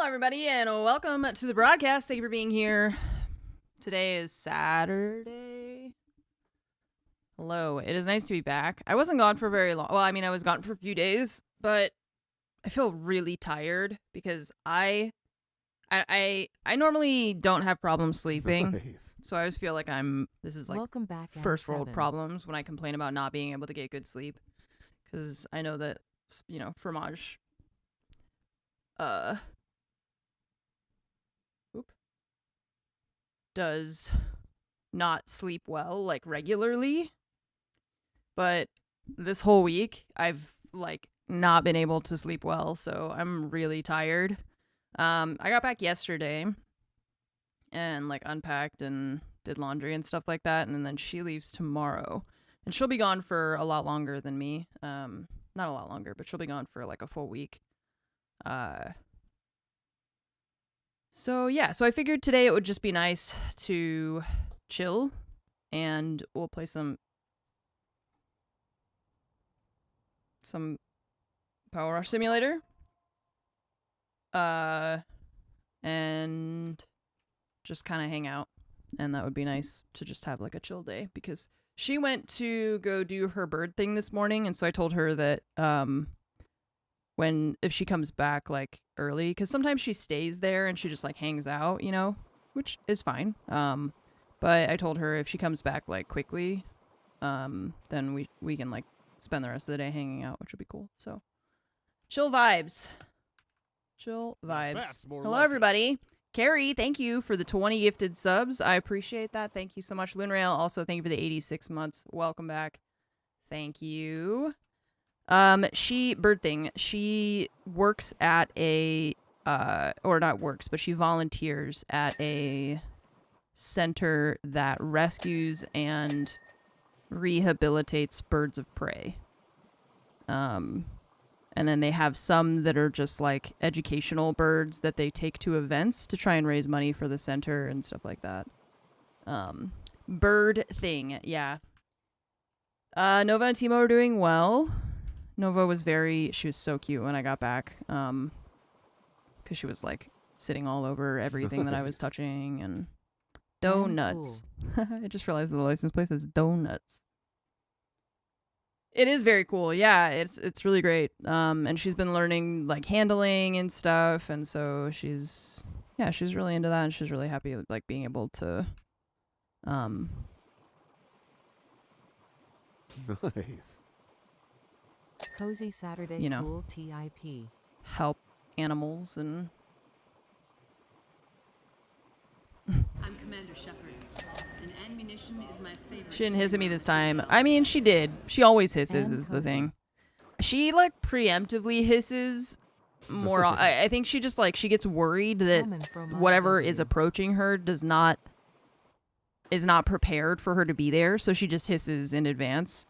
Hello, everybody, and welcome to the broadcast. Thank you for being here. Today is Saturday. Hello. It is nice to be back. I wasn't gone for very long. Well, I mean, I was gone for a few days, but I feel really tired because I normally don't have problems sleeping. Nice. So I always feel like this is like Welcome back, first world Adam7. problems when I complain about not being able to get good sleep. Because I know that, Fromage, does not sleep well, like, regularly. But this whole week, I've, not been able to sleep well, so I'm really tired. I got back yesterday and, unpacked and did laundry and stuff like that, and then she leaves tomorrow. And she'll be gone for a lot longer than me. Not a lot longer, but she'll be gone for, a full week. So I figured today it would just be nice to chill, and we'll play some PowerWash Simulator. And just kind of hang out, and that would be nice to just have a chill day, because she went to go do her bird thing this morning, and so I told her that if she comes back early, because sometimes she stays there and she just hangs out, which is fine. But I told her if she comes back quickly, then we can spend the rest of the day hanging out, which would be cool. So chill vibes. Hello, everybody. Carrie, thank you for the 20 gifted subs. I appreciate that. Thank you so much. Lunrail, also thank you for the 86 months. Welcome back. Thank you. She works at she volunteers at a center that rescues and rehabilitates birds of prey. And then they have some that are just educational birds that they take to events to try and raise money for the center and stuff like that. Bird thing, yeah. Nova and Timo are doing well. Nova she was so cute when I got back. Because she was sitting all over everything that I was touching, and donuts. Cool. I just realized the license plate says donuts. It is very cool. Yeah, it's really great. And she's been learning handling and stuff, and so she's really into that, and she's really happy being able to Nice. Cozy Saturday, cool TIP. Help animals and I'm Commander Shepard, and Munition is my favorite. She didn't hiss at me this time. I mean, she did. She always hisses, is the thing. She preemptively hisses more. I think she just she gets worried that whatever is approaching her is not prepared for her to be there, so she just hisses in advance.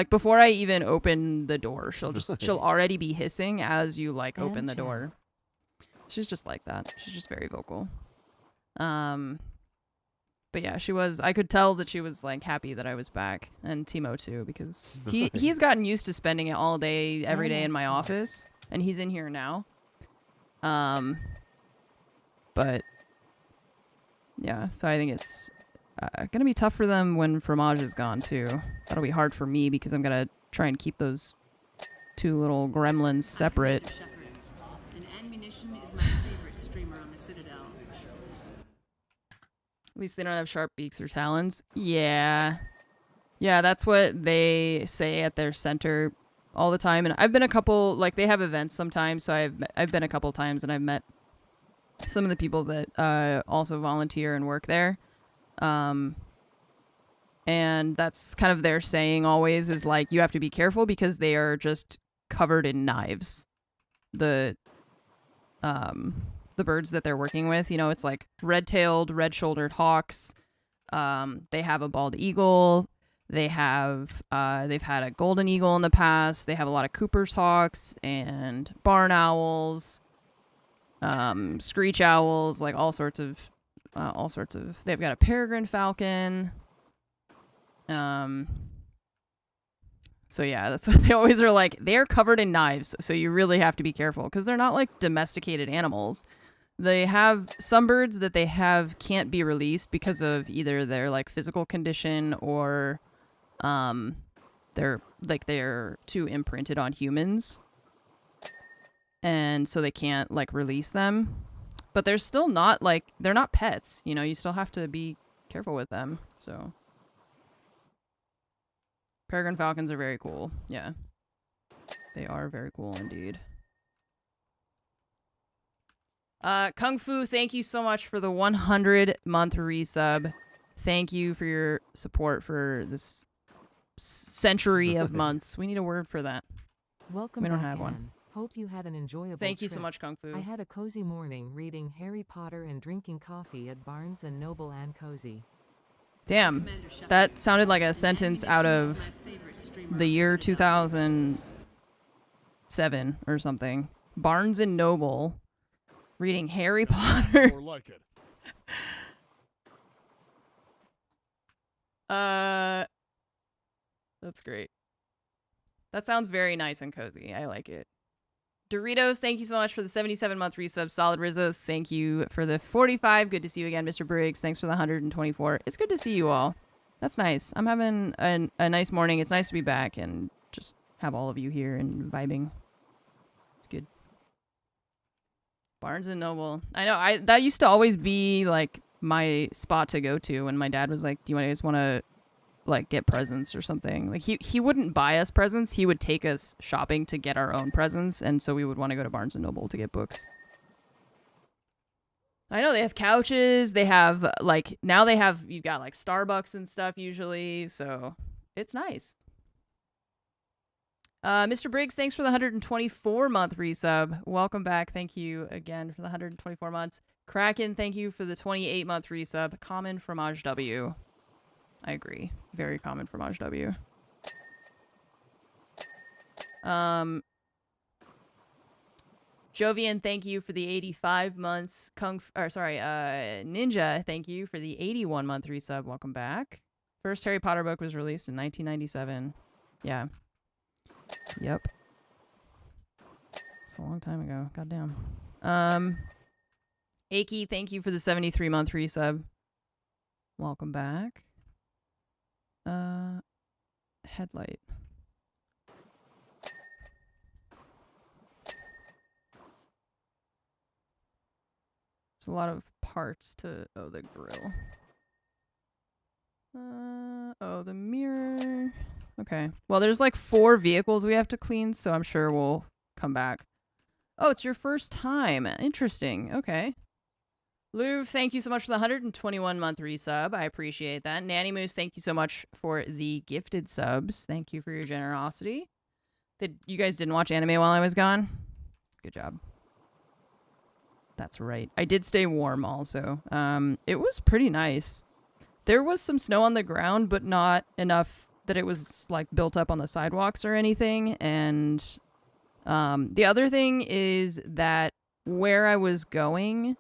Before I even open the door, she'll already be hissing as you open the door. She's just like that. She's just very vocal. But yeah, I could tell that she was happy that I was back, and Timo too, because he's gotten used to spending it all day, every day in my office, and he's in here now. But yeah, so I think it's gonna be tough for them when Fromage is gone too. That'll be hard for me because I'm gonna try and keep those two little gremlins separate. And Ammunition is my favorite streamer on the Citadel. At least they don't have sharp beaks or talons. Yeah, that's what they say at their center all the time. And I've been a couple, they have events sometimes, so I've been a couple times, and I've met some of the people that also volunteer and work there. And that's kind of their saying always is you have to be careful because they are just covered in knives. The birds that they're working with, it's red-tailed, red-shouldered hawks. They have a bald eagle. They've had a golden eagle in the past. They have a lot of Cooper's hawks and barn owls, screech owls, all sorts of. They've got a peregrine falcon. So yeah, that's what they always are like. They're covered in knives, so you really have to be careful because they're not like domesticated animals. They have some birds that they have can't be released because of either their like physical condition or they're too imprinted on humans. And so they can't like release them. But they're still not like they're not pets, you know, you still have to be careful with them. So peregrine falcons are very cool. Yeah. They are very cool indeed. Kung Fu, thank you so much for the 100-month resub. Thank you for your support for this century of months. We need a word for that. Welcome We don't back, have one. Anne. Hope you had an enjoyable Thank you so trip. much, Kung Fu. I had a cozy morning reading Harry Potter and drinking coffee at Barnes & Noble and Cozy. Damn, that sounded like a sentence out of the year 2007 or something. Barnes & Noble reading Harry Potter. More like it. That's great. That sounds very nice and cozy. I like it. Doritos, thank you so much for the 77-month resub. Solid Rizzo, thank you for the 45. Good to see you again, Mr. Briggs. Thanks for the 124. It's good to see you all. That's nice. I'm having a nice morning. It's nice to be back and just have all of you here and vibing. It's good. Barnes & Noble. I know, that used to always be like my spot to go to when my dad was like, do you guys want to like get presents or something? Like he wouldn't buy us presents. He would take us shopping to get our own presents, and so we would want to go to Barnes & Noble to get books. I know they have couches. They have like now you've got like Starbucks and stuff usually, so it's nice. Mr. Briggs, thanks for the 124-month resub. Welcome back. Thank you again for the 124 months. Kraken, thank you for the 28-month resub. Common fromage W. I agree. Very common fromage W. Jovian, thank you for the 85 months. Ninja, thank you for the 81-month resub. Welcome back. First Harry Potter book was released in 1997. Yeah. Yep. It's a long time ago. Goddamn. Aki, thank you for the 73-month resub. Welcome back. Headlight. There's a lot of parts to... Oh, the grill. Oh, the mirror. Okay. Well, there's like 4 vehicles we have to clean, so I'm sure we'll come back. Oh, it's your first time. Interesting. Okay. Louvre, thank you so much for the 121-month resub. I appreciate that. Nanny Moose, thank you so much for the gifted subs. Thank you for your generosity. You guys didn't watch anime while I was gone? Good job. That's right. I did stay warm also. It was pretty nice. There was some snow on the ground, but not enough that it was like built up on the sidewalks or anything. And the other thing is that where I was going...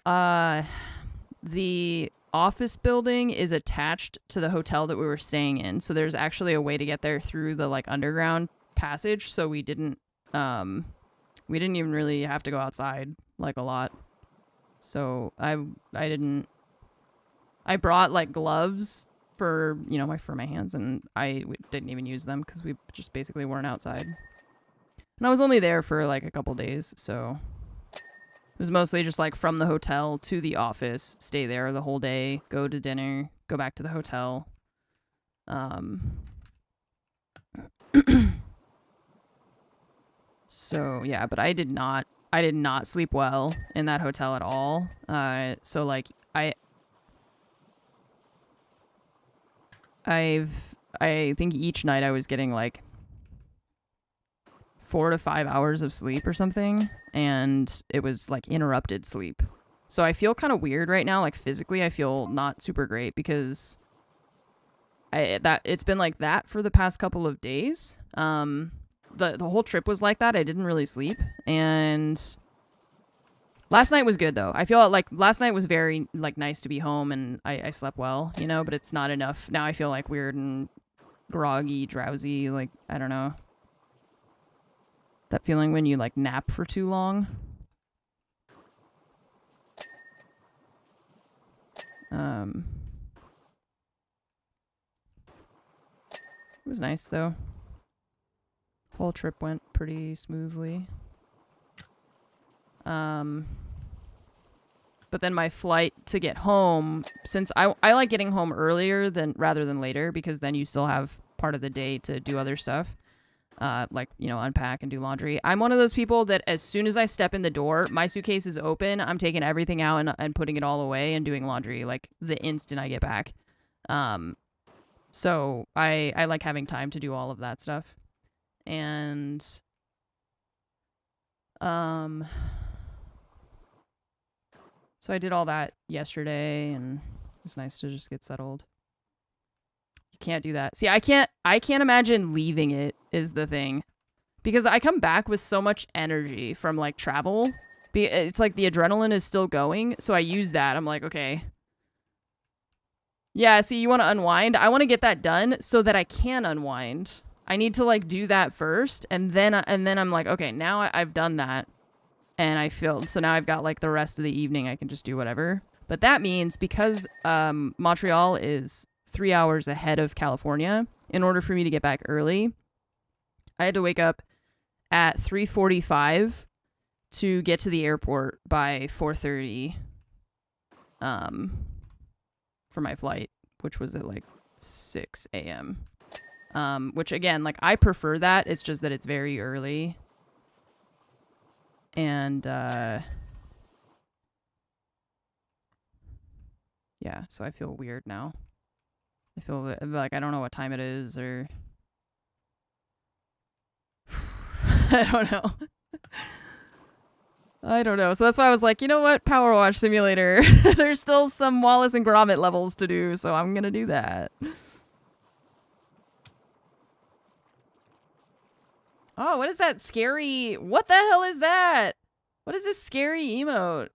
the office building is attached to the hotel that we were staying in, so there's actually a way to get there through the like underground passage, so we didn't even really have to go outside like a lot. So I brought like gloves for, you know, for my hands, and we didn't even use them because we just basically weren't outside. And I was only there for like a couple days, so it was mostly just like from the hotel to the office, stay there the whole day, go to dinner, go back to the hotel. So yeah, but I did not sleep well in that hotel at all. So like I think each night I was getting like 4 to 5 hours of sleep or something, and it was like interrupted sleep. So I feel kind of weird right now, like physically I feel not super great because it's been like that for the past couple of days. The whole trip was like that. I didn't really sleep, and last night was good though. I feel like last night was very like nice to be home, and I slept well, you know, but it's not enough. Now I feel like weird and groggy, drowsy, like, I don't know. That feeling when you, like, nap for too long. It was nice, though. Whole trip went pretty smoothly. But then my flight to get home, since I like getting home earlier rather than later, because then you still have part of the day to do other stuff. Like, you know, unpack and do laundry. I'm one of those people that as soon as I step in the door, my suitcase is open. I'm taking everything out and putting it all away and doing laundry like the instant I get back. So I like having time to do all of that stuff. And so I did all that yesterday, and it was nice to just get settled. You can't do that. See, I can't imagine leaving it is the thing. Because I come back with so much energy from like travel. It's like the adrenaline is still going, so I use that. I'm like, okay. Yeah, see, you want to unwind? I want to get that done so that I can unwind. I need to like do that first, and then I'm like, okay, now I've done that. And I filled, so now I've got like the rest of the evening I can just do whatever. But that means because Montreal is 3 hours ahead of California, in order for me to get back early, I had to wake up at 3:45 to get to the airport by 4:30 for my flight, which was at like 6 a.m. Which again, like I prefer that. It's just that it's very early. And yeah, so I feel weird now. I feel like I don't know what time it is, or I don't know. I don't know. So that's why I was like, you know what? PowerWash Simulator. There's still some Wallace and Gromit levels to do, so I'm gonna do that. Oh, what is that scary? What the hell is that? What is this scary emote?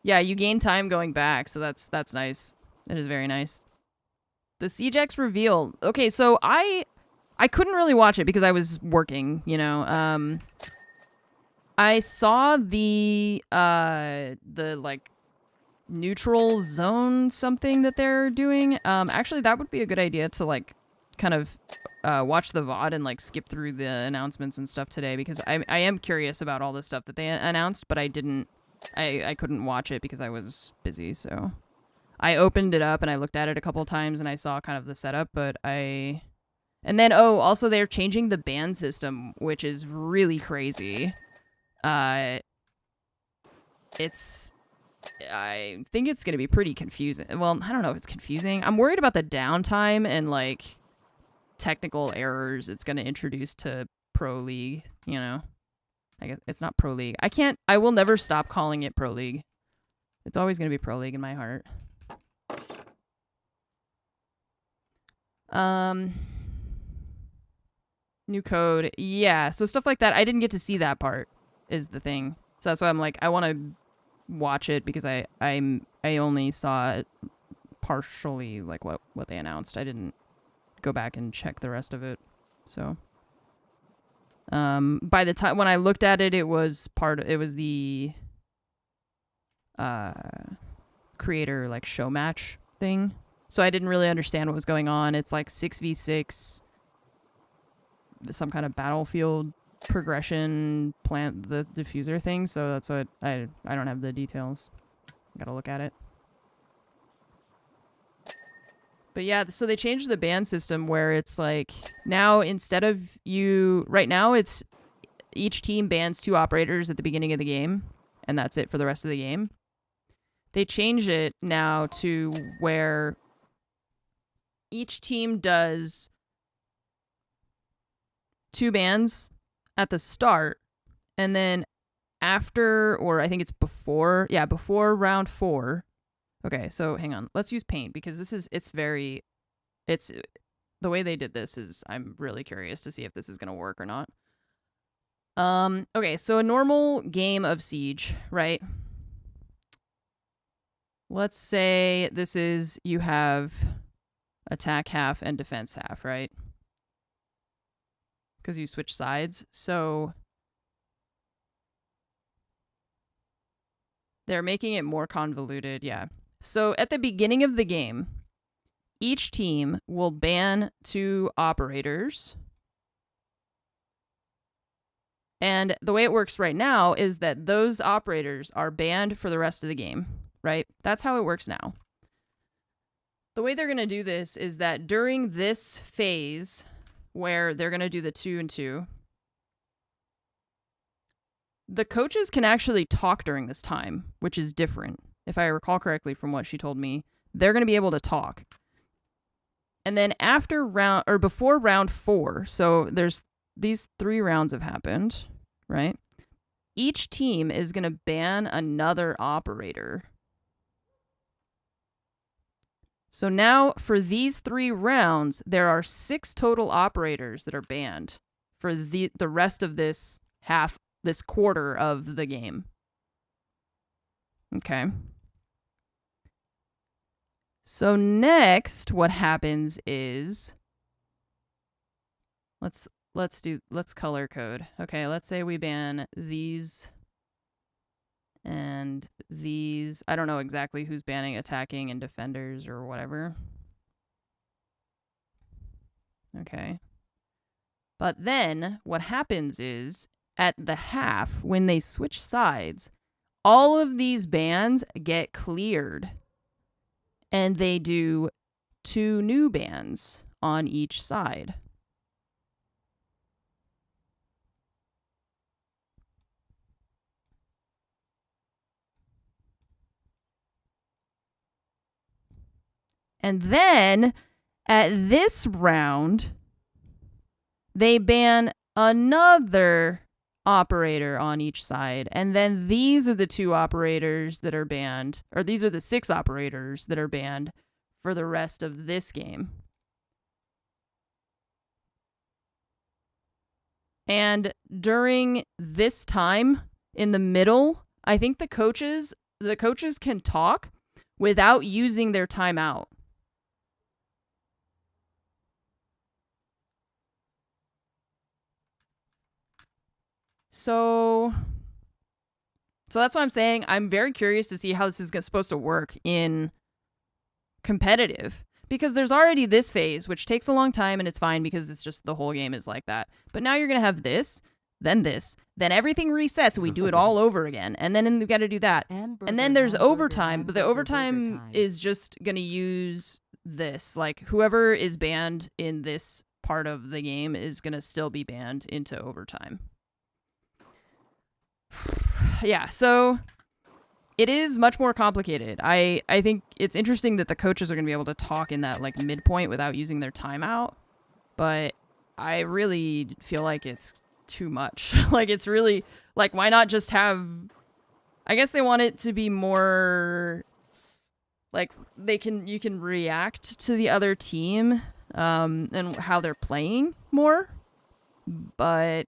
Yeah, you gain time going back, so that's nice. It is very nice. The Siege X reveal. Okay, so I couldn't really watch it because I was working, you know. I saw the like neutral zone something that they're doing. Actually that would be a good idea to like kind of watch the VOD and like skip through the announcements and stuff today, because I am curious about all the stuff that they announced, but I couldn't watch it because I was busy. So I opened it up and I looked at it a couple times and I saw kind of the setup, and then also they're changing the ban system, which is really crazy. I think it's going to be pretty confusing. Well, I don't know if it's confusing. I'm worried about the downtime and like technical errors it's going to introduce to Pro League, you know. I guess it's not Pro League. I will never stop calling it Pro League. It's always going to be Pro League in my heart. New code. Yeah, so stuff like that. I didn't get to see that part is the thing. So that's why I'm like, I want to watch it because I only saw it partially, like what they announced. I didn't go back and check the rest of it. So by the time when I looked at it, it was the creator like show match thing. So I didn't really understand what was going on. It's like 6v6, some kind of battlefield progression plant the diffuser thing. So that's what I don't have the details. Gotta look at it. But yeah, so they changed the ban system where it's like now instead of right now it's each team bans 2 operators at the beginning of the game and that's it for the rest of the game. They changed it now to where each team does 2 bans at the start, and then after, or I think it's before round 4. Okay, so hang on. Let's use paint because it's the way they did this is I'm really curious to see if this is going to work or not. Okay, so a normal game of Siege, right? Let's say you have attack half and defense half, right? Because you switch sides. So they're making it more convoluted, yeah. So at the beginning of the game, each team will ban 2 operators. And the way it works right now is that those operators are banned for the rest of the game, right? That's how it works now. The way they're going to do this is that during this phase where they're going to do the 2 and 2, the coaches can actually talk during this time, which is different. If I recall correctly from what she told me, they're going to be able to talk. And then after round, or before round 4, so there's these 3 rounds have happened, right? Each team is going to ban another operator. So now for these 3 rounds, there are 6 total operators that are banned for the rest of this quarter of the game. Okay. So next, what happens is, let's color code. Okay, let's say we ban these and these. I don't know exactly who's banning attacking and defenders or whatever. Okay. But then what happens is at the half, when they switch sides, all of these bans get cleared. And they do 2 new bans on each side. And then at this round, they ban another operator on each side. And then these are the 2 operators that are banned, or these are the 6 operators that are banned for the rest of this game. And during this time in the middle, I think the coaches can talk without using their timeout. So that's what I'm saying. I'm very curious to see how this is supposed to work in competitive, because there's already this phase, which takes a long time, and it's fine because it's just the whole game is like that. But now you're going to have this, then everything resets. We do it all over again. And then we got to do that. And then there's overtime, but the overtime is just going to use this. Like, whoever is banned in this part of the game is going to still be banned into overtime. Yeah, so it is much more complicated. I think it's interesting that the coaches are going to be able to talk in that like midpoint without using their timeout, but I really feel like it's too much. Like, it's really like, why not just have, I guess they want it to be more like you can react to the other team and how they're playing more, but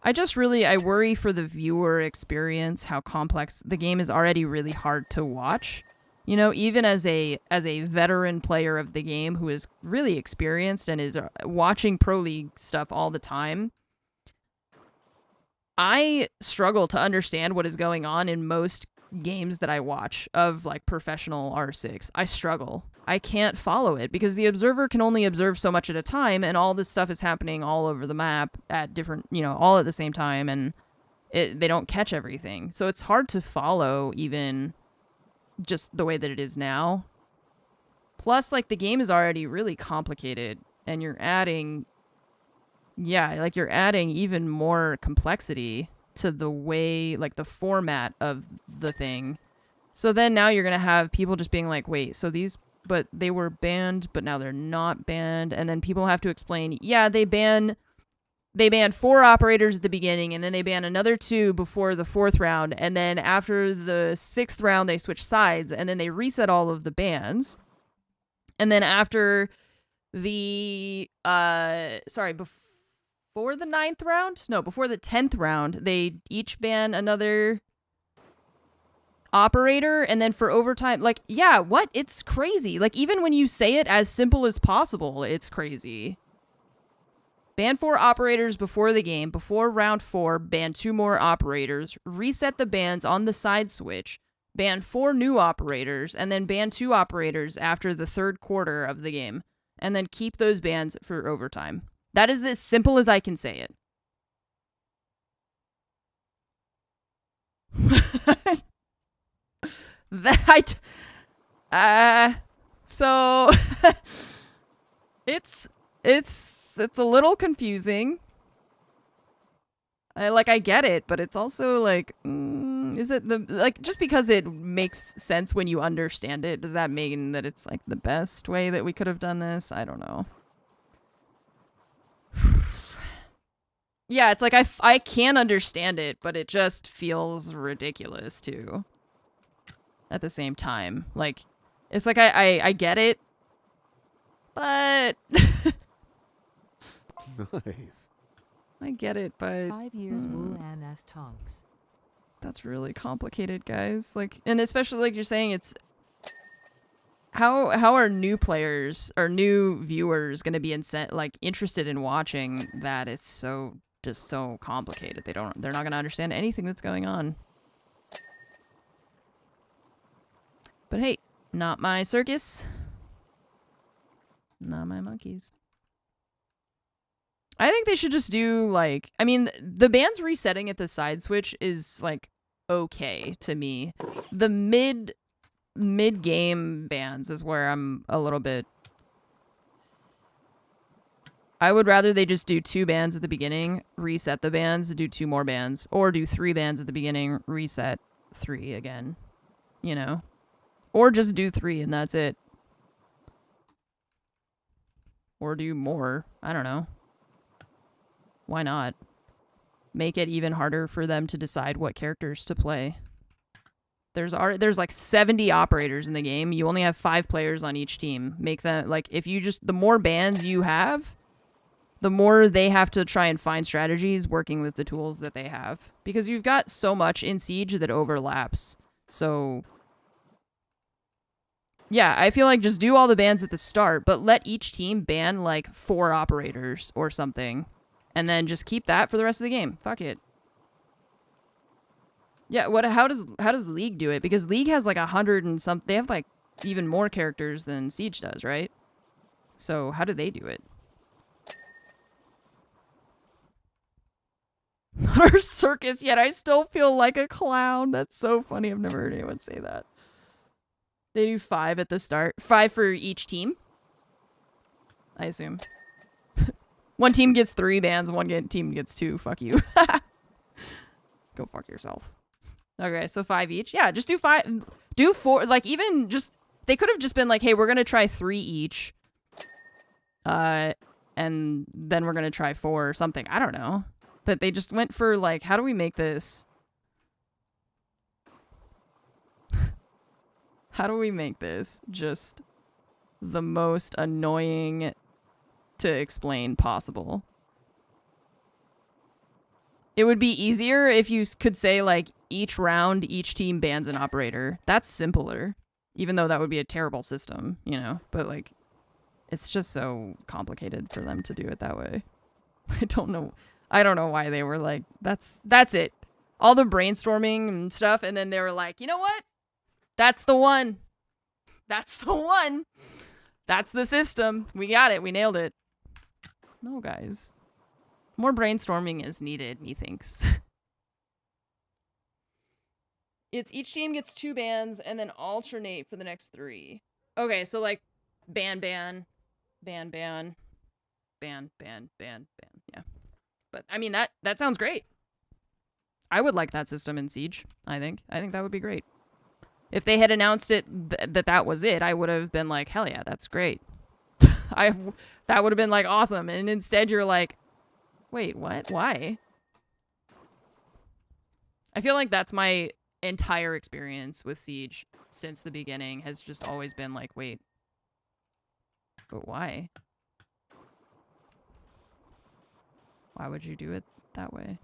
I worry for the viewer experience, how complex the game is. Already really hard to watch. You know, even as a veteran player of the game who is really experienced and is watching Pro League stuff all the time, I struggle to understand what is going on in most games that I watch of like professional R6. I struggle. I can't follow it because the observer can only observe so much at a time, and all this stuff is happening all over the map at different, all at the same time, and they don't catch everything. So it's hard to follow even just the way that it is now. Plus, like, the game is already really complicated, and you're adding even more complexity to the way, like, the format of the thing. So then now you're going to have people just being like, wait, so but they were banned, but now they're not banned. And then people have to explain, yeah, they banned 4 operators at the beginning, and then they ban another 2 before the 4th round. And then after the 6th round, they switch sides, and then they reset all of the bans. And then after the, before the 9th round? No, before the 10th round, they each ban another operator, and then for overtime, like, yeah, what? It's crazy. Like, even when you say it as simple as possible, it's crazy. Ban 4 operators before the game. Before round 4, ban 2 more operators. Reset the bans on the side switch. Ban 4 new operators, and then ban 2 operators after the 3rd quarter of the game. And then keep those bans for overtime. That is as simple as I can say it. So it's a little confusing. I get it, but it's also like, is it just because it makes sense when you understand it, does that mean that it's like the best way that we could have done this? I don't know. Yeah, it's like I can understand it, but it just feels ridiculous too. At the same time, like, it's like I get it, but Nice. I get it, but 5 years Wu An S Tonks. that's really complicated, guys. Like, and especially like you're saying, it's how are new players or new viewers going to be interested in watching that? It's just so complicated. They're not going to understand anything that's going on. But hey, not my circus. Not my monkeys. I think they should just do, like, I mean, the bands resetting at the side switch is, like, okay to me. The mid-game bands is where I'm a little bit... I would rather they just do 2 bands at the beginning, reset the bands, do 2 more bands, or do 3 bands at the beginning, reset 3 again, you know? Or just do 3 and that's it. Or do more. I don't know. Why not? Make it even harder for them to decide what characters to play. There's like 70 operators in the game. You only have 5 players on each team. Make them, like, if you just, the more bans you have, the more they have to try and find strategies working with the tools that they have. Because you've got so much in Siege that overlaps. So, yeah, I feel like just do all the bans at the start, but let each team ban, like, 4 operators or something. And then just keep that for the rest of the game. Fuck it. Yeah, how does League do it? Because League has like 100 and some, they have like even more characters than Siege does, right? So how do they do it? Not our circus yet. I still feel like a clown. That's so funny. I've never heard anyone say that. They do 5 at the start. 5 for each team, I assume. One team gets 3 bans, one team gets 2. Fuck you. Go fuck yourself. Okay, so 5 each. Yeah, just do 5. Do 4. Like, even just... They could have just been like, hey, we're going to try 3 each. And then we're going to try 4 or something. I don't know. But they just went for, like, how do we make this... How do we make this just the most annoying... to explain possible? It would be easier if you could say, like, each round, each team bans an operator. That's simpler. Even though that would be a terrible system, you know? But, like, it's just so complicated for them to do it that way. I don't know why they were like, that's it. All the brainstorming and stuff, and then they were like, you know what? That's the one. That's the one. That's the system. We got it. We nailed it. No, guys. More brainstorming is needed, methinks. It's each team gets 2 bans and then alternate for the next 3. Okay, so like ban. Yeah. But I mean that sounds great. I would like that system in Siege, I think. I think that would be great. If they had announced it that was it, I would have been like, hell yeah, that's great. That would have been like awesome. And instead you're like, wait, what? Why? I feel like that's my entire experience with Siege since the beginning has just always been like, wait, but why? Why would you do it that way?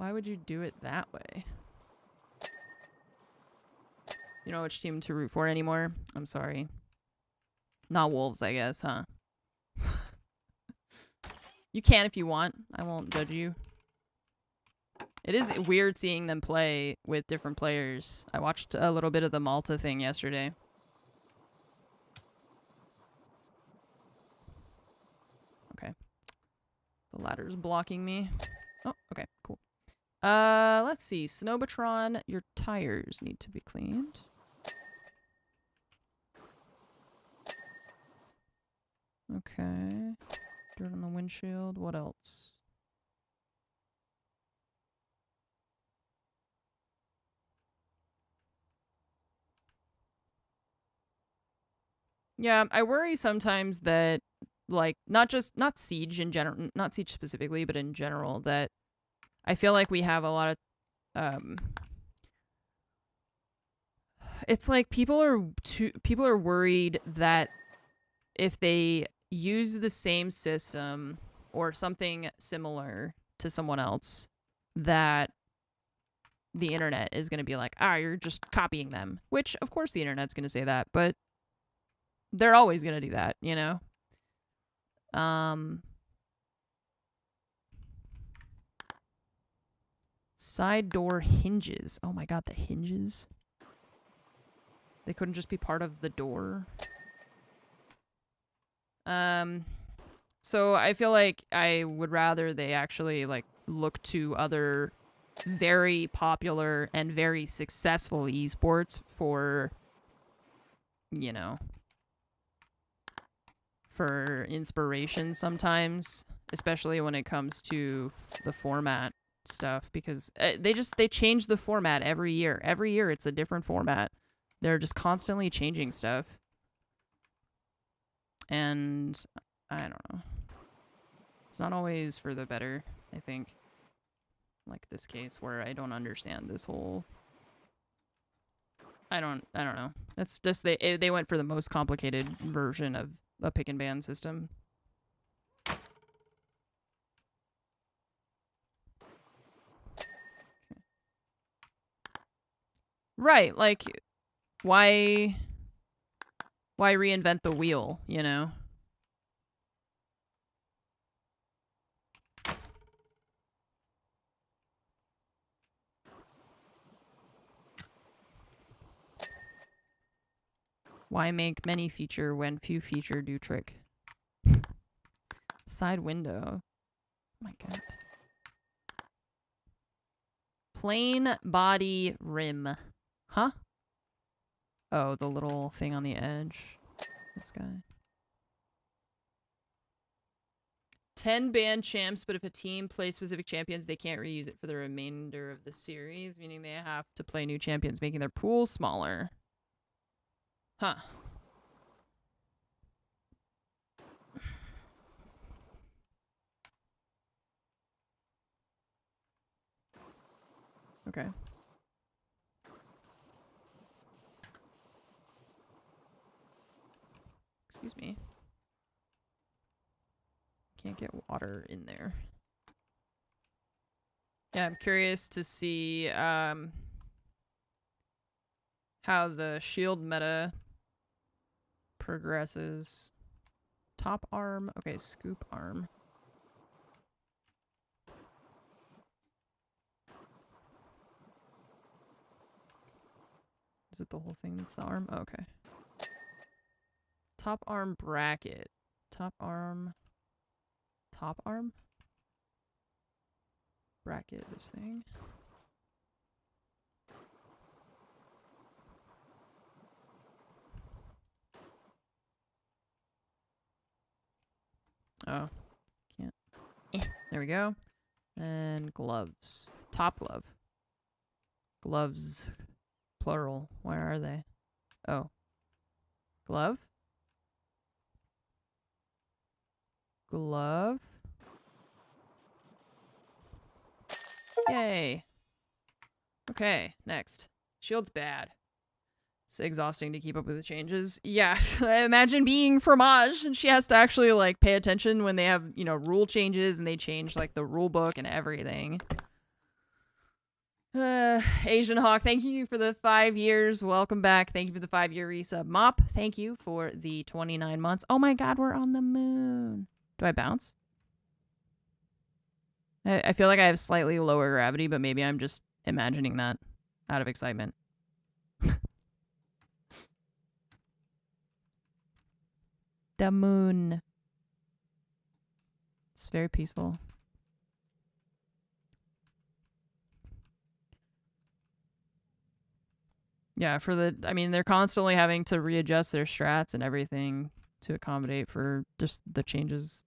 Why would you do it that way? You know which team to root for anymore? I'm sorry. Not Wolves, I guess, huh? You can if you want. I won't judge you. It is weird seeing them play with different players. I watched a little bit of the Malta thing yesterday. Okay. The ladder's blocking me. Oh, okay, cool. Let's see. Snowbatron, your tires need to be cleaned. Okay. Dirt on the windshield. What else? Yeah, I worry sometimes that, like, not Siege in general, not Siege specifically, but in general, that I feel like we have a lot of, it's like people are worried that if they use the same system or something similar to someone else, that the internet is going to be like, you're just copying them. Which, of course, the internet's going to say that, but they're always going to do that, you know? Side door hinges. Oh my god, the hinges. They couldn't just be part of the door. So I feel like I would rather they actually, like, look to other very popular and very successful esports for, you know, for inspiration sometimes, especially when it comes to the format stuff, because they change the format every year. Every year it's a different format. They're just constantly changing stuff. And I don't know. It's not always for the better, I think. Like this case where I don't understand this whole I don't know. That's just they went for the most complicated version of a pick and ban system. Okay. Right, like why reinvent the wheel, you know? Why make many feature when few feature do trick? Side window. Oh my god. Plain body rim. Huh? Oh, the little thing on the edge. This guy. 10 banned champs, but if a team plays specific champions, they can't reuse it for the remainder of the series, meaning they have to play new champions, making their pool smaller. Huh. Okay. Excuse me. Can't get water in there. Yeah, I'm curious to see how the shield meta progresses. Top arm. Okay, scoop arm. Is it the whole thing that's the arm? Oh, okay. Top arm bracket. Top arm. Top arm? Bracket this thing. Oh. Can't. There we go. And gloves. Top glove. Gloves. Plural. Where are they? Oh. Glove? Glove? Yay. Okay, next. Shield's bad. It's exhausting to keep up with the changes. Yeah, imagine being Fromage and she has to actually, like, pay attention when they have, you know, rule changes and they change, like, the rule book and everything. Asian Hawk, thank you for the 5 years. Welcome back. Thank you for the 5-year resub. Mop, thank you for the 29 months. Oh my god, we're on the moon. Do I bounce? I feel like I have slightly lower gravity, but maybe I'm just imagining that out of excitement. The moon. It's very peaceful. Yeah, I mean, they're constantly having to readjust their strats and everything to accommodate for just the changes.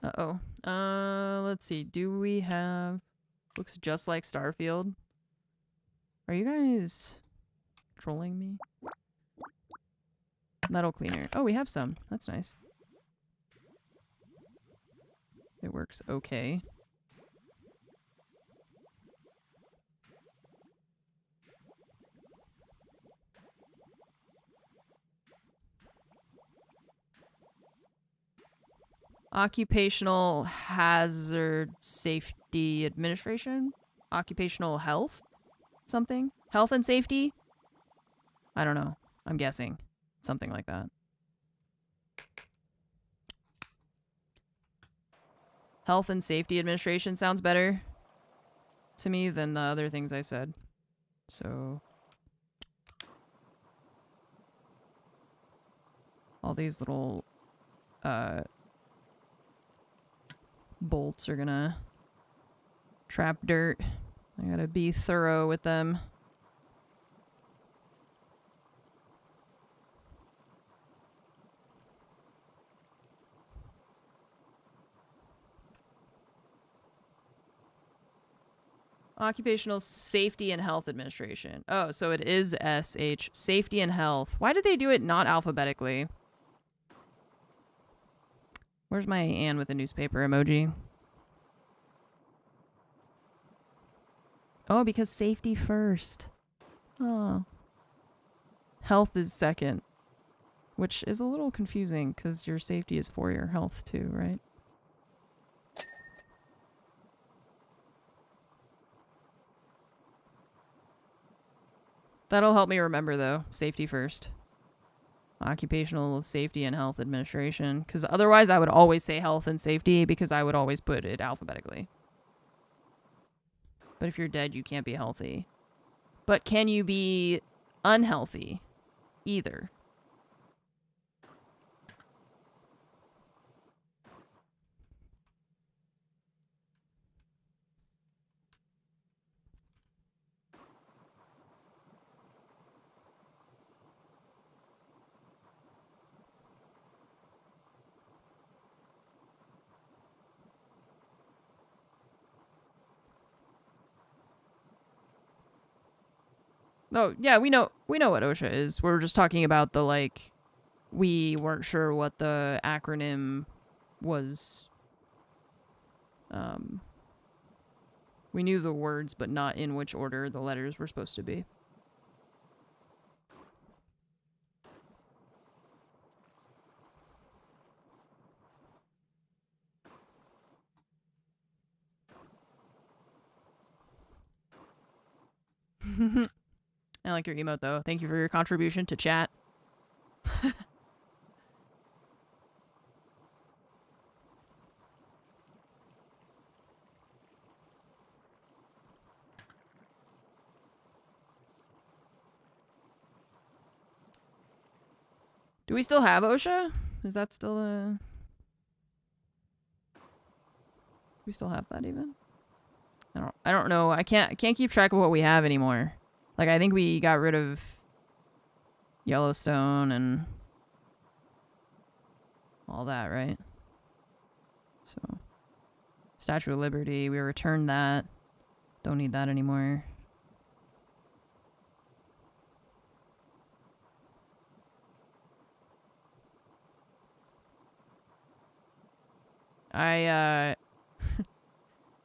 Uh-oh. Let's see. Do we have... Looks just like Starfield. Are you guys trolling me? Metal cleaner. Oh, we have some. That's nice. It works okay. Occupational Hazard Safety Administration? Occupational health? Something? Health and safety? I don't know. I'm guessing. Something like that. Health and Safety Administration sounds better to me than the other things I said. So... all these little... bolts are gonna trap dirt. I gotta be thorough with them. Occupational Safety and Health Administration. Oh, so it is SH. Safety and Health. Why did they do it not alphabetically? Where's my Anne with a newspaper emoji? Oh, because safety first. Oh. Health is second. Which is a little confusing, because your safety is for your health too, right? That'll help me remember, though. Safety first. Occupational Safety and Health Administration. Because otherwise I would always say health and safety because I would always put it alphabetically. But if you're dead, you can't be healthy. But can you be unhealthy? Either. Oh, yeah, we know what OSHA is. We're just talking about the, like, we weren't sure what the acronym was. We knew the words, but not in which order the letters were supposed to be. I like your emote, though. Thank you for your contribution to chat. Do we still have OSHA? Is that still a... we still have that even? I don't know. I can't keep track of what we have anymore. Like, I think we got rid of Yellowstone and all that, right? So, Statue of Liberty, we returned that. Don't need that anymore. I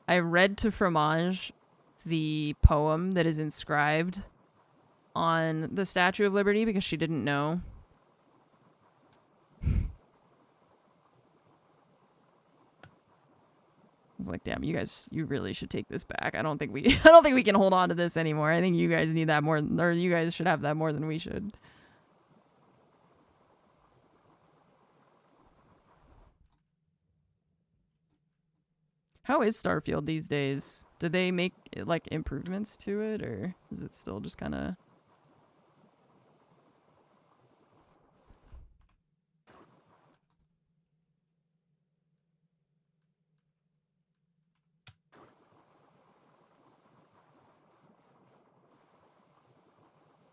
I read to Fromage the poem that is inscribed on the Statue of Liberty because she didn't know. I was like, damn, you guys, you really should take this back. I don't think we can hold on to this anymore. I think you guys need that more, or you guys should have that more than we should. How is Starfield these days? Did they make like improvements to it, or is it still just kind of?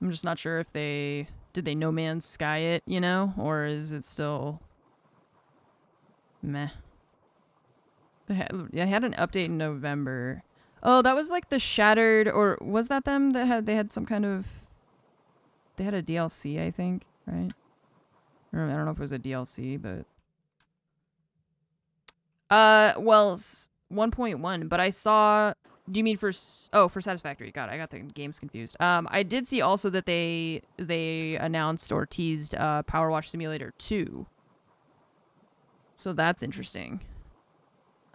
I'm just not sure if did they No Man's Sky it, you know, or is it still meh? They had an update in November. Oh, that was like the Shattered, or was that them that they had some kind of, they had a DLC, I think, right? I don't know if it was a DLC, but well, 1.1, but I saw, do you mean for Satisfactory? God, I got the games confused. I did see also that they announced or teased PowerWash Simulator 2. So that's interesting.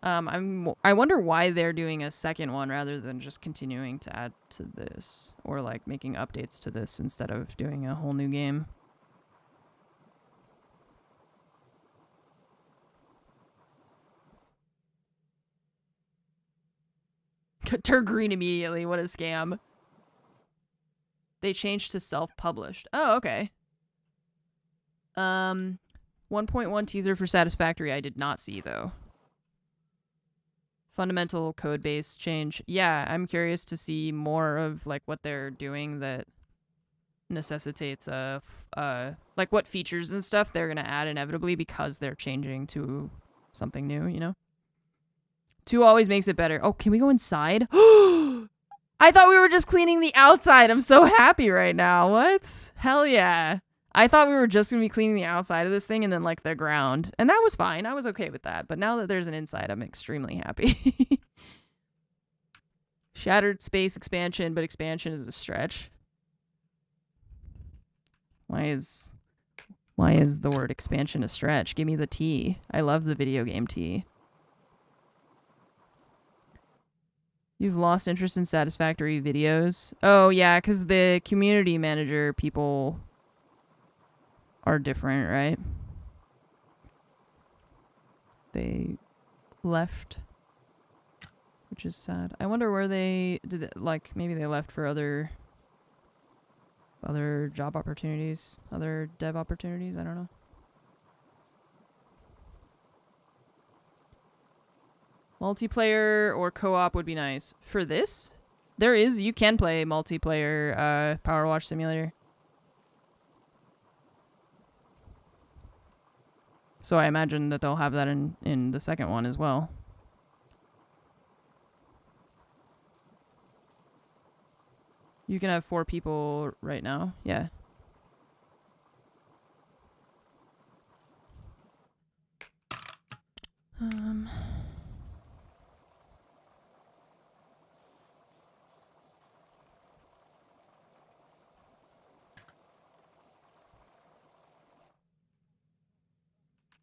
I wonder why they're doing a second one rather than just continuing to add to this, or like making updates to this instead of doing a whole new game. Turn green immediately. What a scam. They changed to self-published. Oh, okay. 1.1 teaser for Satisfactory I did not see, though. Fundamental code base change. Yeah, I'm curious to see more of like what they're doing that necessitates like what features and stuff they're gonna add inevitably because they're changing to something new, you know? 2 always makes it better. Oh, can we go inside? I thought we were just cleaning the outside. I'm so happy right now. What? Hell yeah. I thought we were just going to be cleaning the outside of this thing and then like the ground. And that was fine. I was okay with that. But now that there's an inside, I'm extremely happy. Shattered space expansion, but expansion is a stretch. Why is the word expansion a stretch? Give me the T. I love the video game T. You've lost interest in Satisfactory videos? Oh, yeah, because the community manager people are different, right? They left, which is sad. I wonder where they did it, like maybe they left for other job opportunities, other dev opportunities, I don't know. Multiplayer or co-op would be nice. For this, you can play multiplayer PowerWash Simulator. So I imagine that they'll have that in the second one as well. You can have 4 people right now. Yeah.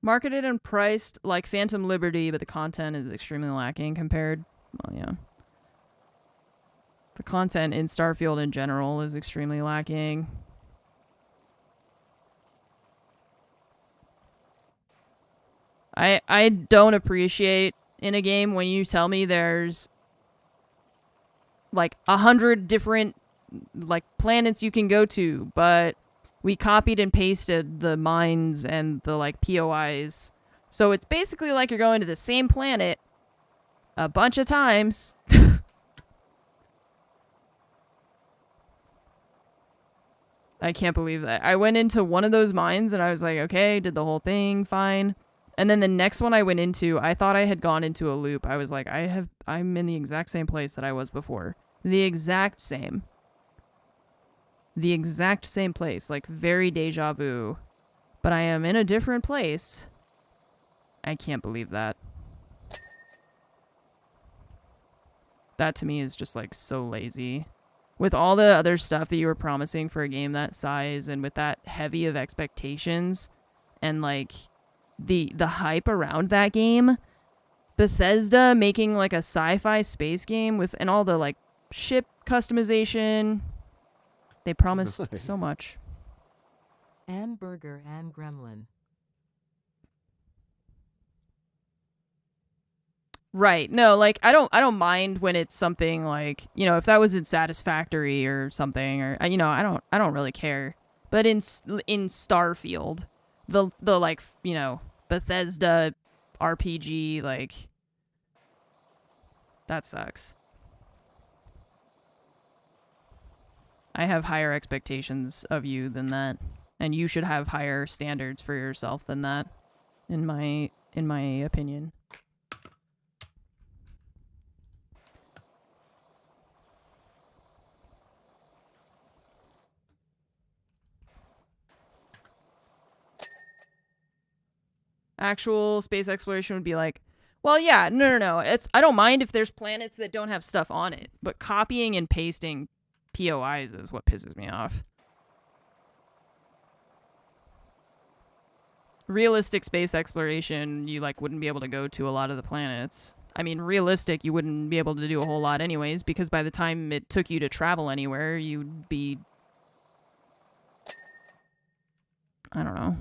Marketed and priced like Phantom Liberty, but the content is extremely lacking compared. Well, yeah. The content in Starfield in general is extremely lacking. I don't appreciate in a game when you tell me there's like 100 different like planets you can go to, but we copied and pasted the mines and the like POIs. So it's basically like you're going to the same planet a bunch of times. I can't believe that. I went into one of those mines and I was like, okay, did the whole thing, fine. And then the next one I went into, I thought I had gone into a loop. I was like, I'm in the exact same place that I was before. The exact same. The exact same place. Like, very deja vu. But I am in a different place. I can't believe that. That to me is just like so lazy. With all the other stuff that you were promising for a game that size and with that heavy of expectations and like the hype around that game, Bethesda making like a sci-fi space game with and all the like ship customization, they promised so much. Ann Burger and Gremlin. Right. No, like I don't mind when it's something like, you know, if that was in Satisfactory or something or you know, I don't really care. But in Starfield, the like, you know, Bethesda RPG, like that sucks. I have higher expectations of you than that, and you should have higher standards for yourself than that in my opinion. Actual space exploration would be like, well, yeah, no. I don't mind if there's planets that don't have stuff on it, but copying and pasting POIs is what pisses me off. Realistic space exploration, you like wouldn't be able to go to a lot of the planets. I mean, realistic, you wouldn't be able to do a whole lot anyways, because by the time it took you to travel anywhere, you'd be, I don't know.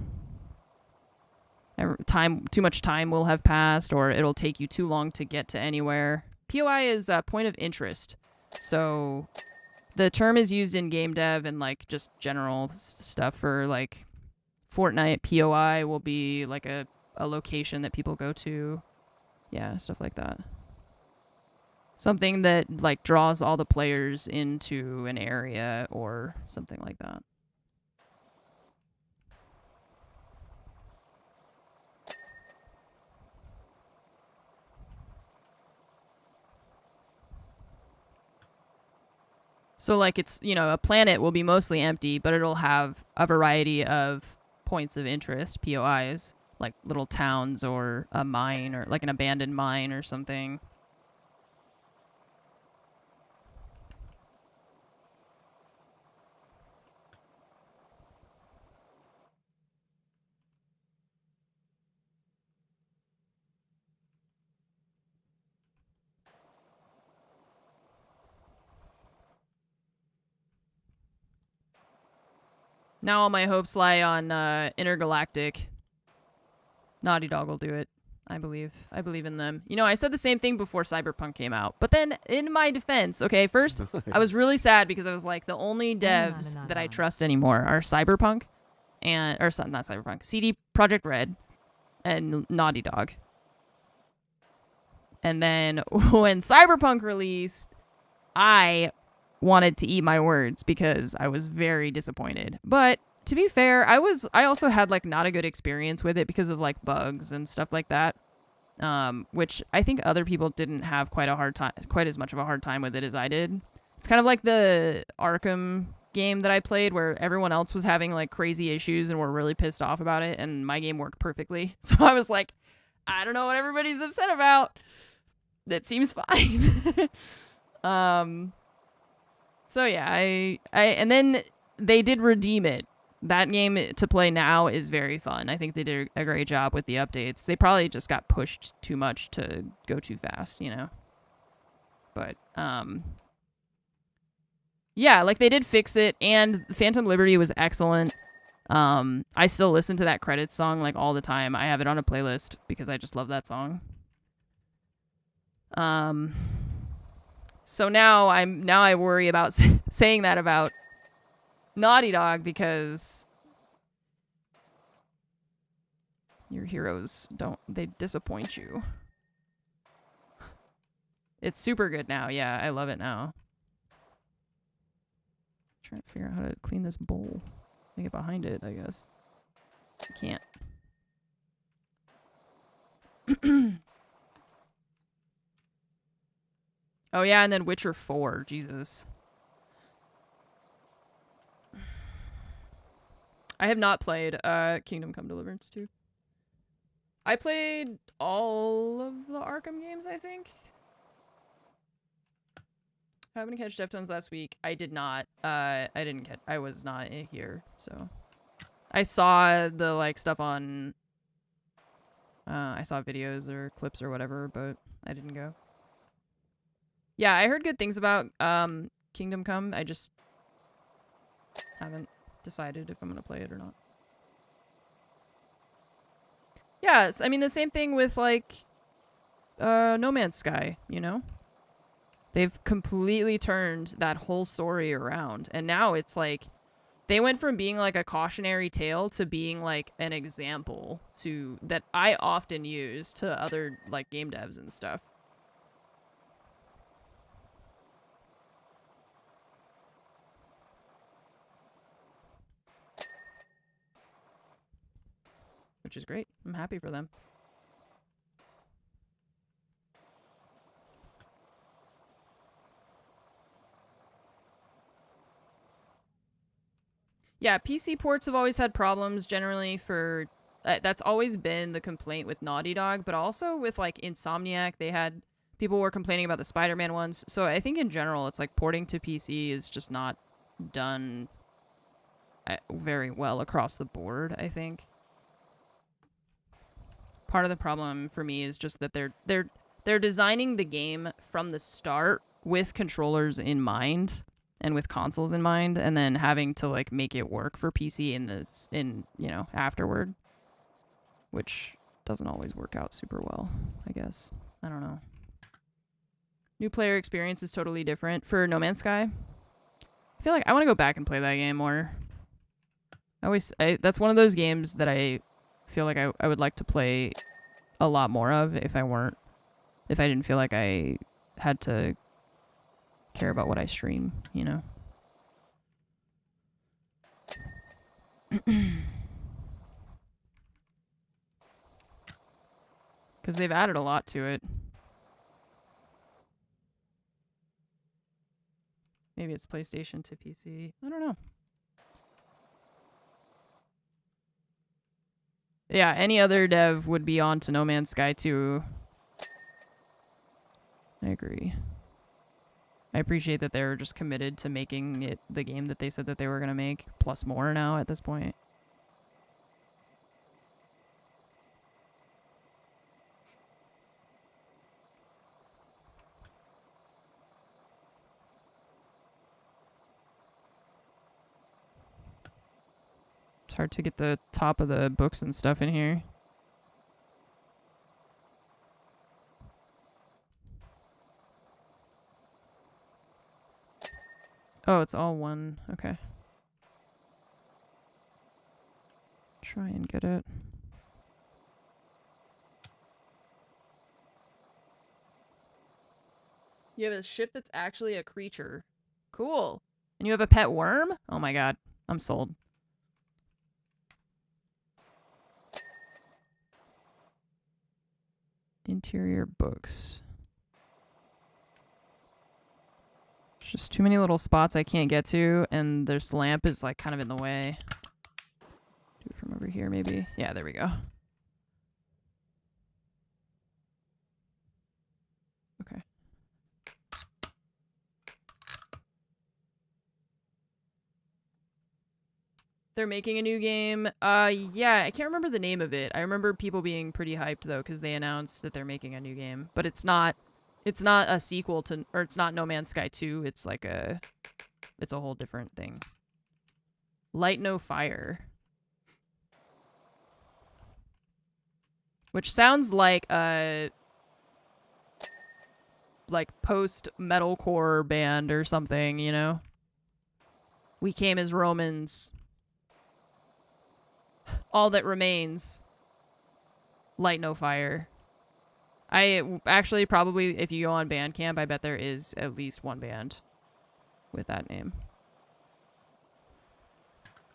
Too much time will have passed, or it'll take you too long to get to anywhere. POI is a point of interest. So the term is used in game dev and like just general stuff for like Fortnite. POI will be like a location that people go to. Yeah, stuff like that. Something that like draws all the players into an area or something like that. So, like, it's, you know, a planet will be mostly empty, but it'll have a variety of points of interest, POIs, like little towns or a mine or like an abandoned mine or something. Now all my hopes lie on Intergalactic. Naughty Dog will do it. I believe in them. You know, I said the same thing before Cyberpunk came out. But then, in my defense, okay, first, I was really sad because I was like, the only devs that I trust anymore are Cyberpunk and, or not Cyberpunk, CD Projekt Red and Naughty Dog. And then when Cyberpunk released, I wanted to eat my words because I was very disappointed. But to be fair, I also had like not a good experience with it because of like bugs and stuff like that. Which I think other people didn't have quite as much of a hard time with it as I did. It's kind of like the Arkham game that I played where everyone else was having like crazy issues and were really pissed off about it, and my game worked perfectly. So I was like, I don't know what everybody's upset about. That seems fine. So yeah, I and then they did redeem it. That game to play now is very fun. I think they did a great job with the updates. They probably just got pushed too much to go too fast, you know. But yeah, like they did fix it, and Phantom Liberty was excellent. I still listen to that credits song like all the time. I have it on a playlist because I just love that song. So now I worry about saying that about Naughty Dog because your heroes they disappoint you. It's super good now. Yeah, I love it now. Trying to figure out how to clean this bowl. I get behind it, I guess. I can't. Oh yeah, and then Witcher 4. Jesus. I have not played Kingdom Come Deliverance 2. I played all of the Arkham games, I think. Happened to catch Deftones last week. I did not. I didn't catch. I was not here, so I saw the like stuff on. I saw videos or clips or whatever, but I didn't go. Yeah, I heard good things about Kingdom Come. I just haven't decided if I'm gonna play it or not. Yeah, I mean the same thing with like No Man's Sky, you know? They've completely turned that whole story around. And now it's like they went from being like a cautionary tale to being like an example to that I often use to other like game devs and stuff. Which is great. I'm happy for them. Yeah, PC ports have always had problems generally for... that's always been the complaint with Naughty Dog, but also with, like, Insomniac. They had... People were complaining about the Spider-Man ones. So I think in general, it's like porting to PC is just not done very well across the board, I think. Part of the problem for me is just that they're designing the game from the start with controllers in mind and with consoles in mind, and then having to like make it work for PC afterward, which doesn't always work out super well, I guess. I don't know. New player experience is totally different for No Man's Sky. I feel like I want to go back and play that game more. That's one of those games that I feel like I would like to play a lot more of if I didn't feel like I had to care about what I stream, you know? Because they've added a lot to it. Maybe it's PlayStation to PC. I don't know. Yeah, any other dev would be on to No Man's Sky 2. I agree. I appreciate that they're just committed to making it the game that they said that they were going to make, plus more now at this point. It's hard to get the top of the books and stuff in here. Oh, it's all one. Okay. Try and get it. You have a ship that's actually a creature. Cool. And you have a pet worm? Oh my god. I'm sold. Interior books. There's just too many little spots I can't get to, and this lamp is like kind of in the way. Do it from over here maybe. Yeah, there we go. Okay. They're making a new game. Yeah, I can't remember the name of it. I remember people being pretty hyped though, because they announced that they're making a new game. But it's not a sequel to, or it's not No Man's Sky 2. It's like it's a whole different thing. Light No Fire. Which sounds like a post metalcore band or something, you know? We came as Romans. All that remains. Light No Fire. I actually probably, if you go on Bandcamp, I bet there is at least one band with that name.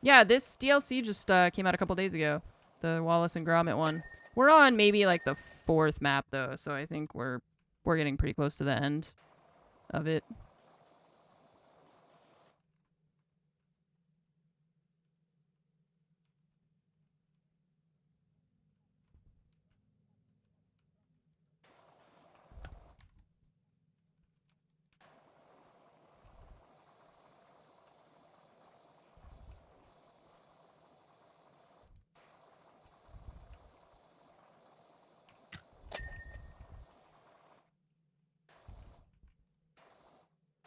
Yeah, this DLC just came out a couple days ago. The Wallace and Gromit one. We're on maybe like the 4th map though, so I think we're getting pretty close to the end of it.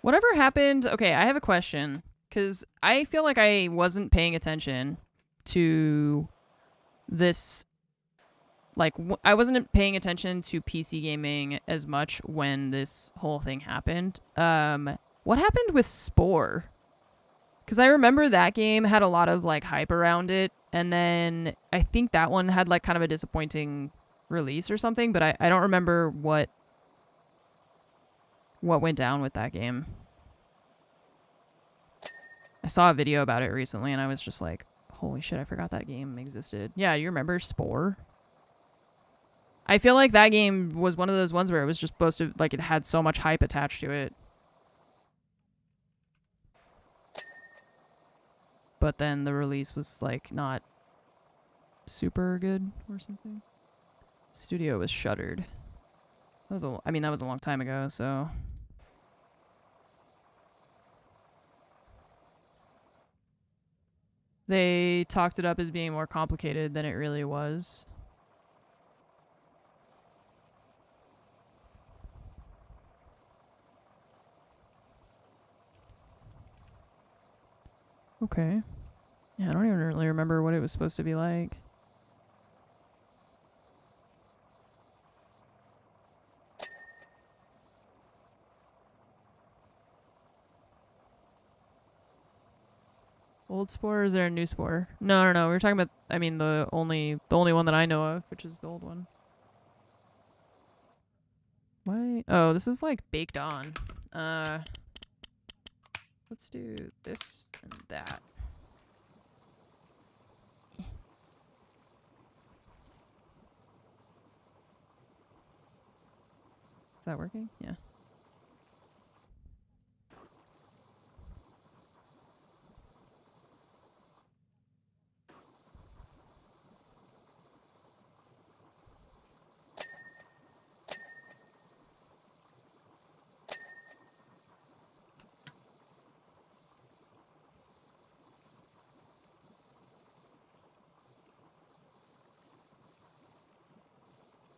Whatever happened? Okay, I have a question. Because I feel like I wasn't paying attention to this. Like, I wasn't paying attention to PC gaming as much when this whole thing happened. What happened with Spore? Because I remember that game had a lot of, like, hype around it. And then I think that one had, like, kind of a disappointing release or something. But I don't remember what went down with that game. I saw a video about it recently and I was just like, holy shit, I forgot that game existed. Yeah, you remember Spore? I feel like that game was one of those ones where it was just supposed to, like, it had so much hype attached to it. But then the release was, like, not super good or something. Studio was shuttered. That was that was a long time ago, so... They talked it up as being more complicated than it really was. Okay. Yeah, I don't even really remember what it was supposed to be like. Old Spore, or is there a new Spore? No. We were talking about, I mean, the only one that I know of, which is the old one. Why? Oh, this is like baked on. Let's do this and that. Is that working? Yeah.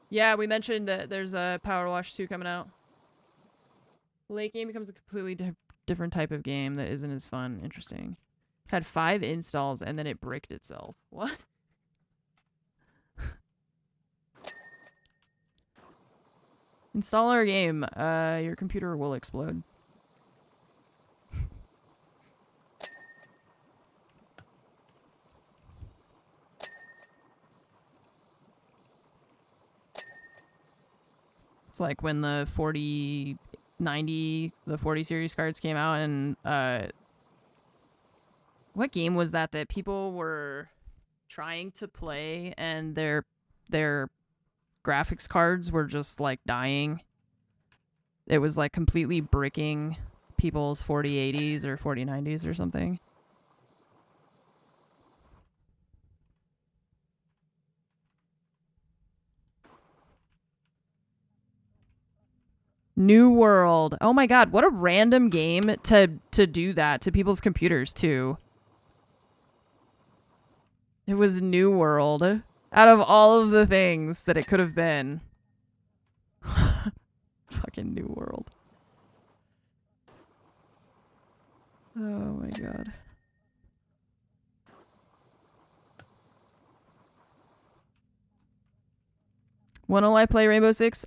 Yeah, we mentioned that there's a PowerWash 2 coming out. Late game becomes a completely different type of game that isn't as fun. Interesting. It had 5 installs and then it bricked itself. What? Install our game. Your computer will explode. It's like when the 4090, the 40 series cards came out, and what game was that people were trying to play and their graphics cards were just like dying. It was like completely bricking people's 4080s or 4090s or something. New World. Oh my god, what a random game to do that to people's computers too. It was New World. Out of all of the things that it could have been. Fucking New World. Oh my god. When'll I play Rainbow Six?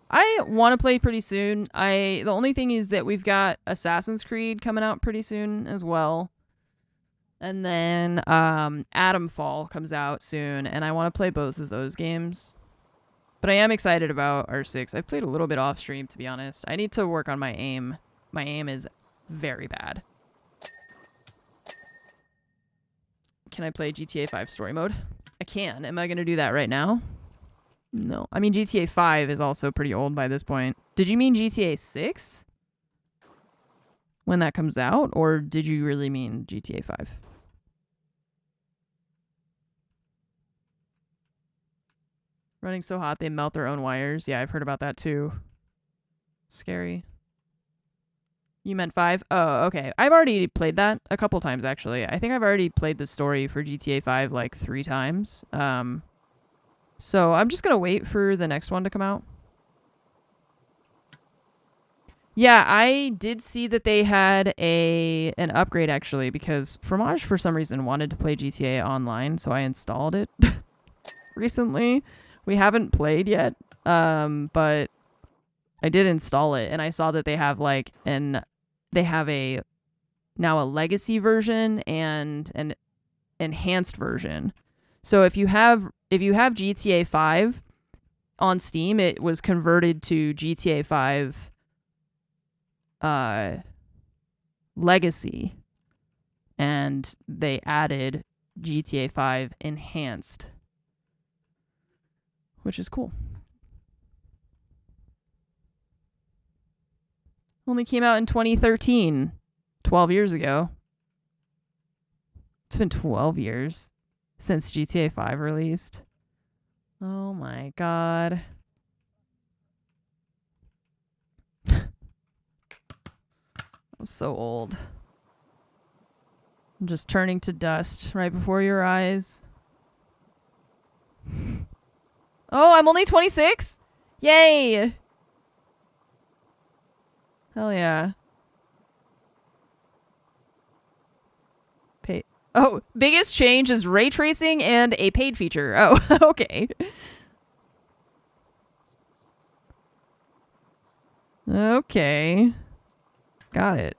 I want to play pretty soon. The only thing is that we've got Assassin's Creed coming out pretty soon as well. And then Atomfall comes out soon, and I want to play both of those games. But I am excited about R6. I've played a little bit off stream, to be honest. I need to work on my aim. My aim is very bad. Can I play GTA 5 story mode? I can. Am I going to do that right now? No. I mean, GTA 5 is also pretty old by this point. Did you mean GTA 6? When that comes out? Or did you really mean GTA 5? Running so hot they melt their own wires. Yeah, I've heard about that too. Scary. You meant 5? Oh, okay. I've already played that a couple times, actually. I think I've already played the story for GTA 5 like 3 times. So I'm just going to wait for the next one to come out. Yeah, I did see that they had an upgrade, actually, because Fromage, for some reason, wanted to play GTA Online, so I installed it recently. We haven't played yet, but I did install it, and I saw that they have like they have now a legacy version and an enhanced version. So if you have GTA 5 on Steam, it was converted to GTA 5 legacy, and they added GTA 5 enhanced, which is cool. Only came out in 2013, 12 years ago. It's been 12 years since GTA 5 released. Oh my god. I'm so old. I'm just turning to dust right before your eyes. Oh, I'm only 26? Yay! Hell yeah. Oh, biggest change is ray tracing and a paid feature. Oh, okay. Okay. Got it.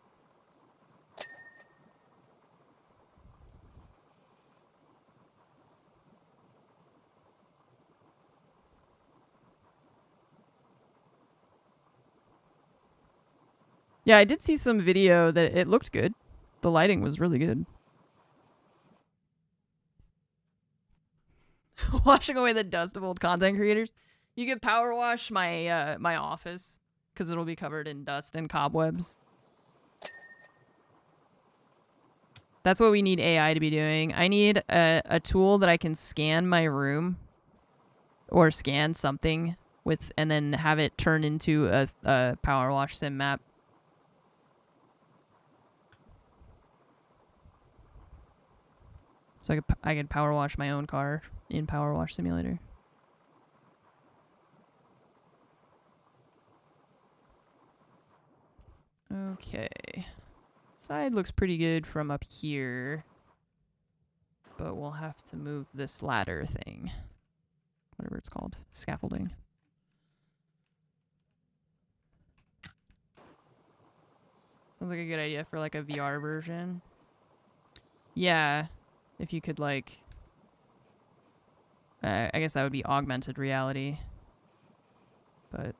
Yeah, I did see some video that it looked good. The lighting was really good. Washing away the dust of old content creators. You could power wash my my office because it'll be covered in dust and cobwebs. That's what we need AI to be doing. I need a tool that I can scan my room or scan something with and then have it turn into a power wash sim map. So I could power wash my own car in Power Wash Simulator. Okay. Side looks pretty good from up here. But we'll have to move this ladder thing. Whatever it's called. Scaffolding. Sounds like a good idea for like a VR version. Yeah. If you could like... I guess that would be augmented reality. But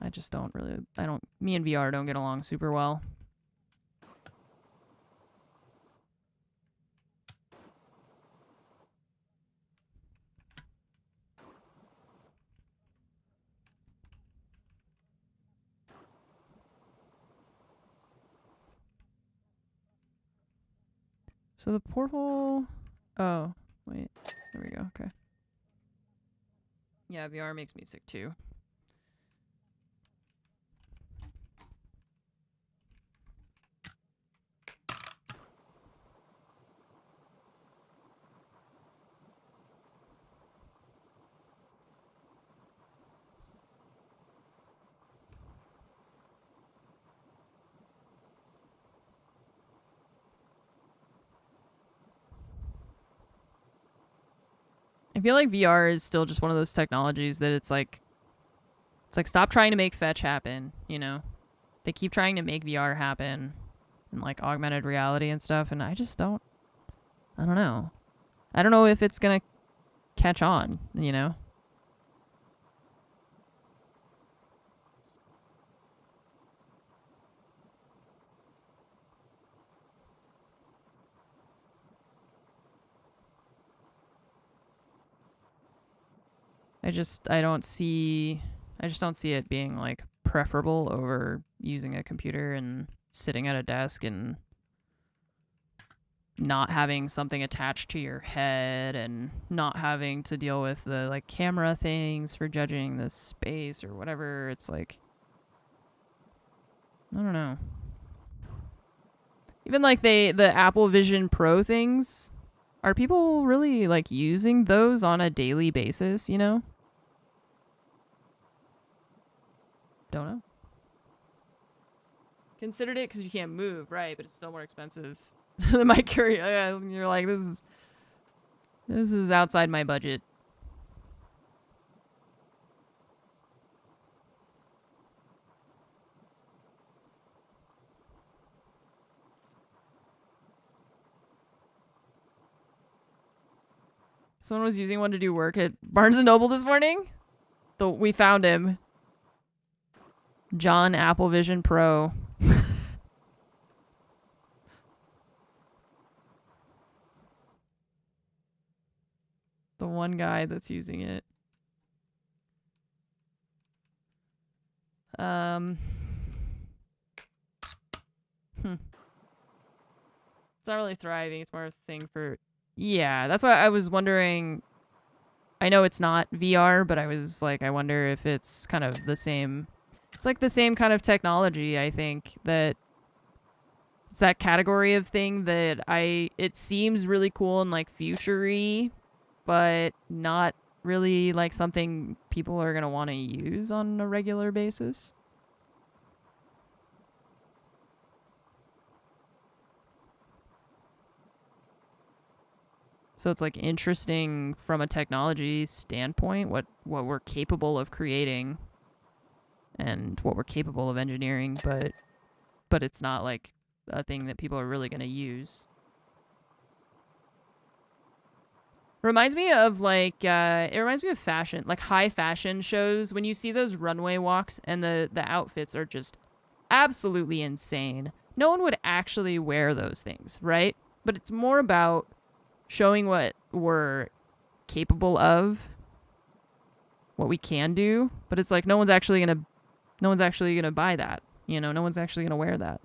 I just don't really... Me and VR don't get along super well. So the portal... Oh, wait. There we go. Okay. Yeah, VR makes me sick too. I feel like VR is still just one of those technologies that it's like stop trying to make fetch happen, you know? They keep trying to make VR happen and like augmented reality and stuff, and I don't know. I don't know if it's gonna catch on, you know? I I just don't see it being like preferable over using a computer and sitting at a desk and not having something attached to your head and not having to deal with the like camera things for judging the space or whatever. It's like, I don't know. Even like the Apple Vision Pro things, are people really like using those on a daily basis, you know? Don't know. Considered it because you can't move, right? But it's still more expensive. My curious, you're like, this is outside my budget. Someone was using one to do work at Barnes & Noble this morning. We found him. John Apple Vision Pro. The one guy that's using it. It's not really thriving. It's more a thing for... Yeah, that's why I was wondering... I know it's not VR, but I was like, I wonder if it's kind of the same... It's like the same kind of technology, I think, that... It's that category of thing that it seems really cool and like future-y, but not really like something people are going to want to use on a regular basis. So it's like interesting from a technology standpoint, what we're capable of creating and what we're capable of engineering, but it's not like a thing that people are really going to use. Reminds me of like it reminds me of fashion, like high fashion shows when you see those runway walks and the outfits are just absolutely insane. No one would actually wear those things, right? But it's more about showing what we're capable of, what we can do, but it's like no one's actually gonna buy that, you know, no one's actually gonna wear that.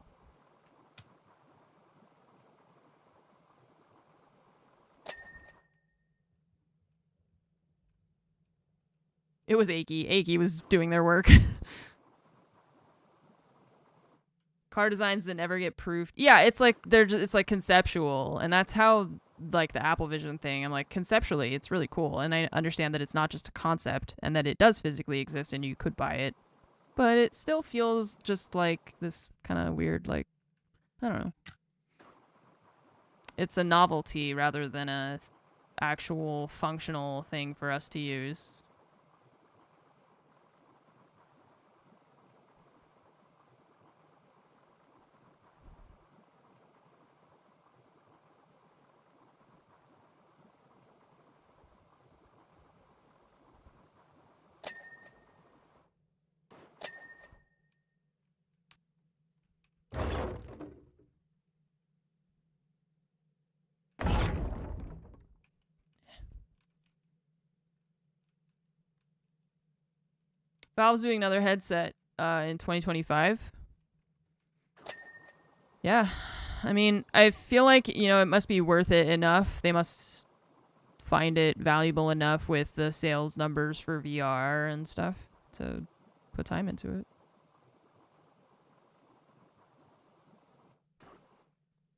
It was Achy was doing their work. Car designs that never get proofed. Yeah, it's like it's like conceptual, and that's how like the Apple Vision thing. I'm like, conceptually it's really cool, and I understand that it's not just a concept and that it does physically exist and you could buy it, but it still feels just like this kind of weird, like, I don't know. It's a novelty rather than a actual functional thing for us to use. Valve's doing another headset in 2025. Yeah. I mean, I feel like, you know, it must be worth it enough. They must find it valuable enough with the sales numbers for VR and stuff to put time into it.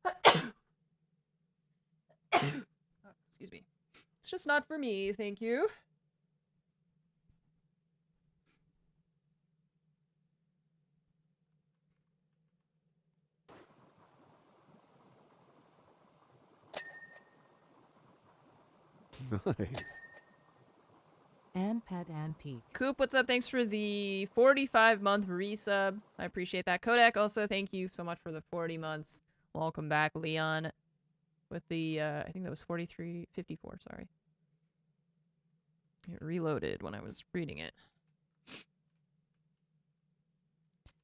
Oh, excuse me. It's just not for me, thank you. Nice. And Pet and Peak. Coop, what's up? Thanks for the 45-month resub. I appreciate that. Kodak, also, thank you so much for the 40 months. Welcome back, Leon, with the, I think that was 53.54, sorry. It reloaded when I was reading it.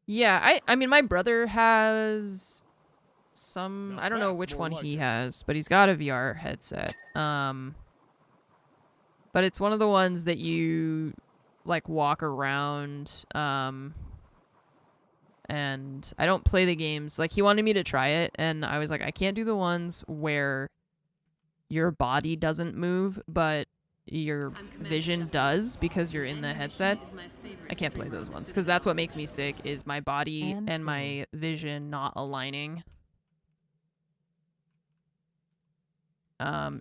Yeah, I mean, my brother has some, I don't know which one he has, but he's got a VR headset. But it's one of the ones that you like walk around, and I don't play the games. Like, he wanted me to try it, and I was like, I can't do the ones where your body doesn't move, but your I'm Commander vision Shepard. does because you're in the Ammunition headset. is my favorite I can't play flavor those of the ones because that's what Citadel makes me sick, is my body And and save. my vision not aligning.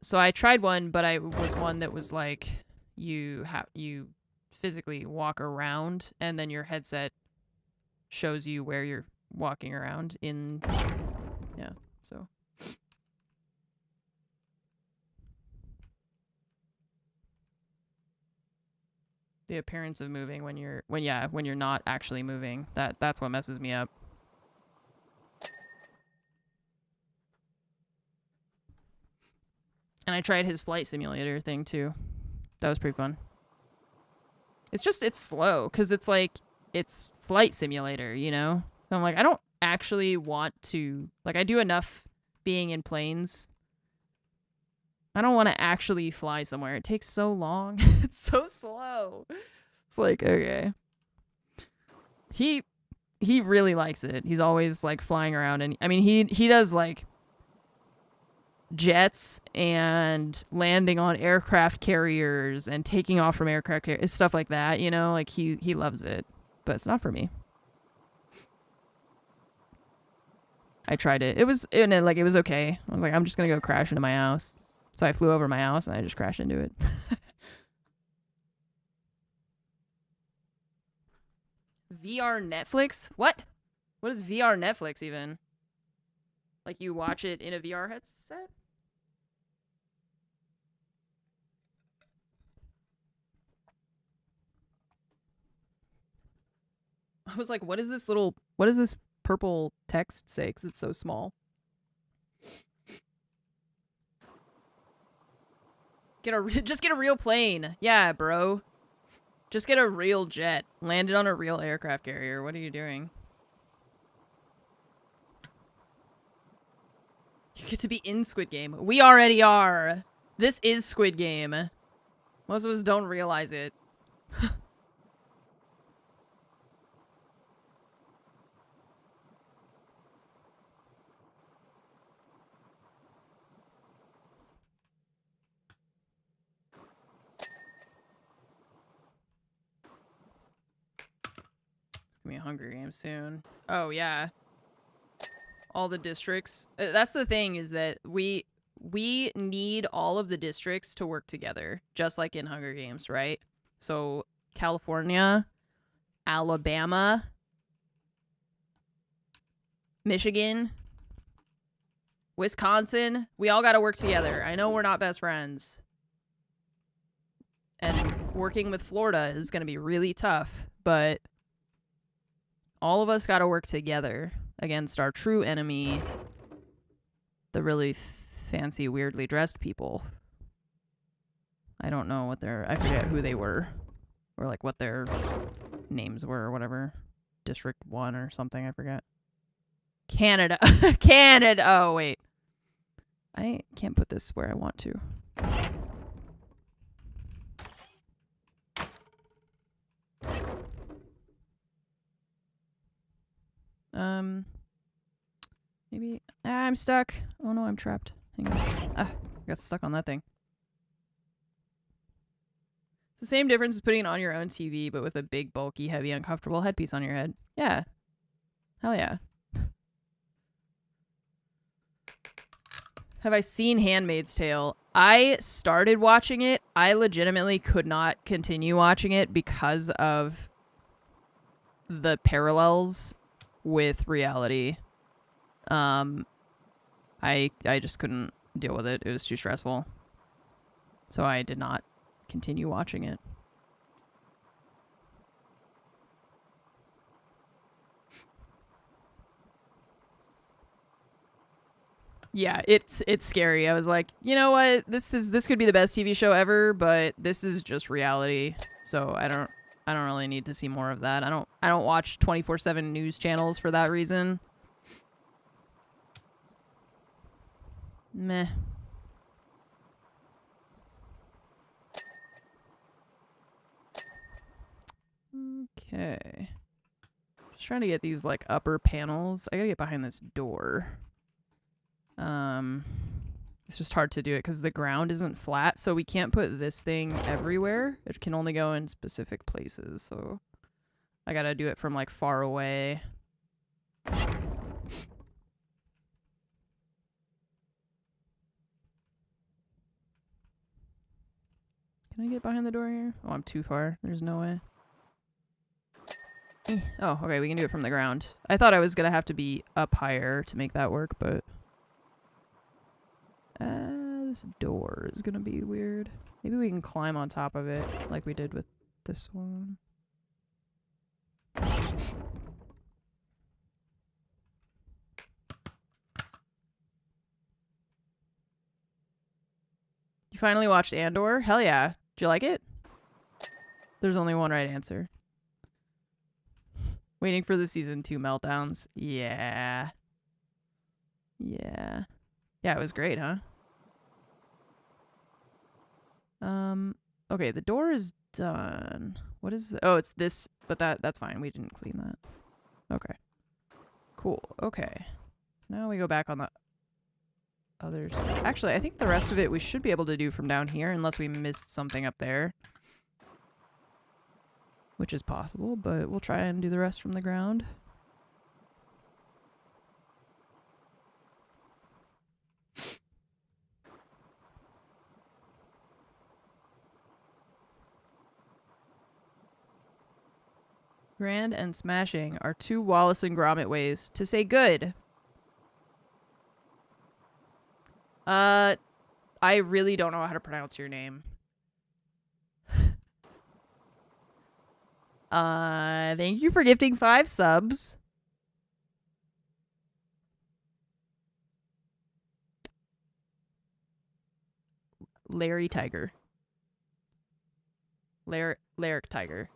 So I tried one, but I was one that was like you physically walk around and then your headset shows you where you're walking around in. Yeah, so the appearance of moving when you're not actually moving, that's what messes me up. And I tried his flight simulator thing too. That was pretty fun. It's slow because it's like it's flight simulator, you know? So I'm like, I don't actually want to, like, I do enough being in planes. I don't want to actually fly somewhere. It takes so long. It's so slow. It's like, okay. He really likes it. He's always like flying around, and I mean he does like jets and landing on aircraft carriers and taking off from aircraft carriers, stuff like that, you know? Like he loves it, but it's not for me. I tried it. It was okay. I was like, I'm just going to go crash into my house. So I flew over my house and I just crashed into it. VR Netflix? What? What is VR Netflix even? Like you watch it in a VR headset? I was like, what is this purple text say? Because it's so small. Just get a real plane. Yeah, bro. Just get a real jet. Land it on a real aircraft carrier. What are you doing? You get to be in Squid Game. We already are. This is Squid Game. Most of us don't realize it. It's gonna be a Hunger Games soon. Oh, yeah. All the districts. That's the thing, is that we need all of the districts to work together, just like in Hunger Games, right? So California, Alabama, Michigan, Wisconsin, we all got to work together. I know we're not best friends. And working with Florida is going to be really tough, but all of us got to work together against our true enemy, the really fancy, weirdly dressed people. I don't know I forget who they were, or like what their names were or whatever. District 1 or something, I forget. Canada. Canada. Oh, wait. I can't put this where I want to. Maybe. I'm stuck. Oh no, I'm trapped. Hang on. I got stuck on that thing. It's the same difference as putting it on your own TV, but with a big, bulky, heavy, uncomfortable headpiece on your head. Yeah. Hell yeah. Have I seen Handmaid's Tale? I started watching it. I legitimately could not continue watching it because of the parallels with reality. I just couldn't deal with it. It was too stressful. So I did not continue watching it. Yeah, it's scary. I was like, you know what? This could be the best TV show ever, but this is just reality. So I don't really need to see more of that. I don't watch 24/7 news channels for that reason. Meh. Okay. Just trying to get these like upper panels. I gotta get behind this door. It's just hard to do it because the ground isn't flat, so we can't put this thing everywhere. It can only go in specific places, so I gotta do it from like far away. Can I get behind the door here? Oh, I'm too far. There's no way. Oh, okay, we can do it from the ground. I thought I was gonna have to be up higher to make that work, but this door is gonna be weird. Maybe we can climb on top of it like we did with this one. You finally watched Andor? Hell yeah. Did you like it? There's only one right answer. Waiting for the season 2 meltdowns. Yeah. Yeah. Yeah, it was great, huh? Okay, the door is done. What is oh, it's this, but that's fine. We didn't clean that. Okay. Cool. Okay. Now we go back on the other side. Actually, I think the rest of it we should be able to do from down here unless we missed something up there. Which is possible, but we'll try and do the rest from the ground. Grand and smashing are 2 Wallace and Gromit ways to say good. I really don't know how to pronounce your name. Thank you for gifting 5 subs. Larry Tiger. Lyric Tiger.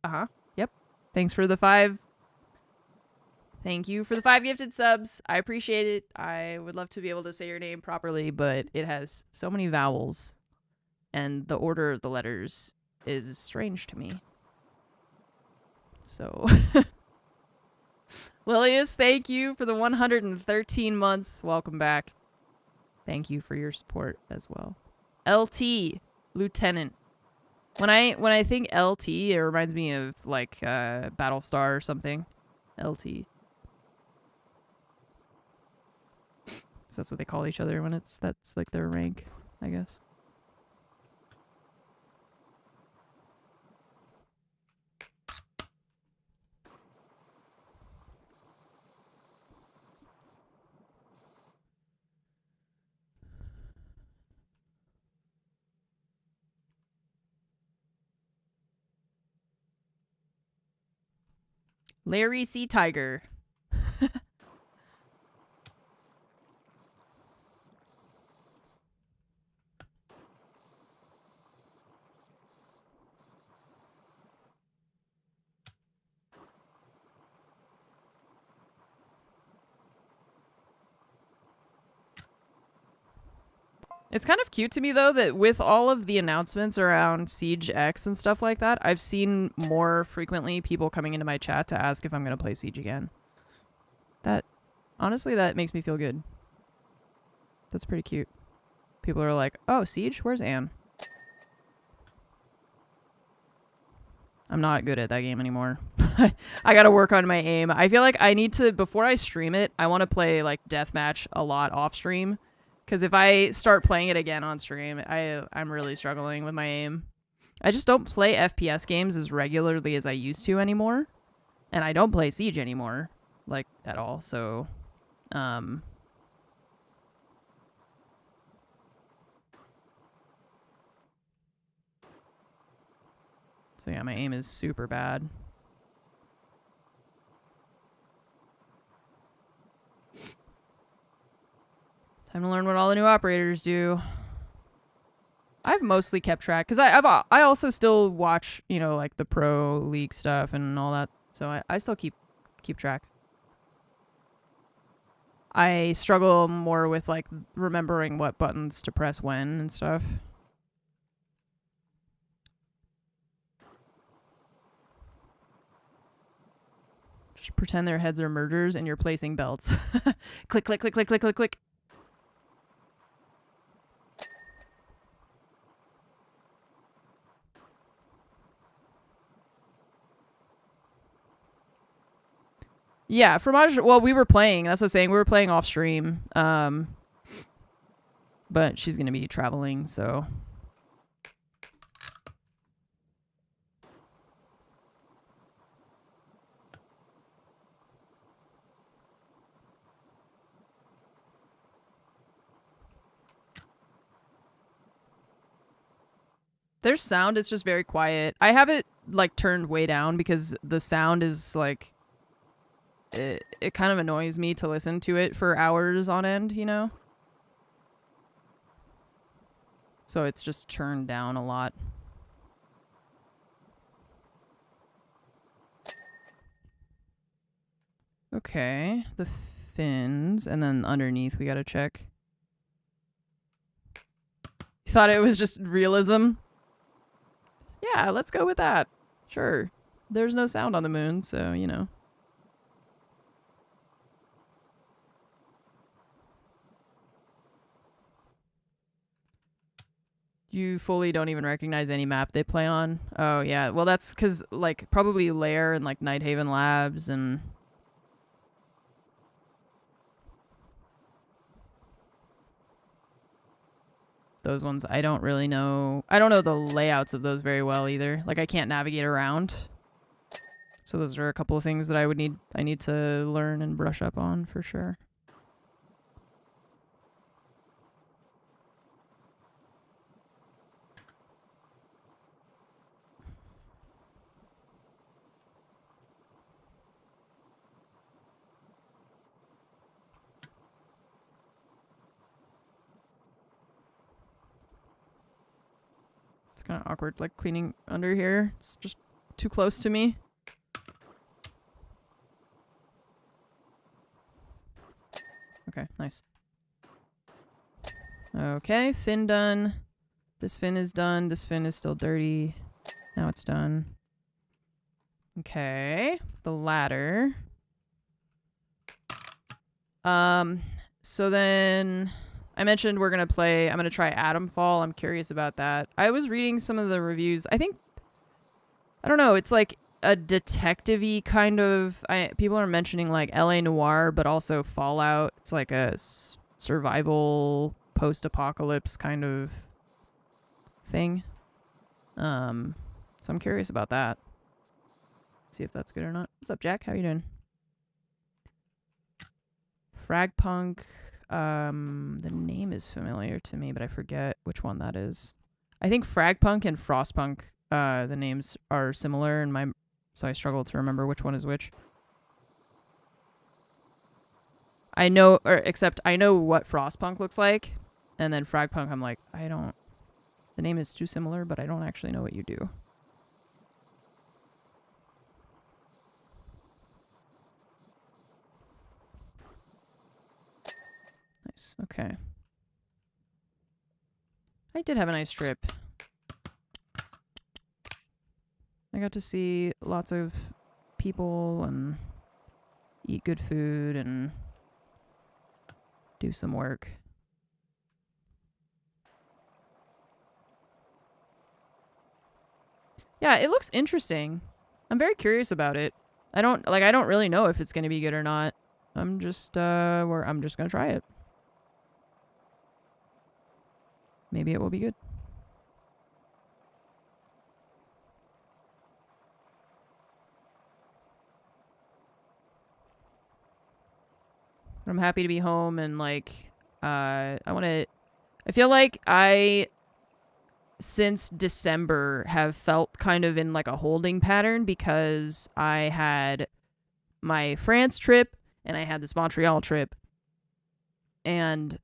Uh-huh. Yep. Thanks for the 5. Thank you for the 5 gifted subs. I appreciate it. I would love to be able to say your name properly, but it has so many vowels. And the order of the letters is strange to me. So, Lilius, thank you for the 113 months. Welcome back. Thank you for your support as well. LT, Lieutenant. When I think LT, it reminds me of like Battlestar or something. LT. So that's what they call each other when that's like their rank, I guess. Larry C. Tiger. It's kind of cute to me, though, that with all of the announcements around Siege X and stuff like that, I've seen more frequently people coming into my chat to ask if I'm going to play Siege again. Honestly, that makes me feel good. That's pretty cute. People are like, oh, Siege? Where's Anne? I'm not good at that game anymore. I gotta work on my aim. I feel like I need to, before I stream it, I want to play, like, Deathmatch a lot off stream. Because if I start playing it again on stream, I'm really struggling with my aim. I just don't play FPS games as regularly as I used to anymore. And I don't play Siege anymore, like, at all. So, so yeah, my aim is super bad. Time to learn what all the new operators do. I've mostly kept track because I also still watch, you know, like the pro league stuff and all that. So I still keep track. I struggle more with like remembering what buttons to press when and stuff. Just pretend their heads are mergers and you're placing belts. Click, click, click, click, click, click, click. Yeah, fromage. Well, we were playing. That's what I'm saying. We were playing off stream. But she's gonna be traveling, so. There's sound. It's just very quiet. I have it like turned way down because the sound is like. It kind of annoys me to listen to it for hours on end, you know? So it's just turned down a lot. Okay, the fins, and then underneath we gotta check. You thought it was just realism? Yeah, let's go with that. Sure. There's no sound on the moon, so, you know. You fully don't even recognize any map they play on? Oh, yeah. Well, that's because, like, probably Lair and, like, Nighthaven Labs and... those ones, I don't really know. I don't know the layouts of those very well either. Like, I can't navigate around. So those are a couple of things that I need to learn and brush up on for sure. It's kind of awkward, like, cleaning under here. It's just too close to me. Okay, nice. Okay, fin done. This fin is done. This fin is still dirty. Now it's done. Okay, the ladder. So then I mentioned we're gonna play. I'm gonna try Atomfall. I'm curious about that. I was reading some of the reviews. I don't know. It's like a detective-y kind of. People are mentioning like LA Noire, but also Fallout. It's like a survival post-apocalypse kind of thing. So I'm curious about that. See if that's good or not. What's up, Jack? How you doing? Fragpunk. The name is familiar to me, but I forget which one that is. I think Fragpunk and Frostpunk, the names are similar in my, so I struggle to remember which one is which. I know, except I know what Frostpunk looks like, and then Fragpunk, I'm like, the name is too similar, but I don't actually know what you do. Nice, okay. I did have a nice trip. I got to see lots of people and eat good food and do some work. Yeah, it looks interesting. I'm very curious about it. I don't really know if it's going to be good or not. I'm just going to try it. Maybe it will be good. I'm happy to be home and like I feel like since December have felt kind of in like a holding pattern because I had my France trip and I had this Montreal trip. And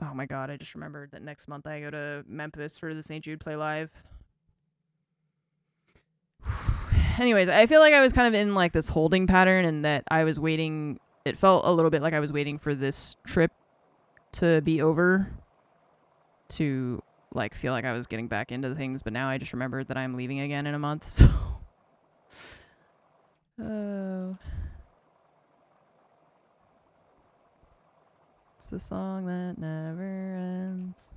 oh my god, I just remembered that next month I go to Memphis for the St. Jude Play Live. Anyways, I feel like I was kind of in like this holding pattern and that I was waiting. It felt a little bit like I was waiting for this trip to be over to like feel like I was getting back into the things, but now I just remembered that I'm leaving again in a month, so oh. the song that never ends.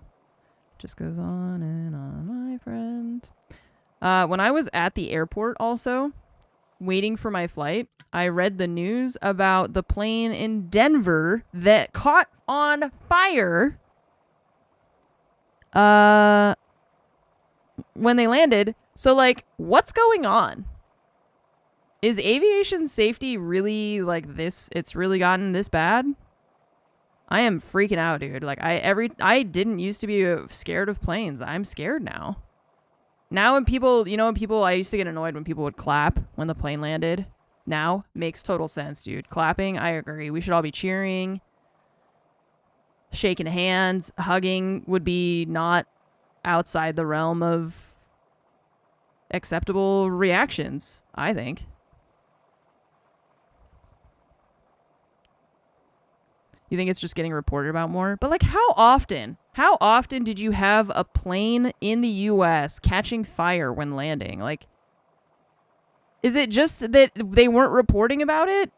Just goes on and on, my friend. When I was at the airport also, waiting for my flight, I read the news about the plane in Denver that caught on fire when they landed. So, like, what's going on? Is aviation safety really like this? It's really gotten this bad? I am freaking out, dude. Like, I didn't used to be scared of planes. I'm scared now. Now when people, I used to get annoyed when people would clap when the plane landed. Now, makes total sense, dude. Clapping, I agree. We should all be cheering. Shaking hands, hugging would be not outside the realm of acceptable reactions, I think. You think it's just getting reported about more? But, like, how often? How often did you have a plane in the U.S. catching fire when landing? Like, is it just that they weren't reporting about it?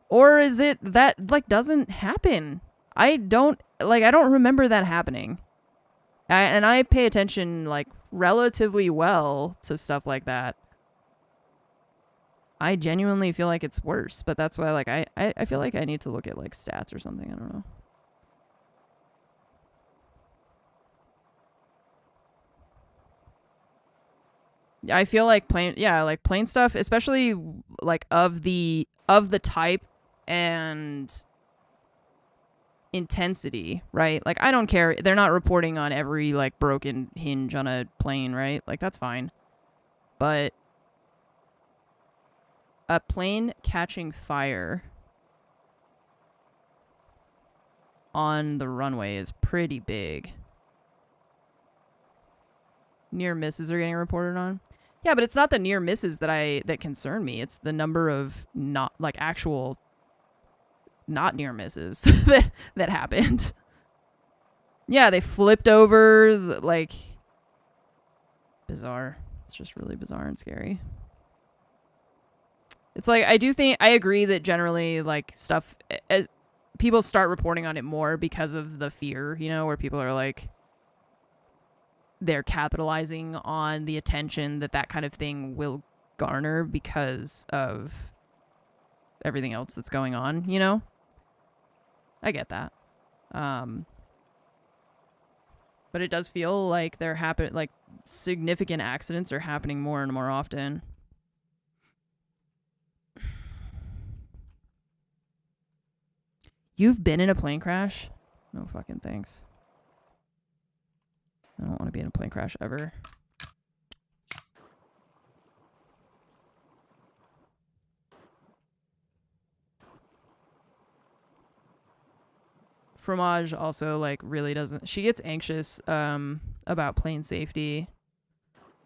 Or is it that, like, doesn't happen? I don't remember that happening. And I pay attention, like, relatively well to stuff like that. I genuinely feel like it's worse, but that's why, like, I feel like I need to look at, like, stats or something. I don't know. I feel like plane stuff, especially, like, of the type and intensity, right? Like, I don't care. They're not reporting on every, like, broken hinge on a plane, right? Like, that's fine. But a plane catching fire on the runway is pretty big. Near misses are getting reported on. Yeah, but it's not the near misses that concern me. It's the number of not, like, actual not near misses that happened. Yeah, they flipped over, like, bizarre. It's just really bizarre and scary. It's like, I agree that generally, like, stuff, people start reporting on it more because of the fear, where people are like, they're capitalizing on the attention that kind of thing will garner because of everything else that's going on, I get that. But it does feel like significant accidents are happening more and more often. You've been in a plane crash? No fucking thanks. I don't want to be in a plane crash ever. Fromage also, like, really doesn't... She gets anxious about plane safety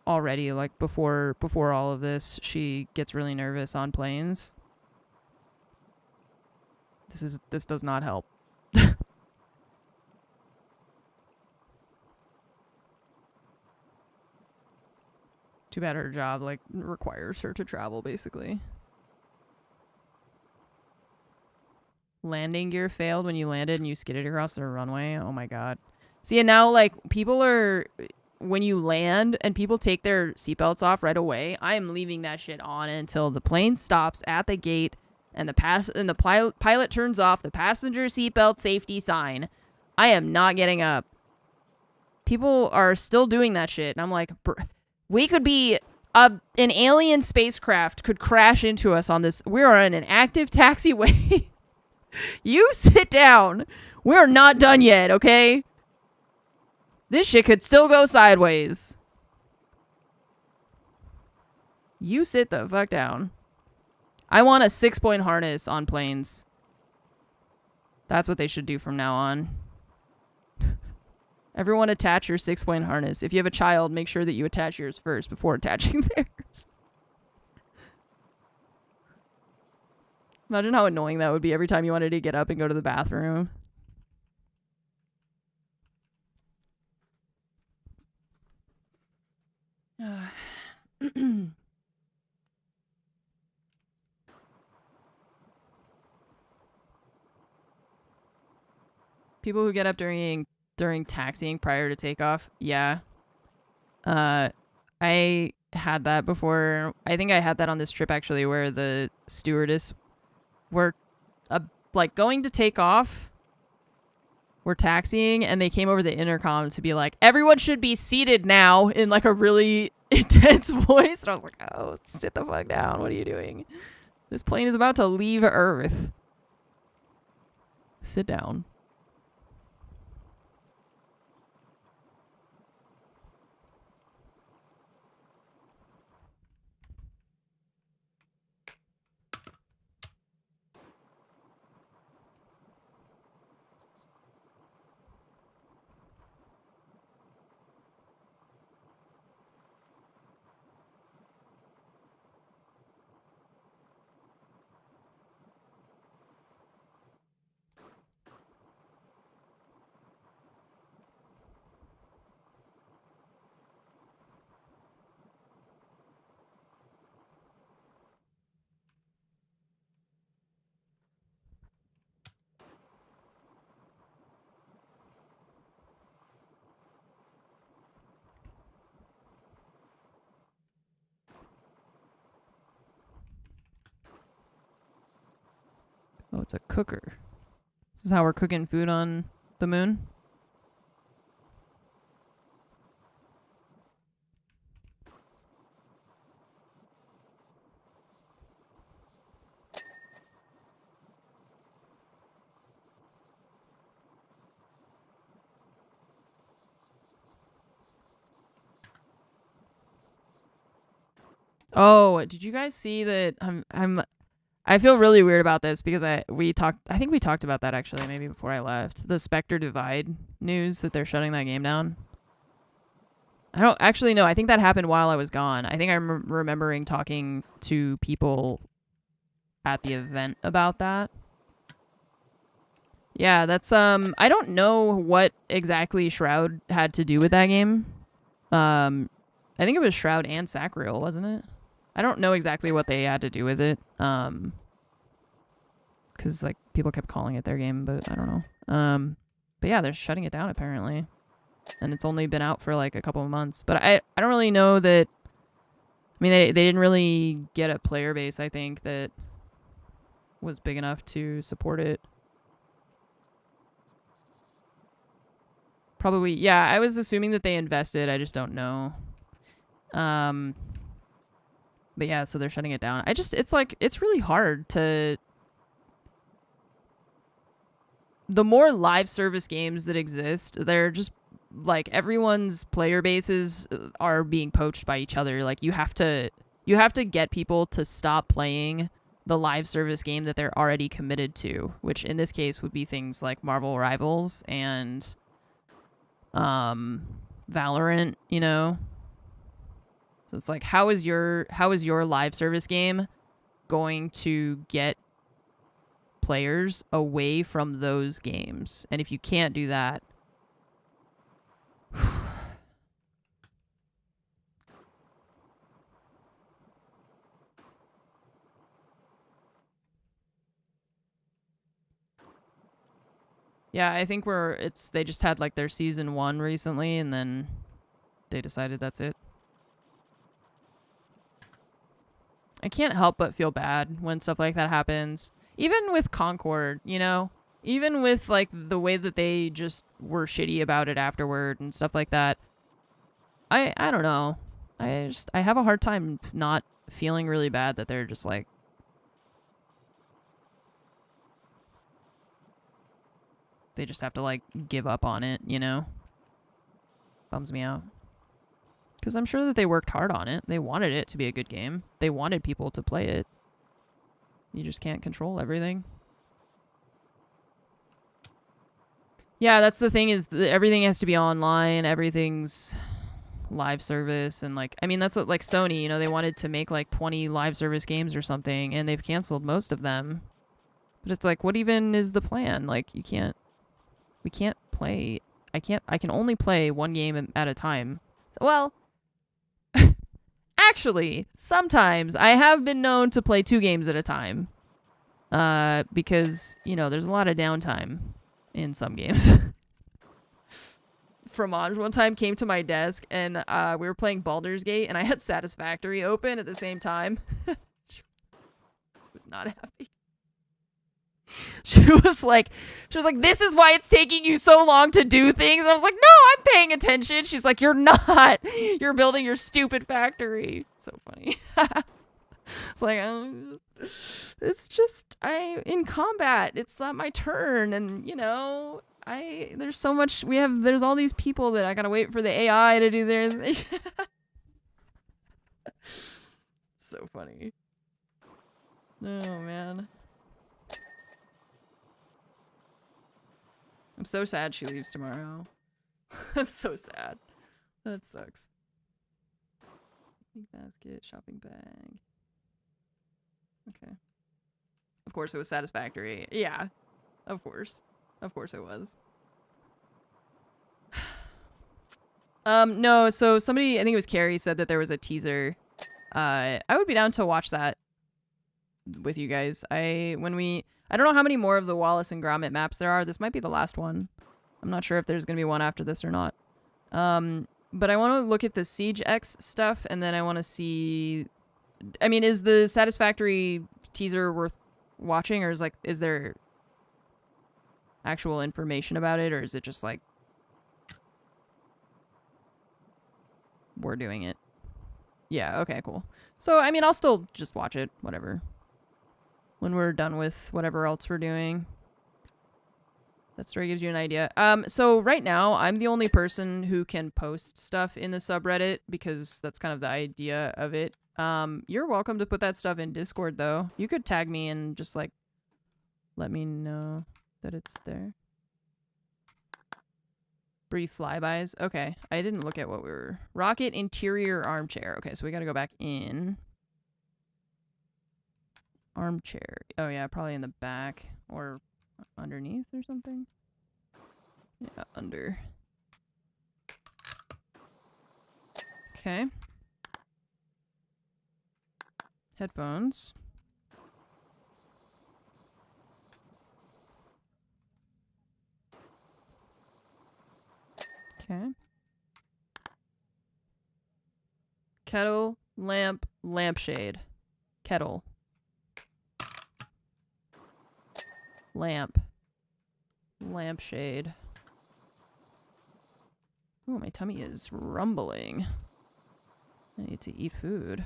already. Like, before all of this, she gets really nervous on planes. This does not help. Too bad her job, like, requires her to travel, basically. Landing gear failed when you landed and you skidded across the runway. Oh my god. See, and now, like, people are... When you land and people take their seatbelts off right away, I am leaving that shit on until the plane stops at the gate and the pilot turns off the passenger seatbelt safety sign. I am not getting up. People are still doing that shit, and I'm like... We could be... an alien spacecraft could crash into us on this. We are in an active taxiway. You sit down. We're not done yet, okay? This shit could still go sideways. You sit the fuck down. I want a 6-point harness on planes. That's what they should do from now on. Everyone attach your 6-point harness. If you have a child, make sure that you attach yours first before attaching theirs. Imagine how annoying that would be every time you wanted to get up and go to the bathroom. People who get up during taxiing prior to takeoff. Yeah. I had that before. I think I had that on this trip actually, where the stewardess were like going to take off. We're taxiing, and they came over the intercom to be like, everyone should be seated now, in like a really intense voice. And I was like, oh, sit the fuck down. What are you doing? This plane is about to leave Earth. Sit down. Oh, it's a cooker. This is how we're cooking food on the moon? Oh, did you guys see that? I feel really weird about this because I think we talked about that actually maybe before I left. The Spectre Divide news that they're shutting that game down. I don't actually know. I think that happened while I was gone. I think I'm remembering talking to people at the event about that. Yeah, that's I don't know what exactly Shroud had to do with that game. I think it was Shroud and Sacriel, wasn't it? I don't know exactly what they had to do with it. Because like people kept calling it their game, but I don't know. But yeah, they're shutting it down apparently, and it's only been out for like a couple of months. But I don't really know that. I mean, they didn't really get a player base, I think, that was big enough to support it. Probably, yeah. I was assuming that they invested. I just don't know. But yeah, so they're shutting it down. It's like, it's really hard to... The more live service games that exist, they're just, like, everyone's player bases are being poached by each other. Like, you have to get people to stop playing the live service game that they're already committed to, which in this case would be things like Marvel Rivals and Valorant, you know? So it's like, how is your live service game going to get players away from those games? And if you can't do that, yeah, I think they just had like their season 1 recently, and then they decided that's it. I can't help but feel bad when stuff like that happens. Even with Concord, you know? Even with, like, the way that they just were shitty about it afterward and stuff like that. I don't know. I have a hard time not feeling really bad that they're just, like... They just have to, like, give up on it, you know? Bums me out. Because I'm sure that they worked hard on it. They wanted it to be a good game. They wanted people to play it. You just can't control everything. Yeah, that's the thing, is that everything has to be online. Everything's live service. And, like, I mean, that's what, like, Sony, you know, they wanted to make, like, 20 live service games or something, and they've canceled most of them. But it's like, what even is the plan? Like, we can't play. I can only play one game at a time. Well... Actually, sometimes I have been known to play 2 games at a time. Because, you know, there's a lot of downtime. in some games. Fromage one time came to my desk and we were playing Baldur's Gate and I had Satisfactory open at the same time. She was not happy. She was like, this is why it's taking you so long to do things. And I was like, no, I'm paying attention. She's like, you're not. You're building your stupid factory. So funny. It's like, it's just, in combat, it's not my turn. And, you know, there's so much, there's all these people that I gotta wait for the AI to do their thing. So funny. Oh, man. I'm so sad she leaves tomorrow. I'm so sad. That sucks. Picnic basket, shopping bag. Okay. Of course it was Satisfactory. Yeah. Of course. Of course it was. No, so somebody, I think it was Carrie, said that there was a teaser. I would be down to watch that with you guys. I don't know how many more of the Wallace and Gromit maps there are. This might be the last one. I'm not sure if there's going to be one after this or not. But I want to look at the Siege X stuff, and then I want to see... I mean, is the Satisfactory teaser worth watching, or is there actual information about it, or is it just like... we're doing it? Yeah, okay, cool. So, I mean, I'll still just watch it, whatever. When we're done with whatever else we're doing. That story gives you an idea. So right now, I'm the only person who can post stuff in the subreddit because that's kind of the idea of it. You're welcome to put that stuff in Discord, though. You could tag me and just, like, let me know that it's there. Brief flybys. Okay, I didn't look at what we were... Rocket interior armchair. Okay, so we gotta go back in. Armchair. Oh, yeah, probably in the back or underneath or something. Yeah, under. Okay. Headphones. Okay. Kettle, lamp, lampshade. Kettle. Lamp. Lampshade. Oh, my tummy is rumbling. I need to eat food.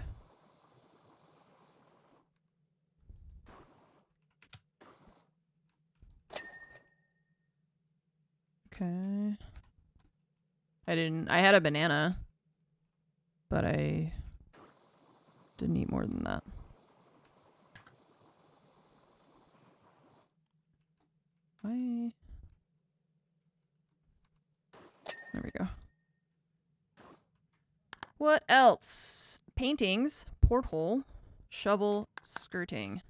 Okay. I had a banana, but I didn't eat more than that. Why? There we go. What else? Paintings, porthole, shovel, skirting.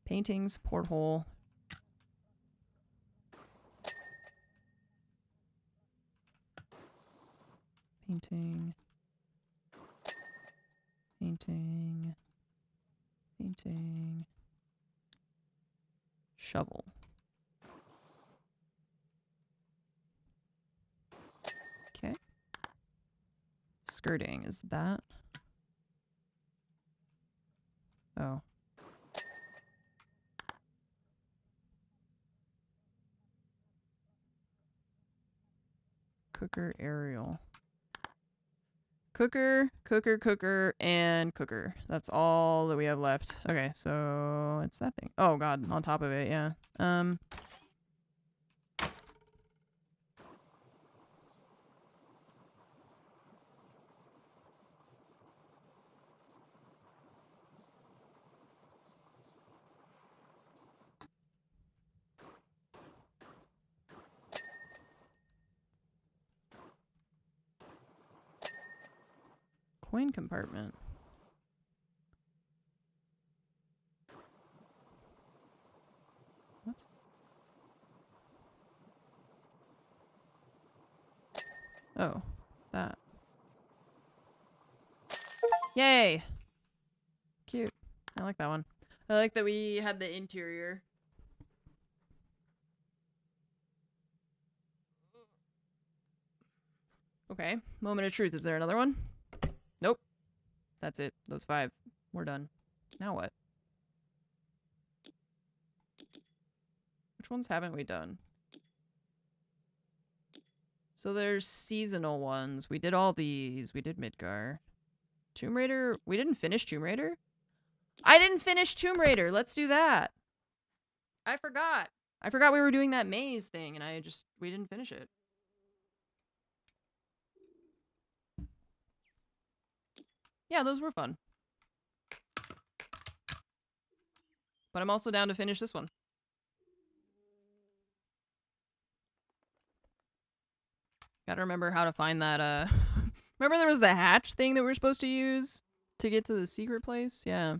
Paintings, porthole. Painting. Painting. Painting. Shovel. Okay. Skirting, is that? Oh. Cooker, aerial. Cooker, and cooker. That's all that we have left. Okay, so it's that thing. Oh god, on top of it, yeah. Coin compartment. What? Oh, that. Yay! Cute. I like that one. I like that we had the interior. Okay. Moment of truth. Is there another one? Nope. That's it. Those 5. We're done. Now what? Which ones haven't we done? So there's seasonal ones. We did all these. We did Midgar. Tomb Raider. We didn't finish Tomb Raider? I didn't finish Tomb Raider. Let's do that. I forgot. I forgot we were doing that maze thing, and we didn't finish it. Yeah, those were fun. But I'm also down to finish this one. Gotta remember how to find that, remember there was the hatch thing that we were supposed to use to get to the secret place? Yeah.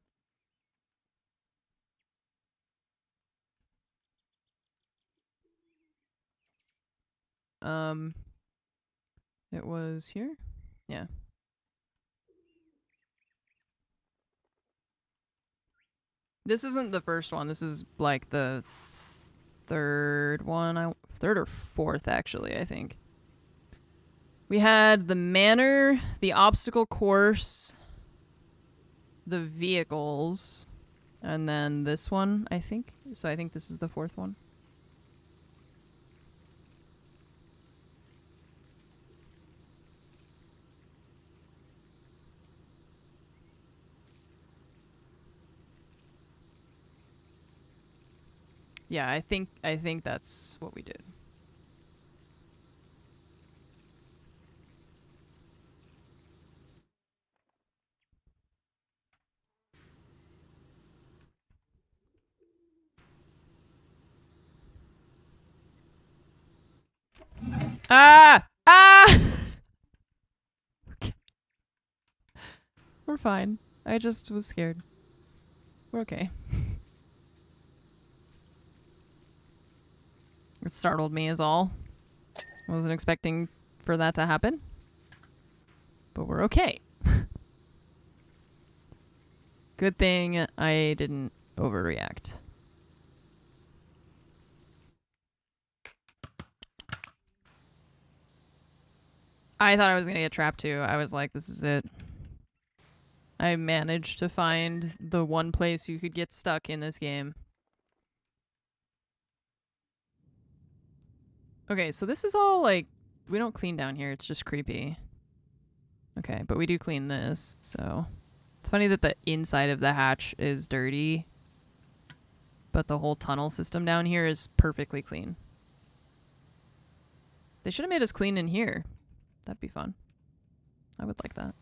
It was here? Yeah. This isn't the first one. This is like the third one. Third or fourth, actually, I think. We had the manor, the obstacle course, the vehicles, and then this one, I think. So I think this is the fourth one. Yeah, I think that's what we did. Ah! Ah! Okay. We're fine. I just was scared. We're okay. It startled me is all. I wasn't expecting for that to happen. But we're okay. Good thing I didn't overreact. I thought I was gonna get trapped too. I was like, this is it. I managed to find the one place you could get stuck in this game. Okay, so this is all like, we don't clean down here. It's just creepy. Okay, but we do clean this, so. It's funny that the inside of the hatch is dirty, but the whole tunnel system down here is perfectly clean. They should have made us clean in here. That'd be fun. I would like that.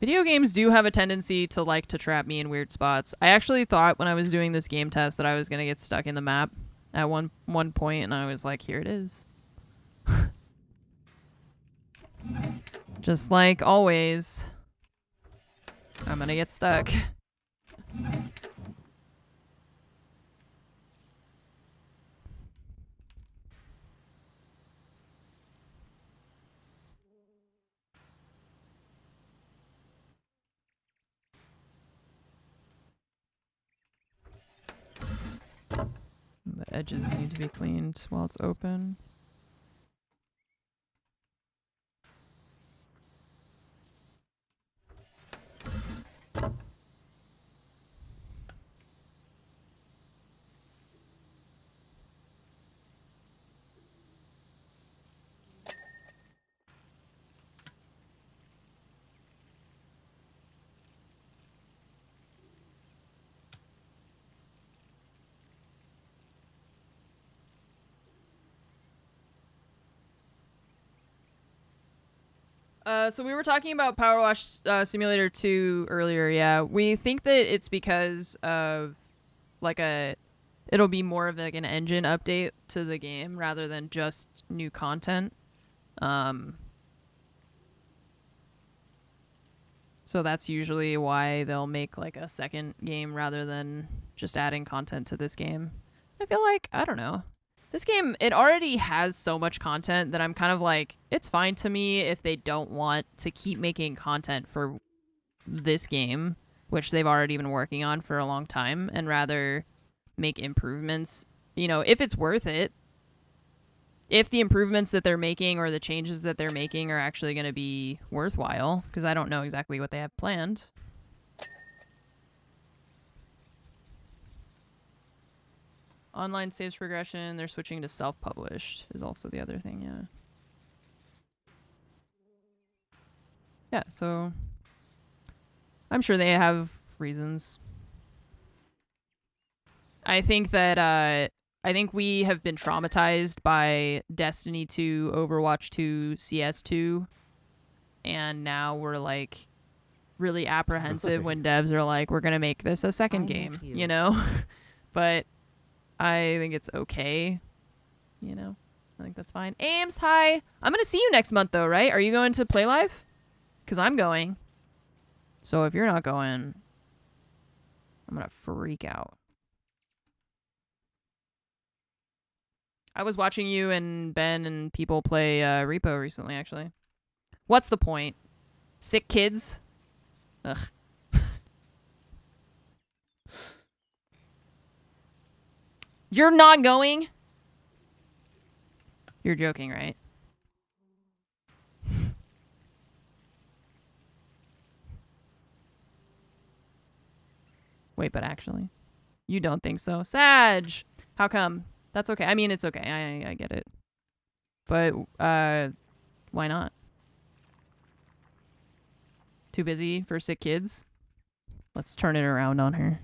Video games do have a tendency to like to trap me in weird spots. I actually thought when I was doing this game test that I was going to get stuck in the map at one point, and I was like, here it is. Just like always, I'm going to get stuck. The edges need to be cleaned while it's open. So we were talking about PowerWash Simulator 2 earlier, yeah. We think that it's because of like it'll be more of like an engine update to the game rather than just new content. So that's usually why they'll make like a second game rather than just adding content to this game. I feel like, I don't know. This game, it already has so much content that I'm kind of like, it's fine to me if they don't want to keep making content for this game, which they've already been working on for a long time, and rather make improvements. You know, if it's worth it, if the improvements that they're making or the changes that they're making are actually going to be worthwhile, because I don't know exactly what they have planned. Online saves progression, they're switching to self-published is also the other thing, yeah. Yeah, so I'm sure they have reasons. I think that I think we have been traumatized by Destiny 2, Overwatch 2, CS2, and now we're like really apprehensive when devs are like, we're gonna make this a second game, you know? But I think it's okay, you know? I think that's fine. Ames, hi! I'm gonna see you next month though, right? Are you going to Play Live? Because I'm going. So if you're not going, I'm gonna freak out. I was watching you and Ben and people play Repo recently, actually. What's the point? Sick kids? Ugh. You're not going? You're joking, right? Wait, but actually, you don't think so. Sag! How come? That's okay. I mean, it's okay. I get it. But, why not? Too busy for sick kids? Let's turn it around on her.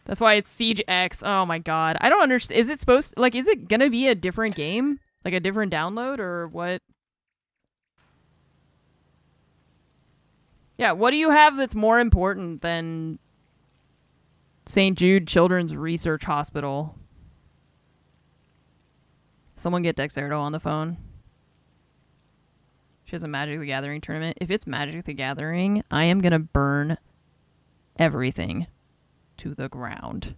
That's why it's Siege X. Oh my god. I don't understand. Is it supposed to, like, is it gonna be a different game? Like a different download or what? Yeah, what do you have that's more important than St. Jude Children's Research Hospital? Someone get Dexerto on the phone. She has a Magic the Gathering tournament. If it's Magic the Gathering, I am gonna burn everything to the ground.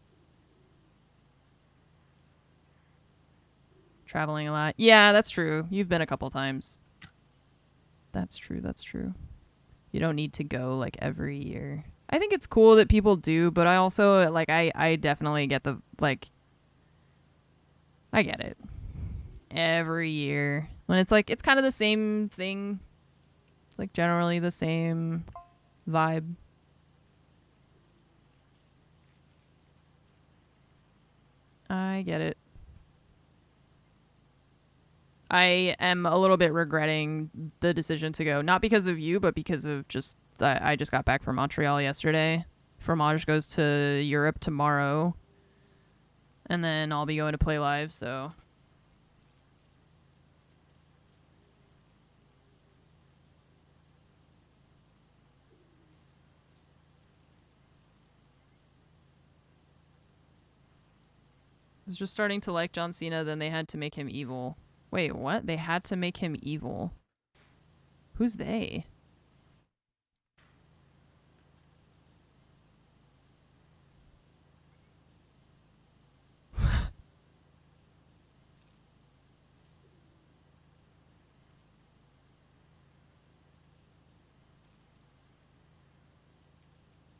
Traveling a lot. Yeah, that's true. You've been a couple times. That's true. That's true. You don't need to go like every year. I think it's cool that people do, but I also like I definitely get the like I get it. Every year. When it's like it's kind of the same thing. It's like generally the same vibe. I get it. I am a little bit regretting the decision to go. Not because of you, but because of just... I just got back from Montreal yesterday. Fromage goes to Europe tomorrow. And then I'll be going to Play Live, so... I was just starting to like John Cena, then they had to make him evil. Wait, what? They had to make him evil. Who's they?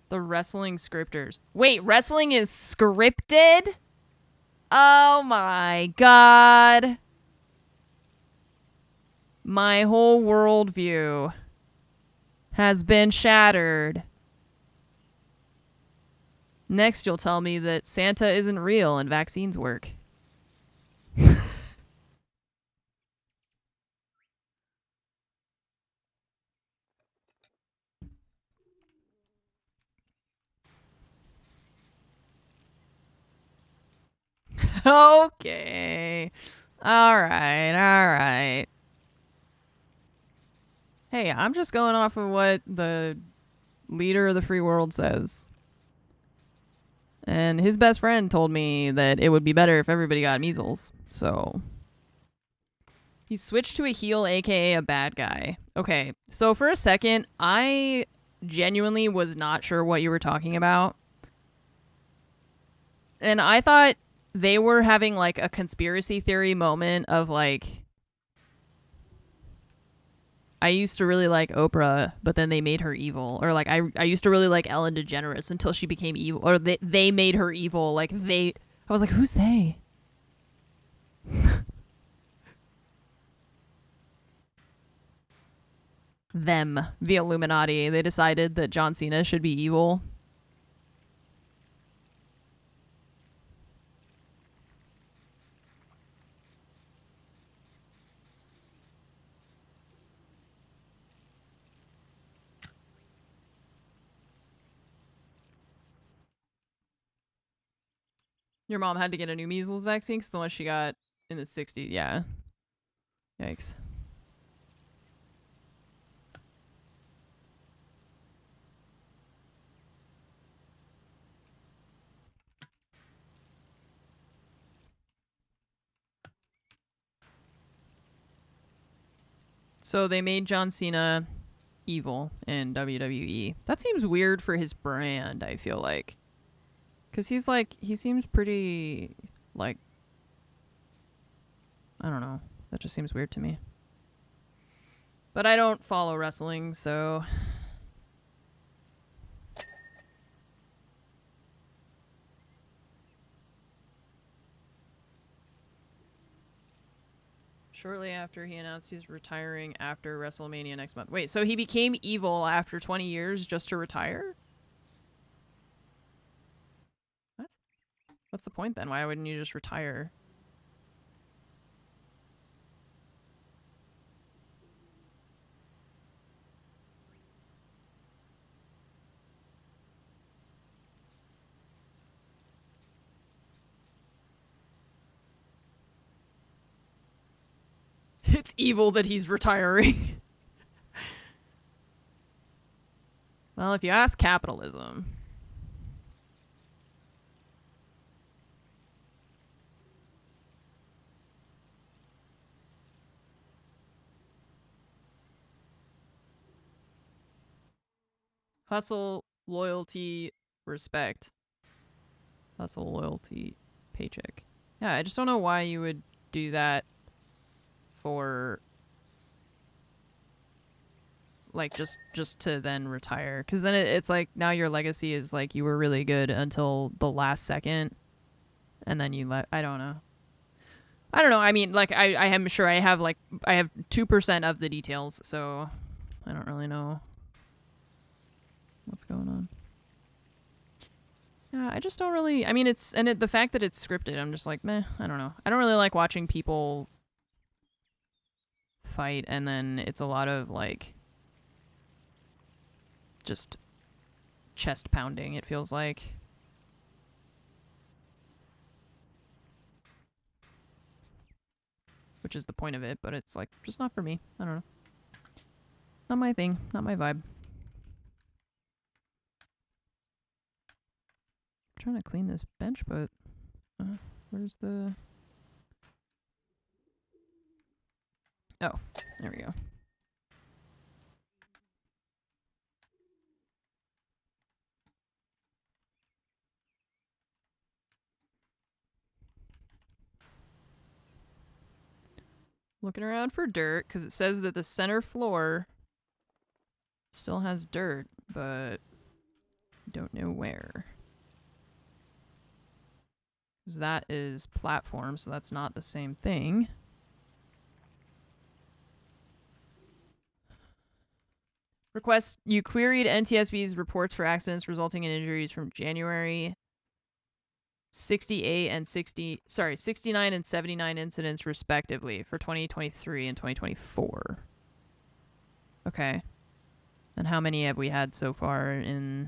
The wrestling scripters. Wait, wrestling is scripted? Oh my god. My whole worldview has been shattered. Next, you'll tell me that Santa isn't real and vaccines work. Okay. Alright, alright. Hey, I'm just going off of what the leader of the free world says. And his best friend told me that it would be better if everybody got measles. So he switched to a heel, aka a bad guy. Okay, so for a second, I genuinely was not sure what you were talking about. And I thought they were having like a conspiracy theory moment of like, I used to really like Oprah, but then they made her evil. Or like I used to really like Ellen DeGeneres until she became evil. Or they made her evil. Like they... I was like, who's they? Them, the Illuminati. They decided that John Cena should be evil. Your mom had to get a new measles vaccine because the one she got in the 60s. Yeah. Yikes. So they made John Cena evil in WWE. That seems weird for his brand, I feel like. Because he's like, he seems pretty, like, I don't know. That just seems weird to me. But I don't follow wrestling, so. Shortly after he announced he's retiring after WrestleMania next month. Wait, so he became evil after 20 years just to retire? What? What's the point then? Why wouldn't you just retire? It's evil that he's retiring. Well, if you ask capitalism. Hustle, loyalty, respect. Hustle, loyalty, paycheck. Yeah, I just don't know why you would do that for like just to then retire, because then it's like now your legacy is like you were really good until the last second and then you let I don't know. I mean, like I am sure I have 2% of the details, so I don't really know what's going on. Yeah, I just don't really. I mean, the fact that it's scripted, I'm just like, meh. I don't know. I don't really like watching people fight, and then it's a lot of like just chest pounding. It feels like. Which is the point of it, but it's like just not for me. I don't know. Not my thing. Not my vibe. I'm trying to clean this bench, but where's the? Oh, there we go. Looking around for dirt, because it says that the center floor still has dirt, but don't know where. Because that is platform, so that's not the same thing. Request, you queried NTSB's reports for accidents resulting in injuries from January 69 and 79 incidents respectively for 2023 and 2024. Okay. And how many have we had so far in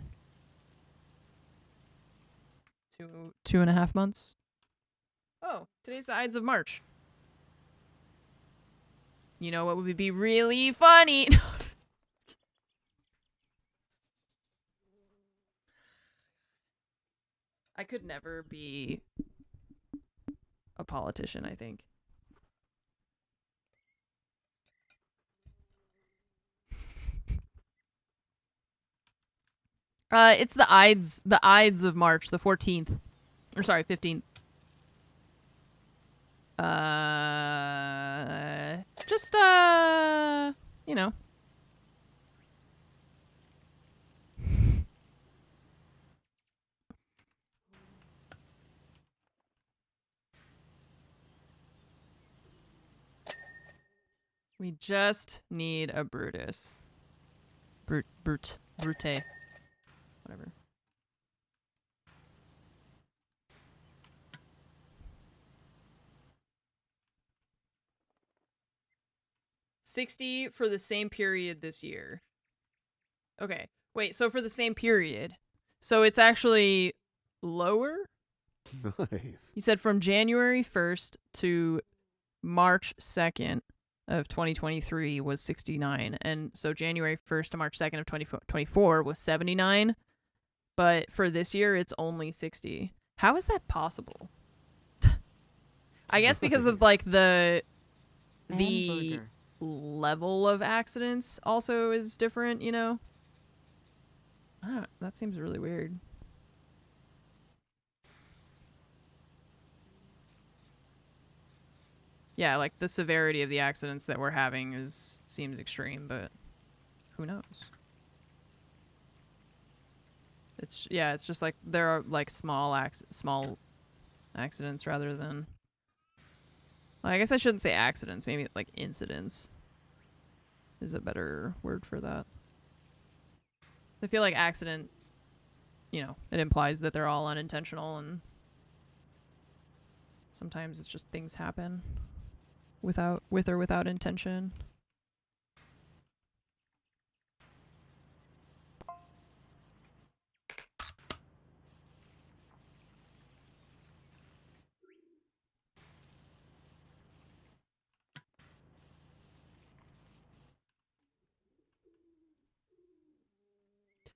2.5 months? Oh, today's the Ides of March. You know what would be really funny? I could never be a politician, I think. It's the Ides of March, the 14th. Or sorry, 15th. Just you know. We just need a Brutus. Brute. Whatever. $60 for the same period this year. Okay. Wait, so for the same period. So it's actually lower? Nice. You said from January 1st to March 2nd of 2023 was 69. And so January 1st to March 2nd of 2024 was 79. But for this year, it's only 60. How is that possible? I guess because of like the Hamburger. level of accidents also is different, you know? That seems really weird. Yeah, like the severity of the accidents that we're having seems extreme, but who knows? It's just like there are like small accidents rather than, well, I guess I shouldn't say accidents, maybe like incidents is a better word for that. I feel like accident, you know, it implies that they're all unintentional, and sometimes it's just things happen with or without intention.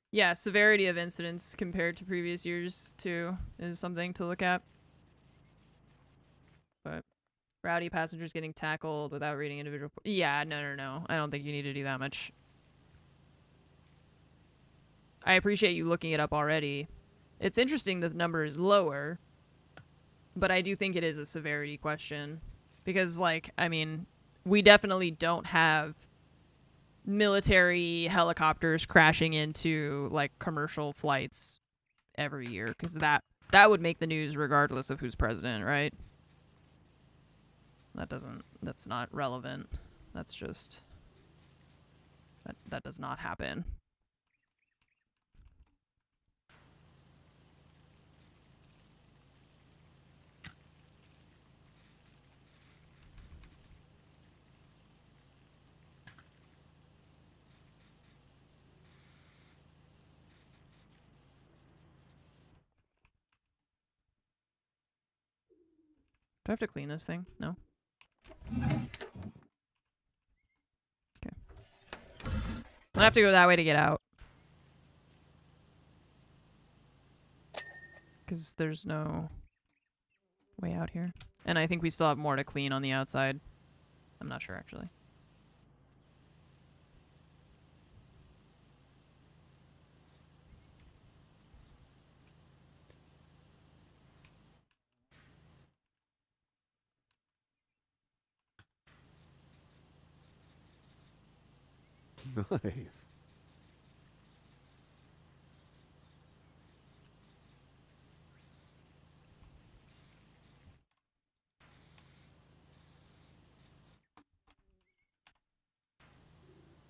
Yeah, severity of incidents compared to previous years too is something to look at. But rowdy passengers getting tackled without reading individual. Yeah, no. I don't think you need to do that much. I appreciate you looking it up already. It's interesting that the number is lower, but I do think it is a severity question because, like, I mean, we definitely don't have military helicopters crashing into like commercial flights every year, because that would make the news regardless of who's president, right? That's not relevant. That's just that does not happen. Do I have to clean this thing? No. Okay. I have to go that way to get out. Because there's no way out here. And I think we still have more to clean on the outside. I'm not sure, actually. Nice.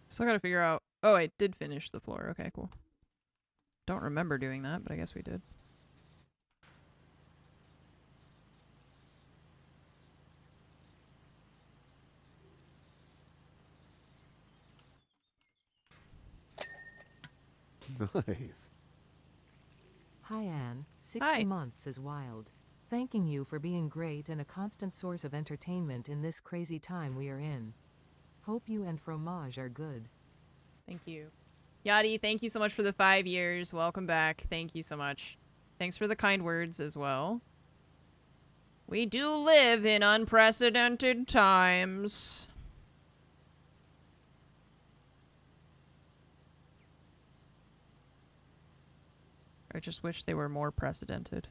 Still gotta figure out... Oh, I did finish the floor. Okay, cool. Don't remember doing that, but I guess we did. Nice. Hi, Anne. 60 Hi. months is wild. Thanking you for being great and a constant source of entertainment in this crazy time we are in. Hope you and Fromage are good. Thank you. Yadi, thank you so much for the 5 years. Welcome back. Thank you so much. Thanks for the kind words as well. We do live in unprecedented times. I just wish they were more precedented.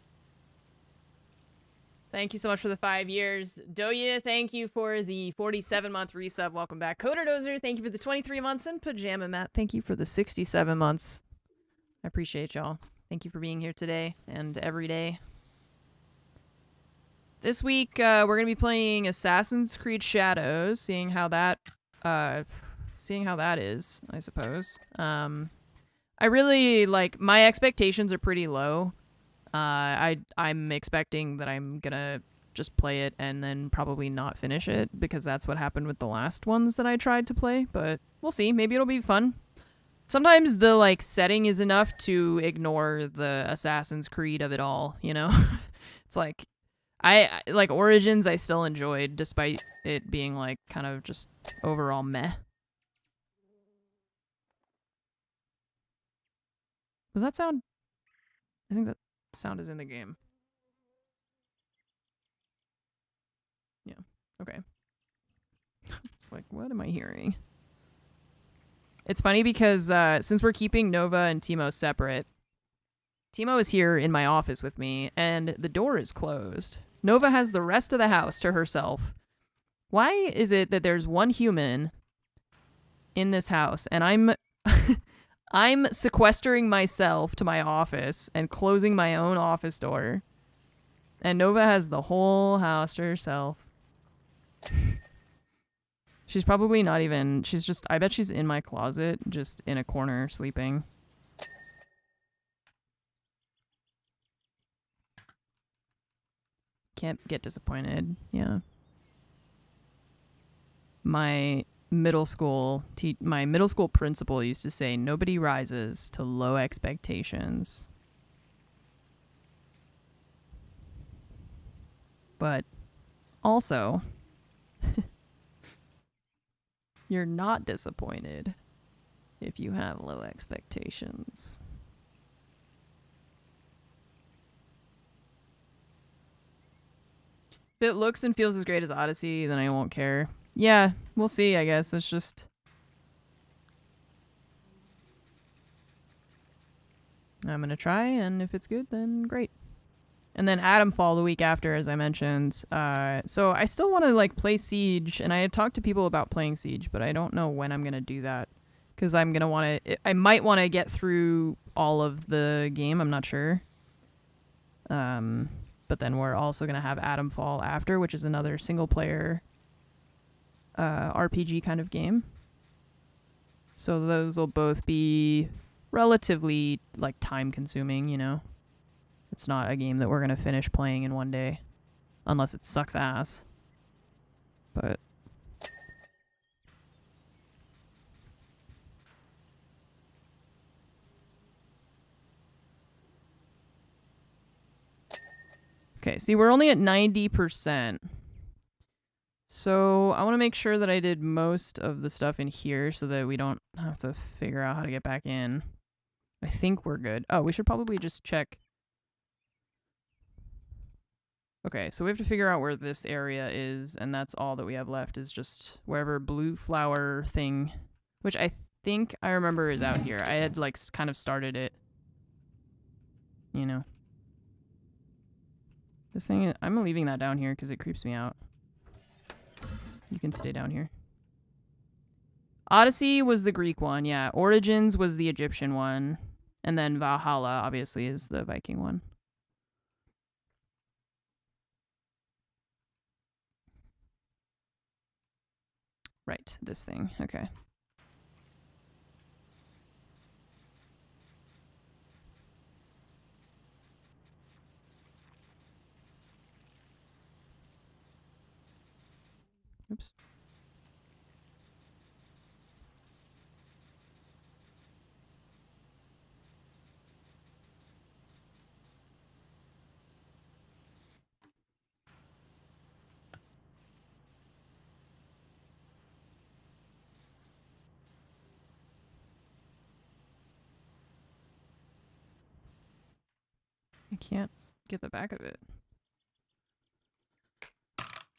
Thank you so much for the 5 years. Doya, thank you for the 47-month resub. Welcome back. Coder Dozer, thank you for the 23 months. And Pajama Matt, thank you for the 67 months. I appreciate y'all. Thank you for being here today and every day. This week, we're going to be playing Assassin's Creed Shadows, seeing how that seeing how that is, I suppose. I really like, my expectations are pretty low. I'm expecting that I'm gonna just play it and then probably not finish it, because that's what happened with the last ones that I tried to play, but we'll see. Maybe it'll be fun. Sometimes the like setting is enough to ignore the Assassin's Creed of it all, you know? It's like I like Origins I still enjoyed despite it being like kind of just overall meh. Was that sound? I think that sound is in the game. Yeah. Okay. It's like, what am I hearing? It's funny because since we're keeping Nova and Timo separate, Timo is here in my office with me, and the door is closed. Nova has the rest of the house to herself. Why is it that there's one human in this house, and I'm I'm sequestering myself to my office and closing my own office door, and Nova has the whole house to herself? She's probably not even, she's just, I bet she's in my closet, just in a corner, sleeping. Can't get disappointed, yeah. My middle school principal used to say, nobody rises to low expectations. But also, you're not disappointed if you have low expectations. If it looks and feels as great as Odyssey, then I won't care. Yeah, we'll see, I guess. It's just... I'm gonna try, and if it's good, then great. And then Atomfall the week after, as I mentioned. So I still want to like play Siege, and I had talked to people about playing Siege, but I don't know when I'm gonna do that, because I'm gonna want to. I might want to get through all of the game. I'm not sure. But then we're also gonna have Atomfall after, which is another single player RPG kind of game. So those will both be relatively like time consuming, you know. It's not a game that we're going to finish playing in one day. Unless it sucks ass. But... Okay, see, we're only at 90%. So I want to make sure that I did most of the stuff in here so that we don't have to figure out how to get back in. I think we're good. Oh, we should probably just check... Okay, so we have to figure out where this area is, and that's all that we have left is just wherever blue flower thing, which I think I remember is out here. I had, like, kind of started it. You know. This thing, I'm leaving that down here because it creeps me out. You can stay down here. Odyssey was the Greek one, yeah. Origins was the Egyptian one. And then Valhalla, obviously, is the Viking one. Right, this thing. Okay. Oops. I can't get the back of it.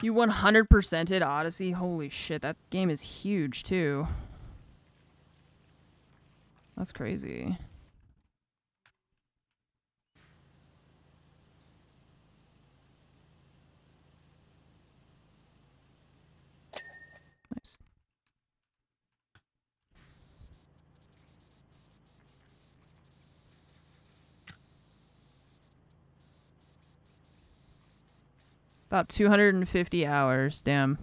You 100%ed Odyssey? Holy shit, that game is huge too. That's crazy. Nice. About 250 hours, damn.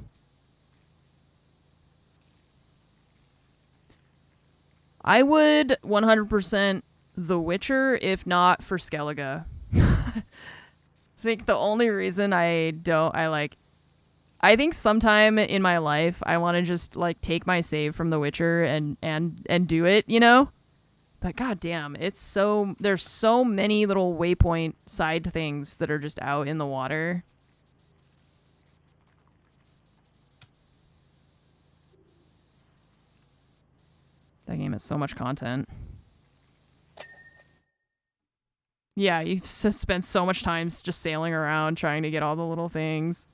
I would 100% The Witcher if not for Skellige. I think the only reason I think sometime in my life I want to just like take my save from The Witcher and do it, you know? But goddamn, there's so many little waypoint side things that are just out in the water. That game has so much content. Yeah, you just spend so much time just sailing around trying to get all the little things.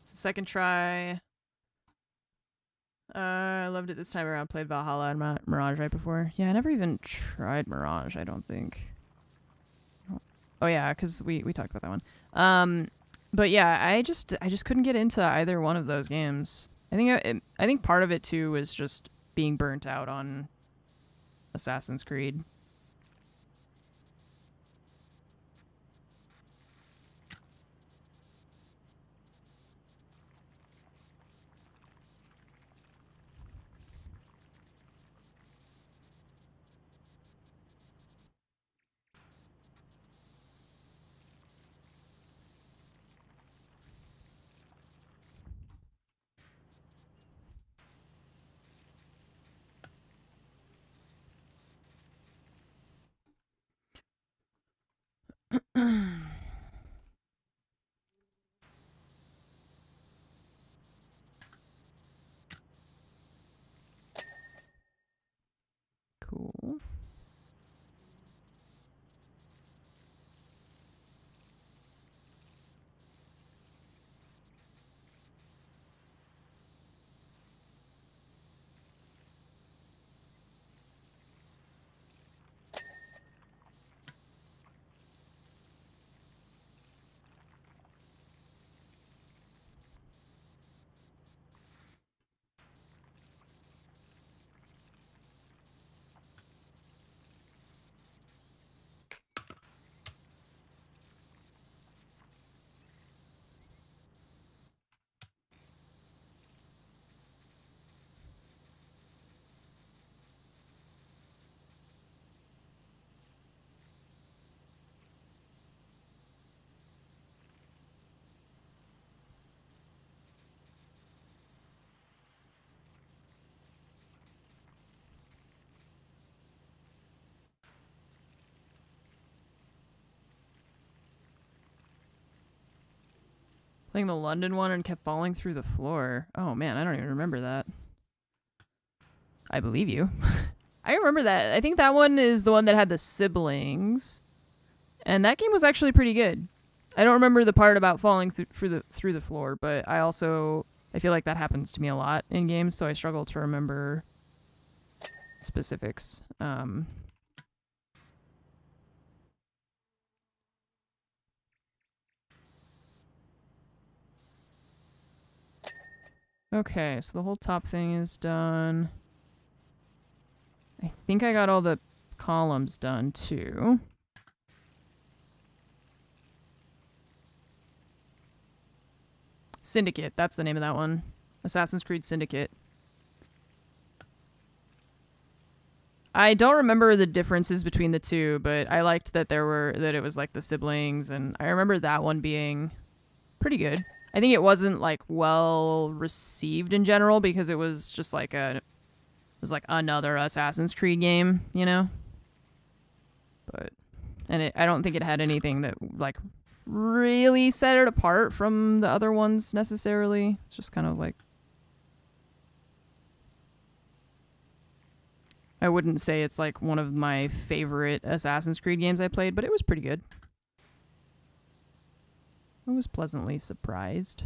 Second try. I loved it this time around. Played Valhalla and Mirage right before. Yeah, I never even tried Mirage, I don't think. Oh yeah, because we talked about that one. But yeah, I just couldn't get into either one of those games. I think part of it too was just being burnt out on Assassin's Creed. Cool. Playing the London one and kept falling through the floor. Oh man, I don't even remember that. I believe you. I remember that. I think that one is the one that had the siblings. And that game was actually pretty good. I don't remember the part about falling through the floor, but I feel like that happens to me a lot in games, so I struggle to remember specifics. Okay, so the whole top thing is done. I think I got all the columns done too. Syndicate, that's the name of that one. Assassin's Creed Syndicate. I don't remember the differences between the two, but I liked that it was like the siblings, and I remember that one being pretty good. I think it wasn't like well received in general because it was just like another Assassin's Creed game, you know? I don't think it had anything that like really set it apart from the other ones necessarily. It's just kind of like, I wouldn't say it's like one of my favorite Assassin's Creed games I played, but it was pretty good. I was pleasantly surprised.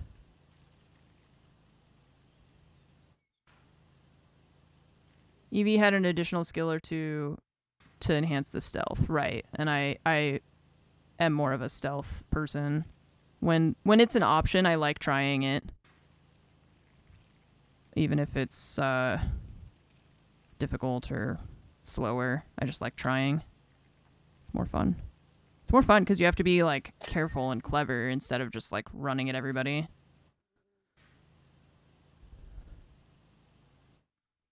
Evie had an additional skill or two to enhance the stealth, right? And I am more of a stealth person. When it's an option, I like trying it. Even if it's difficult or slower, I just like trying. It's more fun. It's more fun because you have to be like careful and clever instead of just like running at everybody.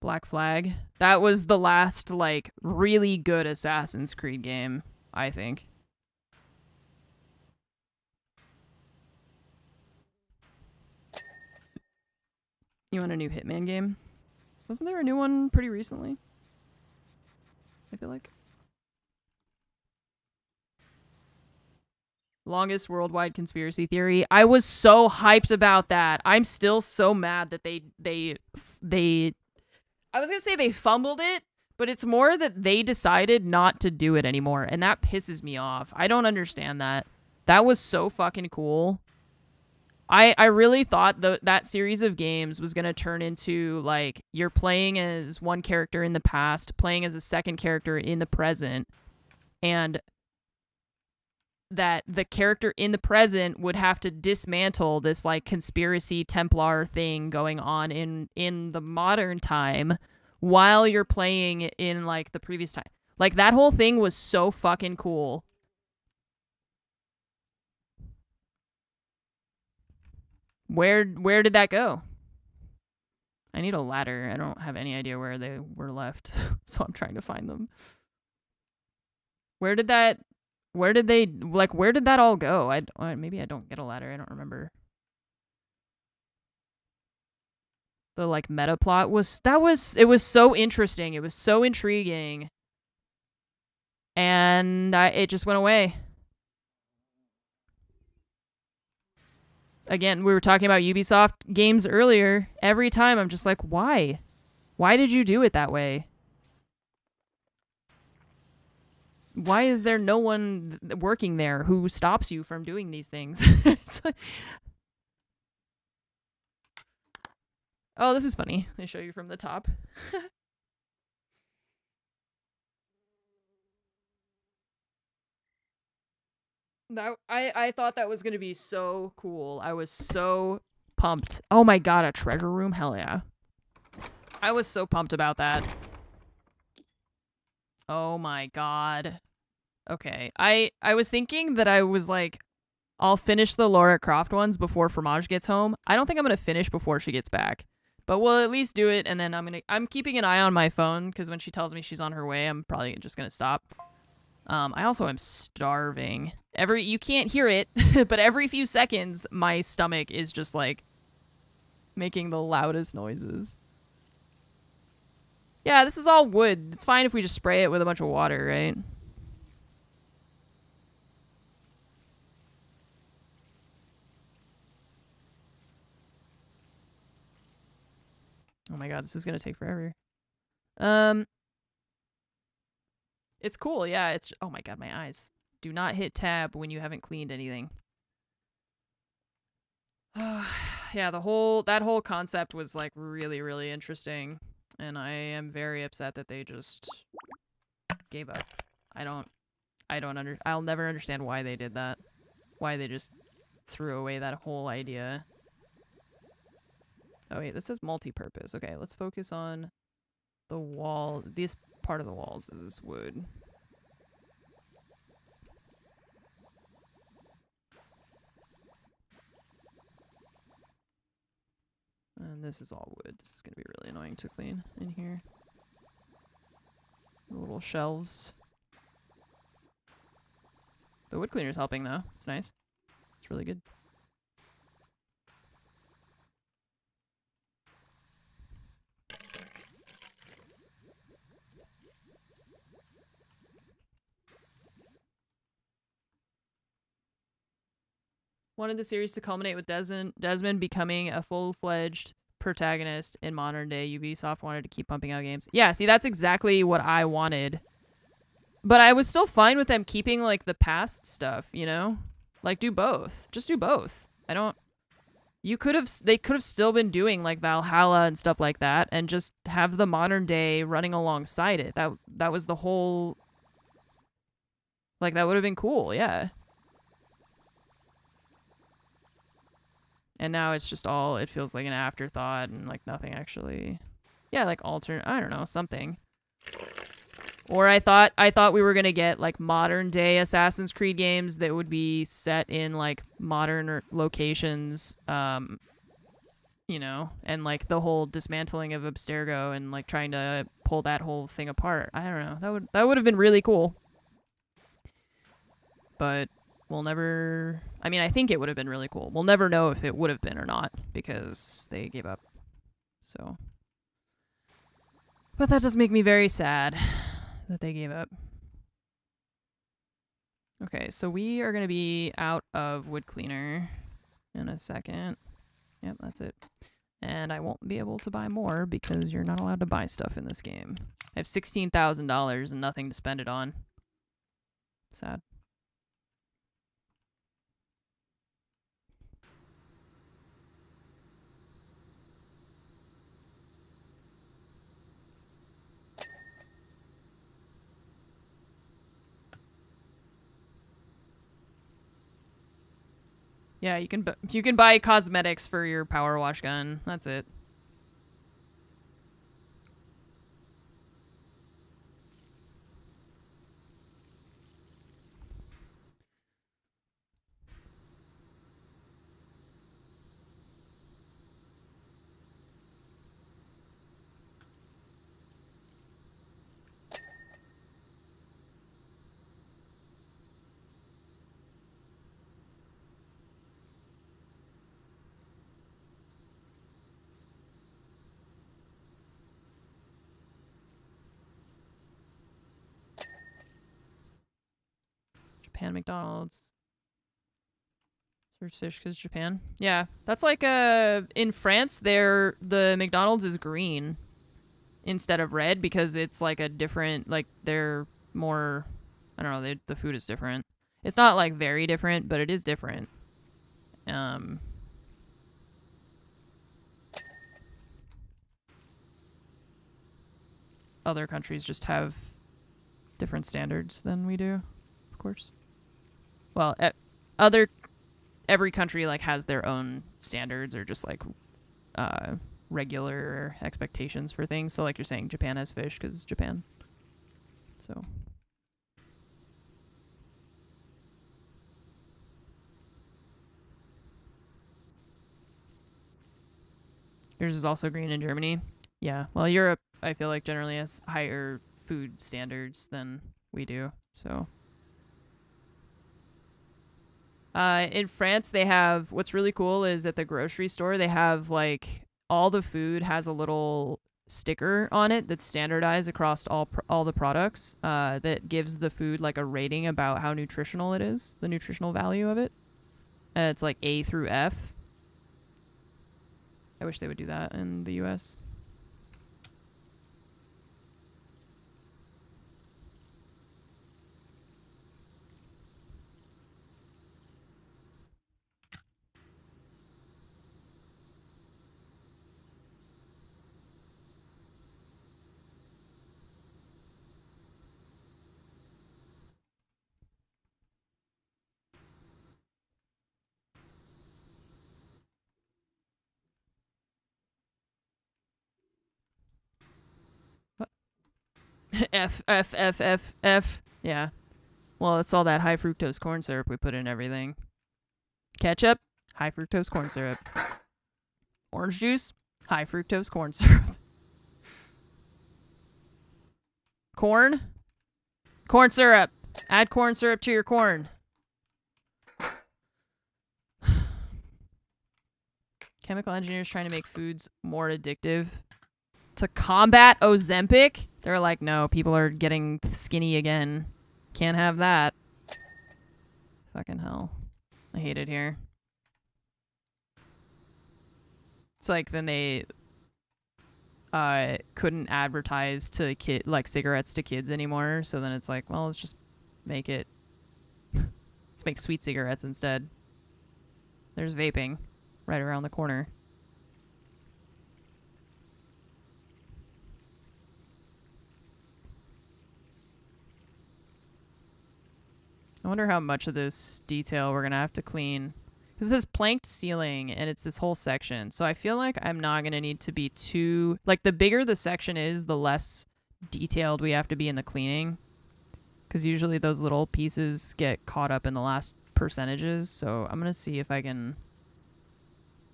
Black Flag. That was the last like really good Assassin's Creed game, I think. You want a new Hitman game? Wasn't there a new one pretty recently? I feel like. Longest worldwide conspiracy theory. I was so hyped about that. I'm still so mad that they I was going to say they fumbled it, but it's more that they decided not to do it anymore, and that pisses me off. I don't understand that. That was so fucking cool. I really thought that series of games was going to turn into, like, you're playing as one character in the past, playing as a second character in the present, and that the character in the present would have to dismantle this, like, conspiracy Templar thing going on in the modern time while you're playing in, like, the previous time. Like, that whole thing was so fucking cool. Where did that go? I need a ladder. I don't have any idea where they were left, so I'm trying to find them. Where did that all go? Maybe I don't get a ladder. I don't remember. The like meta plot was so interesting. It was so intriguing. And it just went away. Again, we were talking about Ubisoft games earlier. Every time I'm just like, why? Why did you do it that way? Why is there no one working there who stops you from doing these things? Oh, this is funny. They show you from the top. I thought that was going to be so cool. I was so pumped. Oh my god, a treasure room? Hell yeah. I was so pumped about that. Oh my god. Okay. I was thinking that I was like, I'll finish the Lara Croft ones before Fromage gets home. I don't think I'm going to finish before she gets back. But we'll at least do it, and then I'm keeping an eye on my phone, because when she tells me she's on her way, I'm probably just going to stop. I also am starving. You can't hear it, but every few seconds, my stomach is just, like, making the loudest noises. Yeah, this is all wood. It's fine if we just spray it with a bunch of water, right? Oh my god, this is gonna take forever. It's cool, yeah. It's oh my god, my eyes. Do not hit tab when you haven't cleaned anything. Yeah, that whole concept was like really, really interesting, and I am very upset that they just gave up. I'll never understand why they did that. Why they just threw away that whole idea. Oh wait, this says multi-purpose. Okay, let's focus on the wall. This part of the walls is wood. And this is all wood. This is going to be really annoying to clean in here. The little shelves. The wood cleaner's helping though. It's nice. It's really good. Wanted the series to culminate with Desmond becoming a full-fledged protagonist in modern day. Ubisoft wanted to keep pumping out games. Yeah, see, that's exactly what I wanted. But I was still fine with them keeping, like, the past stuff, you know? Like, do both. Just do both. I don't they could have still been doing like Valhalla and stuff like that, and just have the modern day running alongside it. That was the whole. Like, that would have been cool, yeah. And now it's just all, it feels like an afterthought and like nothing actually. Yeah, like alternate, I don't know, something. Or I thought we were gonna get like modern day Assassin's Creed games that would be set in like modern locations, you know, and like the whole dismantling of Abstergo and like trying to pull that whole thing apart. I don't know. That would have been really cool. But we'll never... I mean, I think it would have been really cool. We'll never know if it would have been or not, because they gave up. So... But that does make me very sad that they gave up. Okay, so we are going to be out of wood cleaner in a second. Yep, that's it. And I won't be able to buy more because you're not allowed to buy stuff in this game. I have $16,000 and nothing to spend it on. Sad. Yeah, you can buy cosmetics for your PowerWash gun. That's it. Japan McDonald's. Search fish because Japan. Yeah, that's like in France. The McDonald's is green instead of red because it's like a different, like they're more. I don't know. The food is different. It's not like very different, but it is different. Other countries just have different standards than we do, of course. Well, every country like has their own standards or just like regular expectations for things. So like you're saying, Japan has fish because Japan. So. Yours is also green in Germany. Yeah. Well, Europe, I feel like generally has higher food standards than we do. So. In France, they have, what's really cool is at the grocery store, they have like all the food has a little sticker on it that's standardized across all the products that gives the food like a rating about how nutritional it is, the nutritional value of it. And it's like A through F. I wish they would do that in the US. F. Yeah. Well, it's all that high fructose corn syrup we put in everything. Ketchup, high fructose corn syrup. Orange juice, high fructose corn syrup. Corn syrup. Add corn syrup to your corn. Chemical engineers trying to make foods more addictive. To combat Ozempic? They're like, no, people are getting skinny again. Can't have that. Fucking hell. I hate it here. It's like then they couldn't advertise to like cigarettes to kids anymore, so then it's like, well, let's just make it let's make sweet cigarettes instead. There's vaping. right around the corner. I wonder how much of this detail we're going to have to clean. This is planked ceiling, and it's this whole section. So I feel like I'm not going to need to be too... Like, the bigger the section is, the less detailed we have to be in the cleaning. Because usually those little pieces get caught up in the last percentages. So I'm going to see if I can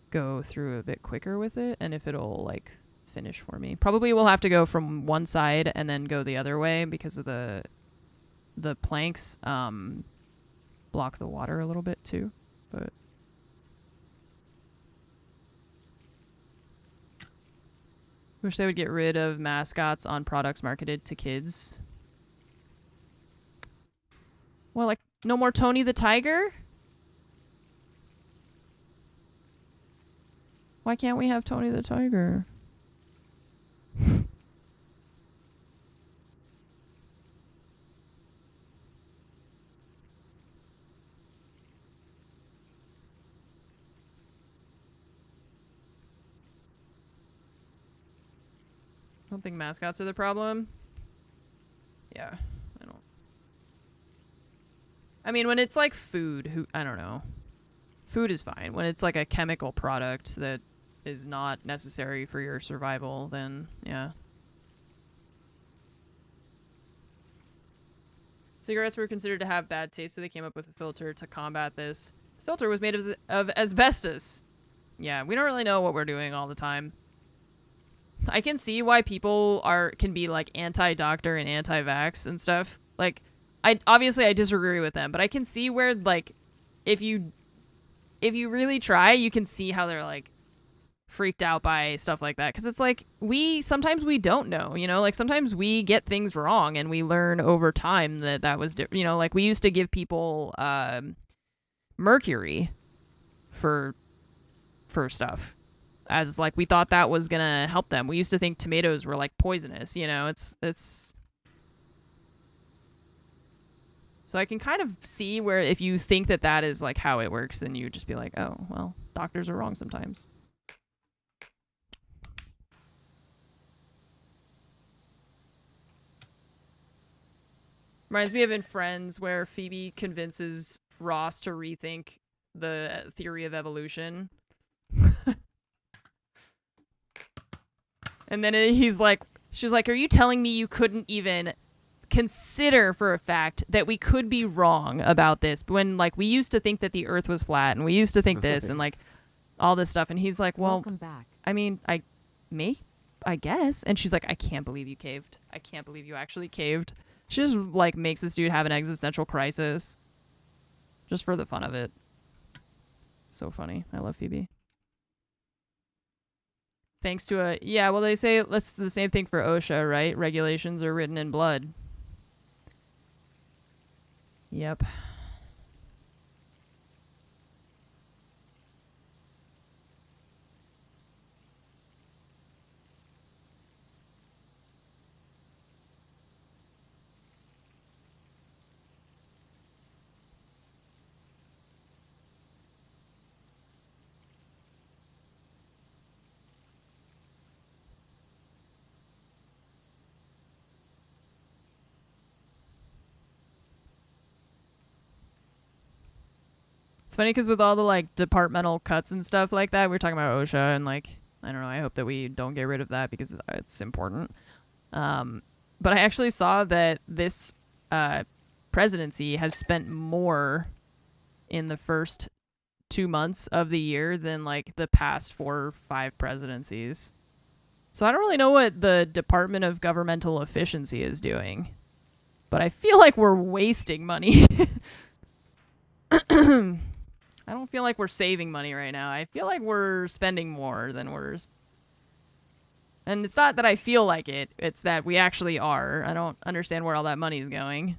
go through a bit quicker with it, and if it'll, like, finish for me. Probably we'll have to go from one side and then go the other way because of the planks block the water a little bit too, but wish they would get rid of mascots on products marketed to kids. Well, like no more Tony the Tiger? Why can't we have Tony the Tiger? I don't think mascots are the problem. Yeah, I don't. I mean, when it's like food, I don't know. Food is fine. When it's like a chemical product that is not necessary for your survival, then yeah. Cigarettes were considered to have bad taste, so they came up with a filter to combat this. The filter was made of asbestos. Yeah, we don't really know what we're doing all the time. I can see why people can be like anti-doctor and anti-vax and stuff. Like, I disagree with them, but I can see where, like, if you really try, you can see how they're like freaked out by stuff like that. Because it's like sometimes we don't know, you know, like sometimes we get things wrong and we learn over time that was you know, like we used to give people mercury for stuff. As like we thought that was gonna help them. We used to think tomatoes were like poisonous, you know. It's so I can kind of see where if you think that is like how it works, then you would just be like, oh well, doctors are wrong sometimes. Reminds me of in Friends where Phoebe convinces Ross to rethink the theory of evolution. And then she's like, are you telling me you couldn't even consider for a fact that we could be wrong about this? When, like, we used to think that the earth was flat and we used to think this and, like, all this stuff. And he's like, well, Welcome back. I mean, I guess. And she's like, I can't believe you caved. I can't believe you actually caved. She just, like, makes this dude have an existential crisis. Just for the fun of it. So funny. I love Phoebe. Thanks to yeah, well, they say that's the same thing for OSHA, right? Regulations are written in blood. Yep. It's funny because with all the like departmental cuts and stuff like that, we were talking about OSHA and like, I don't know, I hope that we don't get rid of that because it's important. But I actually saw that this presidency has spent more in the first 2 months of the year than like the past 4 or 5 presidencies. So I don't really know what the Department of Governmental Efficiency is doing, but I feel like we're wasting money. I don't feel like we're saving money right now. I feel like we're spending more than and it's not that I feel like it, it's that we actually are. I don't understand where all that money is going.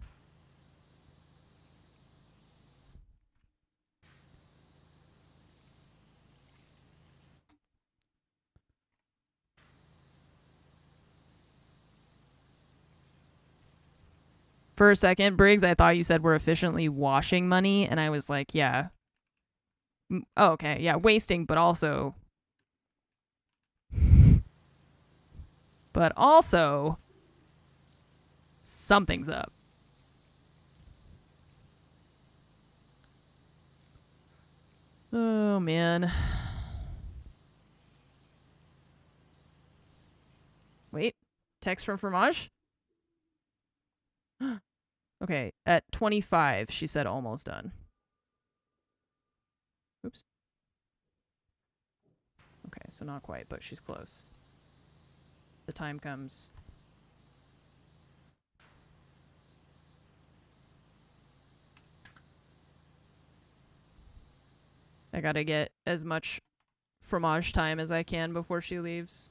For a second, Briggs, I thought you said we're efficiently washing money, and I was like, yeah. Oh, okay. Yeah, wasting, but also... But also... Something's up. Oh, man. Wait. Text from Fromage? Okay, at 25, she said almost done. Oops. Okay, so not quite, but she's close. The time comes. I gotta get as much Fromage time as I can before she leaves.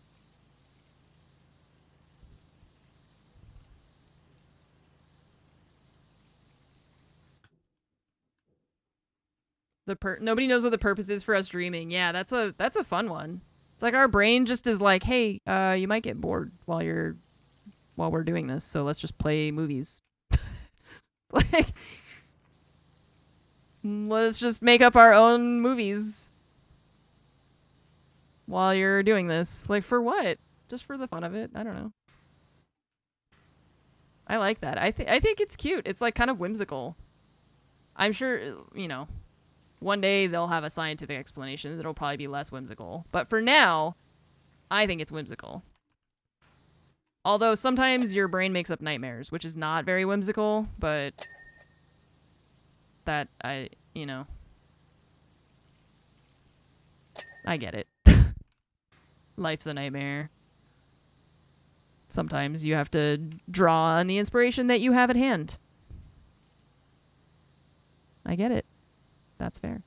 Nobody knows what the purpose is for us dreaming. Yeah, that's a fun one. It's like our brain just is like, hey, you might get bored while we're doing this, so let's just play movies. Like, let's just make up our own movies while you're doing this. Like, for what? Just for the fun of it? I don't know. I like that. I think it's cute. It's like kind of whimsical. I'm sure, one day they'll have a scientific explanation that'll probably be less whimsical. But for now, I think it's whimsical. Although sometimes your brain makes up nightmares, which is not very whimsical, but that I get it. Life's a nightmare. Sometimes you have to draw on the inspiration that you have at hand. I get it. That's fair.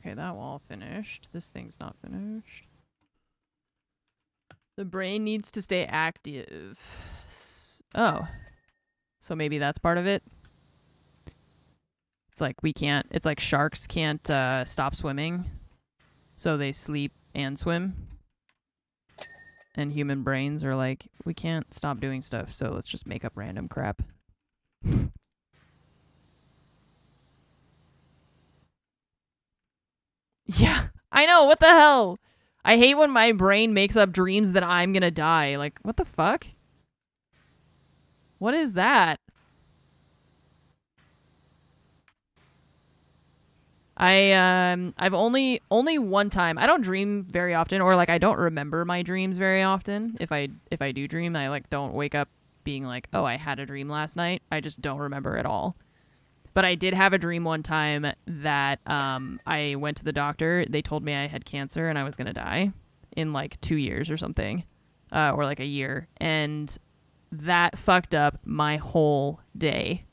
Okay, that wall finished. This thing's not finished. The brain needs to stay active. Oh. So maybe that's part of it? It's like it's like sharks can't stop swimming. So they sleep and swim. And human brains are like, we can't stop doing stuff, so let's just make up random crap. Yeah, I know, what the hell? I hate when my brain makes up dreams that I'm gonna die. Like, what the fuck? What is that? I've only one time. I don't dream very often, or like I don't remember my dreams very often. If I do dream, I like don't wake up being like, oh, I had a dream last night. I just don't remember at all. But I did have a dream one time that I went to the doctor. They told me I had cancer and I was going to die in like 2 years or something, or like a year. And that fucked up my whole day.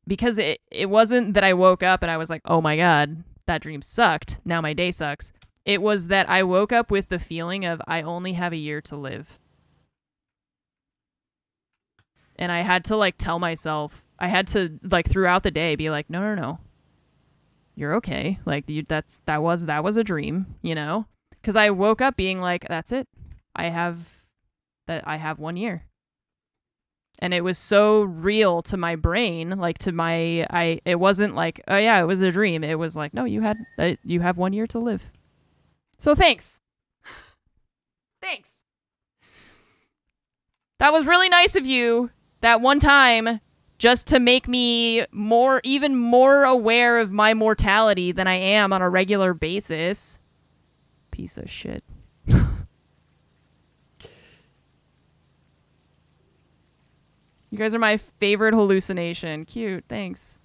Because it wasn't that I woke up and I was like, oh my God, that dream sucked. Now my day sucks. It was that I woke up with the feeling of I only have a year to live. And I had to like tell myself, I had to like throughout the day be like, no. You're okay. Like that was a dream, Because I woke up being like, that's it. I have 1 year. And it was so real to my brain, like it wasn't like, oh yeah, it was a dream. It was like, no, you have 1 year to live. So thanks. Thanks. That was really nice of you that one time just to make me even more aware of my mortality than I am on a regular basis. Piece of shit. You guys are my favorite hallucination. Cute. Thanks.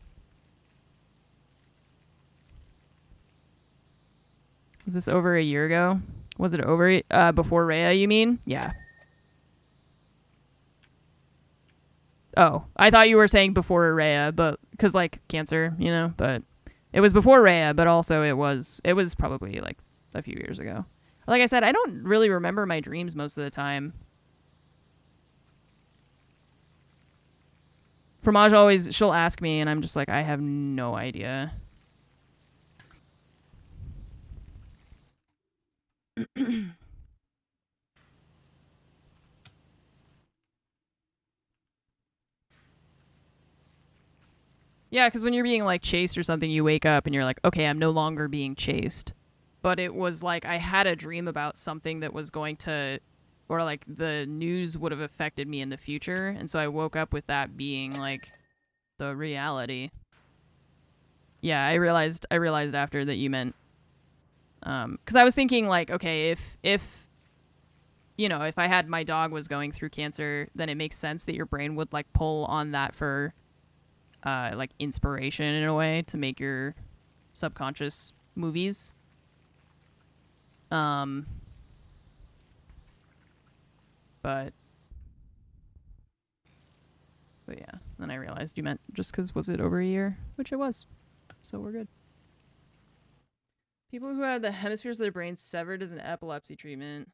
Was this over a year ago? Was it over before Rhea, you mean? Yeah. Oh, I thought you were saying before Rhea, but because like cancer, you know, but it was before Rhea, but also it was probably like a few years ago. Like I said, I don't really remember my dreams most of the time. Fromage always, she'll ask me and I'm just like, I have no idea. Yeah, because when you're being like chased or something, you wake up and you're like, okay, I'm no longer being chased. But it was like I had a dream about something that was going to, or like the news would have affected me in the future. And so I woke up with that being like the reality. Yeah, I realized after that you meant, because I was thinking like, okay, if you know, if I had my dog was going through cancer, then it makes sense that your brain would like pull on that for like inspiration in a way to make your subconscious movies. But yeah, then I realized you meant just because was it over a year, which it was, so we're good. People who had the hemispheres of their brains severed as an epilepsy treatment,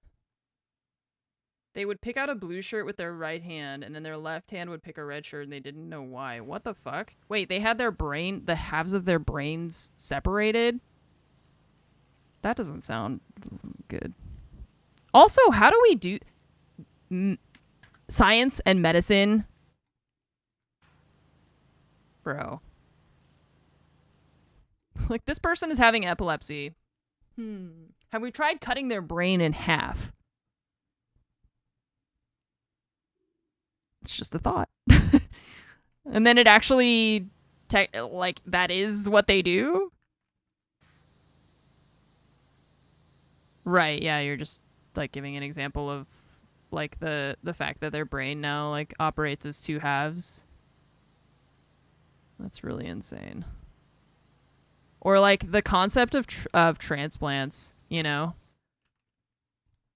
they would pick out a blue shirt with their right hand, and then their left hand would pick a red shirt, and they didn't know why. What the fuck? Wait, they had the halves of their brains separated? That doesn't sound good. Also, how do we do science and medicine? Bro. Like, this person is having epilepsy. Have we tried cutting their brain in half? It's just a thought. And then it actually, like, that is what they do? Right, yeah, you're just, like, giving an example of, like, the fact that their brain now, like, operates as two halves. That's really insane. Or, like, the concept of transplants, you know?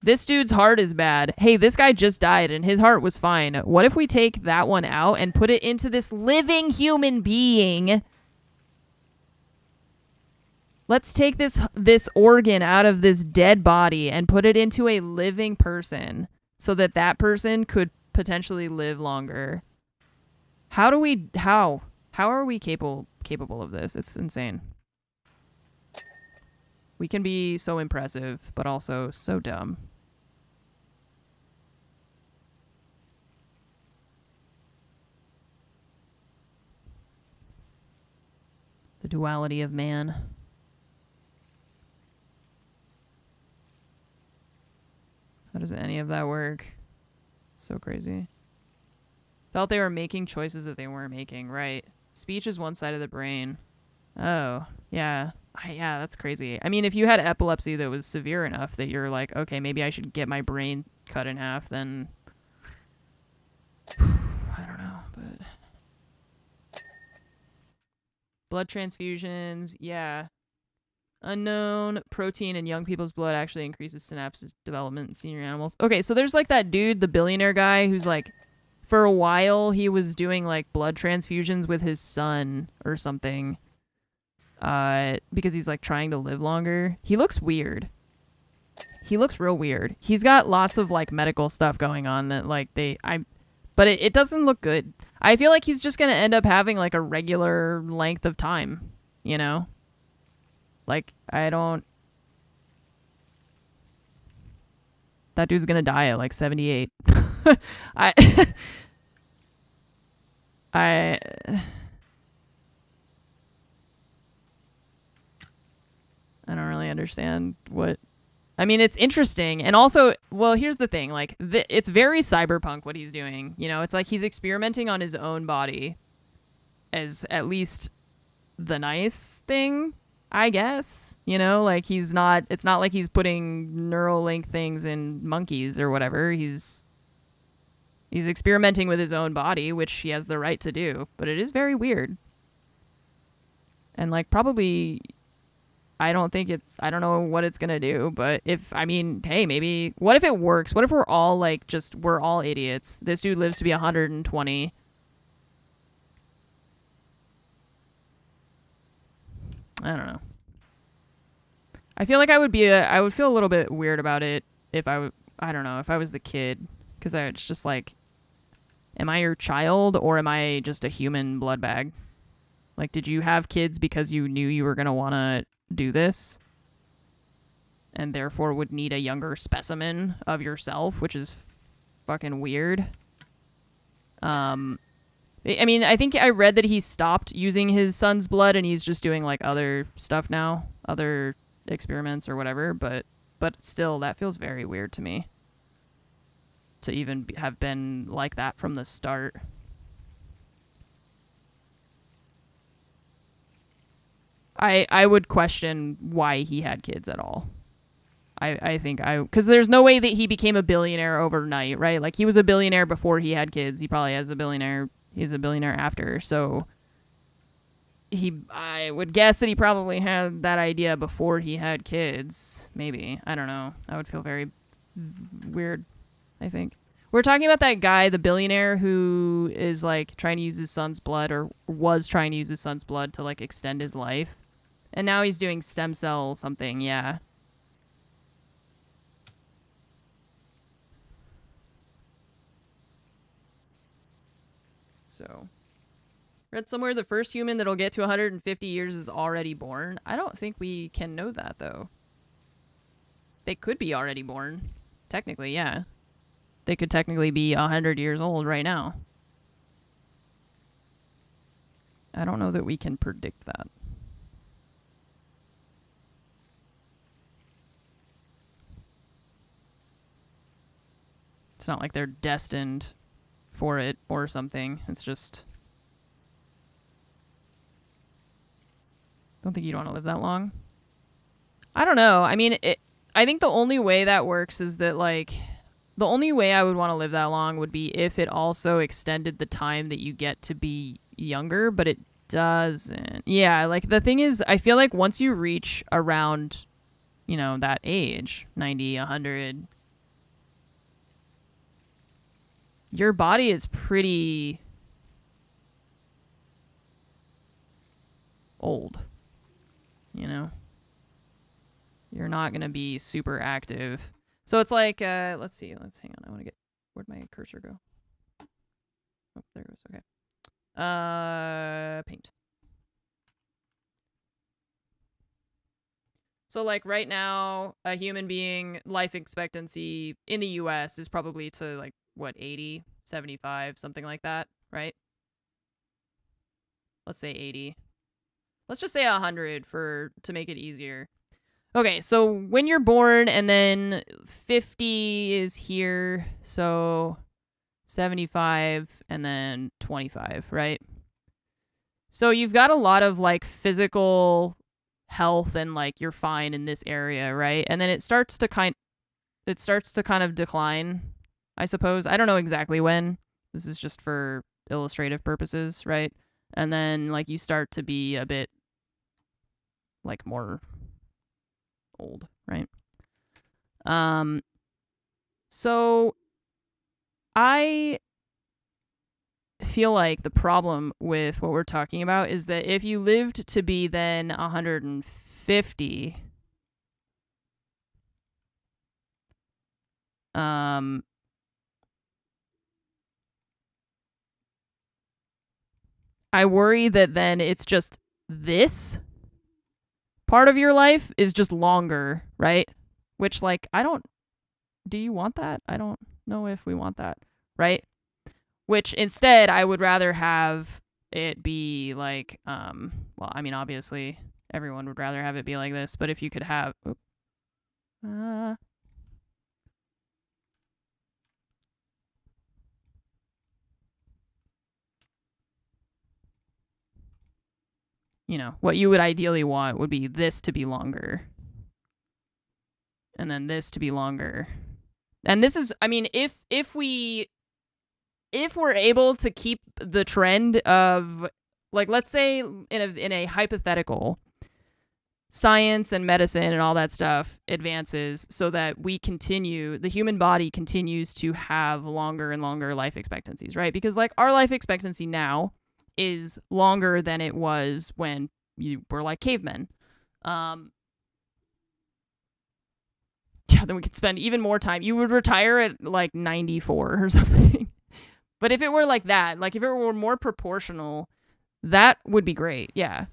This dude's heart is bad. Hey, this guy just died and his heart was fine. What if we take that one out and put it into this living human being? Let's take this organ out of this dead body and put it into a living person so that that person could potentially live longer. How are we capable of this? It's insane. We can be so impressive, but also so dumb. The duality of man. How does any of that work? It's so crazy. Felt they were making choices that they weren't making. Right. Speech is one side of the brain. Oh, yeah. Yeah, that's crazy. I mean, if you had epilepsy that was severe enough that you're like, okay, maybe I should get my brain cut in half, then I don't know, but blood transfusions, yeah. Unknown protein in young people's blood actually increases synapses development in senior animals. Okay, so there's like that dude, the billionaire guy, who's like, for a while he was doing like blood transfusions with his son or something. Because he's like trying to live longer. He looks weird. He looks real weird. He's got lots of like medical stuff going on that like but it doesn't look good. I feel like he's just gonna end up having like a regular length of time, you know? Like, that dude's gonna die at like 78. I don't really understand what... I mean, it's interesting. And also, well, here's the thing. Like, it's very cyberpunk what he's doing. You know, it's like he's experimenting on his own body as at least the nice thing, I guess. You know, like it's not like he's putting neural link things in monkeys or whatever. He's experimenting with his own body, which he has the right to do. But it is very weird. And, like, probably... I don't think I don't know what it's gonna do, but I mean, hey, maybe, what if it works? What if we're all like, we're all idiots? This dude lives to be 120. I don't know. I feel like I would feel a little bit weird about it if I don't know, if I was the kid, because it's just like, am I your child or am I just a human blood bag? Like, did you have kids because you knew you were going to want to do this and therefore would need a younger specimen of yourself, which is fucking weird. I mean, I think I read that he stopped using his son's blood and he's just doing like other stuff now, other experiments or whatever, but still, that feels very weird to me, to even have been like that from the start. I would question why he had kids at all. I think because there's no way that he became a billionaire overnight, right? Like, he was a billionaire before he had kids. He probably he's a billionaire after. So I would guess that he probably had that idea before he had kids. Maybe. I don't know. I would feel very weird, I think. We're talking about that guy, the billionaire, who is like trying to use his son's blood, or was trying to use his son's blood to like extend his life. And now he's doing stem cell something, yeah. So, read somewhere the first human that'll get to 150 years is already born. I don't think we can know that, though. They could be already born. Technically, yeah. They could technically be 100 years old right now. I don't know that we can predict that. It's not like they're destined for it or something. It's just, don't think you'd want to live that long. I don't know. I mean, I think the only way that works is that, like, the only way I would want to live that long would be if it also extended the time that you get to be younger, but it doesn't. Yeah, like, the thing is, I feel like once you reach around, you know, that age, 90, 100, your body is pretty old, you know? You're not going to be super active. So it's like, let's see. Let's hang on. I want to get, where'd my cursor go? Oh, there it goes. Okay. Paint. So like right now, a human being life expectancy in the US is probably to like, what, 80, 75, something like that, right? Let's say 80. Let's just say 100 to make it easier. Okay, so when you're born, and then 50 is here, so 75 and then 25, right? So you've got a lot of like physical health and like you're fine in this area, right? And then it starts to kind of decline, I suppose. I don't know exactly when. This is just for illustrative purposes, right? And then like you start to be a bit like more old, right? So I feel like the problem with what we're talking about is that if you lived to be then 150, I worry that then it's just this part of your life is just longer, right? Which, like, do you want that? I don't know if we want that, right? Which instead, I would rather have it be like, well, I mean, obviously, everyone would rather have it be like this, but if you could have, you know, what you would ideally want would be this to be longer. And then this to be longer. And this is, I mean, if we're able to keep the trend of, like, let's say in a hypothetical, science and medicine and all that stuff advances so that the human body continues to have longer and longer life expectancies, right? Because like our life expectancy now is longer than it was when you were like cavemen. Yeah, then we could spend even more time. You would retire at like 94 or something. But if it were like that, like if it were more proportional, that would be great. Yeah.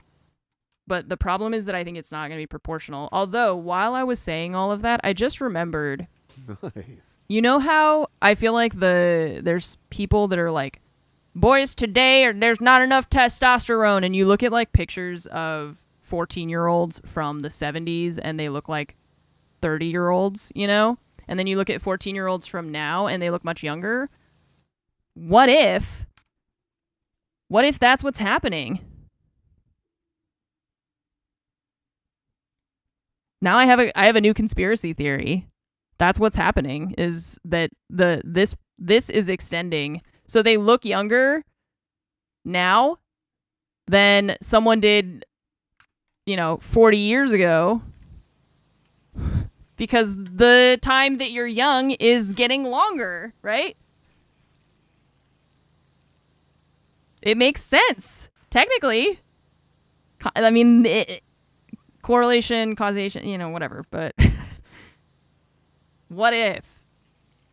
But the problem is that I think it's not going to be proportional. Although, while I was saying all of that, I just remembered, Nice. you know how I feel like there's people that are like, boys today, or there's not enough testosterone. And you look at like pictures of 14-year-olds from the 70s and they look like 30-year-olds, you know? And then you look at 14-year-olds from now and they look much younger. What if that's what's happening? Now I have a new conspiracy theory. That's what's happening, is that this is extending. So they look younger now than someone did, 40 years ago, because the time that you're young is getting longer, right? It makes sense, technically. I mean, correlation, causation, whatever. But what if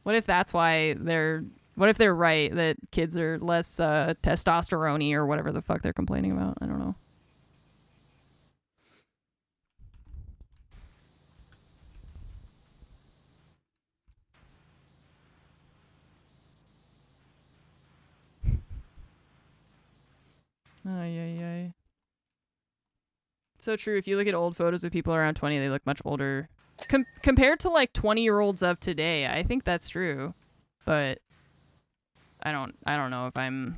that's why what if they're right, that kids are less testosterone-y or whatever the fuck they're complaining about? I don't know. Ay, ay, ay. So true. If you look at old photos of people around 20, they look much older. Compared to like 20-year-olds of today, I think that's true. But I don't know if I'm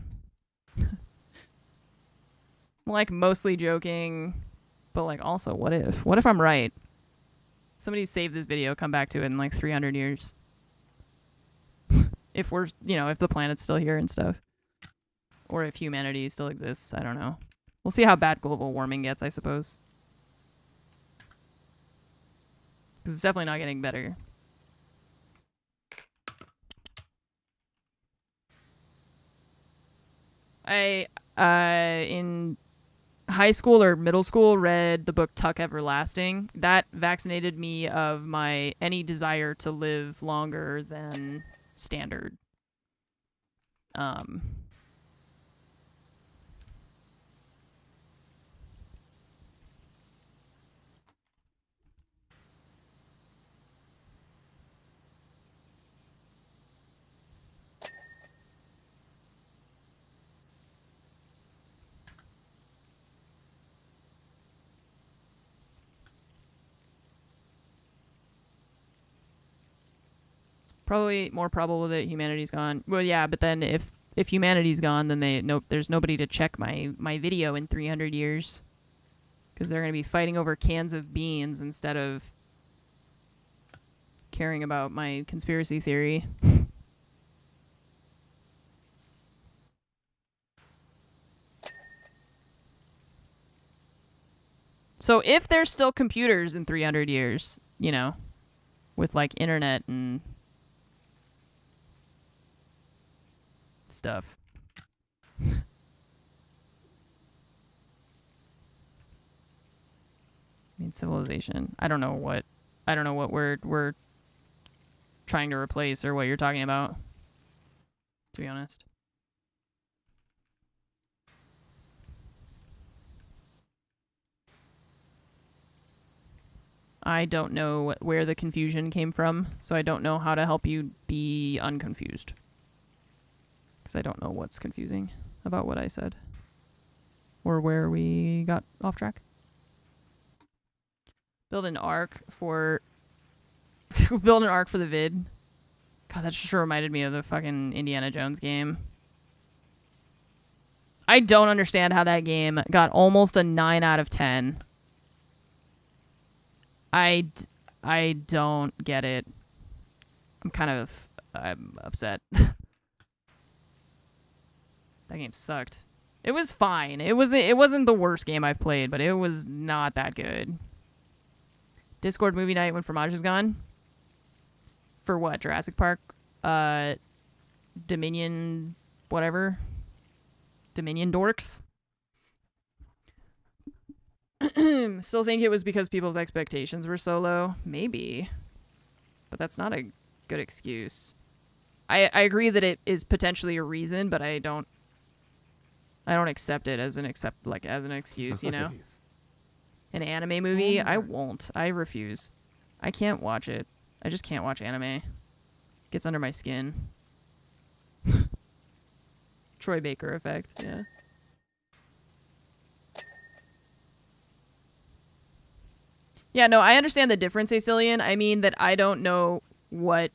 like mostly joking, but like also what if I'm right? Somebody save this video, come back to it in like 300 years. If we're, if the planet's still here and stuff. Or if humanity still exists, I don't know. We'll see how bad global warming gets, I suppose. Because it's definitely not getting better. I, in high school or middle school, read the book Tuck Everlasting. That vaccinated me of any desire to live longer than standard. Probably more probable that humanity's gone. Well, yeah, but then if humanity's gone, then there's nobody to check my video in 300 years. Because they're going to be fighting over cans of beans instead of caring about my conspiracy theory. So if there's still computers in 300 years, with like internet and stuff. I mean, civilization. I don't know what we're trying to replace or what you're talking about, to be honest. I don't know where the confusion came from, so I don't know how to help you be unconfused. Because I don't know what's confusing about what I said. Or where we got off track. Build an arc for the vid. God, that sure reminded me of the fucking Indiana Jones game. I don't understand how that game got almost a 9 out of 10. I don't get it. I'm upset. That game sucked. It was fine. It wasn't the worst game I've played, but it was not that good. Discord movie night when Fromage is gone. For what? Jurassic Park? Dominion, whatever. Dominion dorks. Still think it was because people's expectations were so low. Maybe. But that's not a good excuse. I agree that it is potentially a reason, but I don't accept it as an excuse, you know? Nice. An anime movie, I Homework. won't. I refuse. I can't watch it. I just can't watch anime. Gets under my skin. Troy Baker effect, yeah. Yeah, no, I understand the difference, Acilian. I mean that I don't know what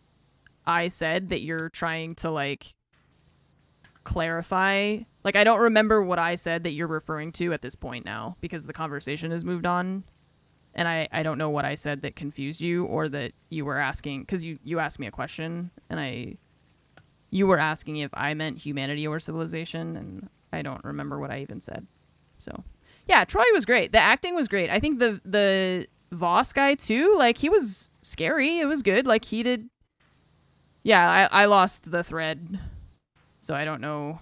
I said that you're trying to, like, clarify. Like, I don't remember what I said that you're referring to at this point now because the conversation has moved on. And I don't know what I said that confused you or that you were asking, because you asked me a question and you were asking if I meant humanity or civilization, and I don't remember what I even said. So, yeah, Troy was great. The acting was great. I think the Voss guy too, like, he was scary. It was good. Like, he did. Yeah, I lost the thread, so I don't know.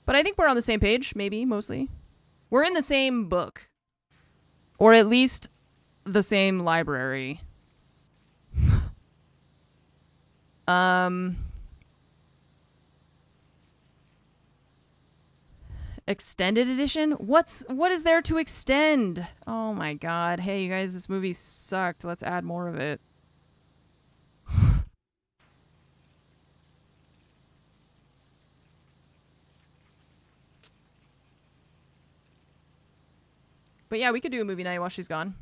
But I think we're on the same page, maybe, mostly. We're in the same book. Or at least the same library. Extended edition? What is there to extend? Oh my god. Hey, you guys, this movie sucked. Let's add more of it. But yeah, we could do a movie night while she's gone.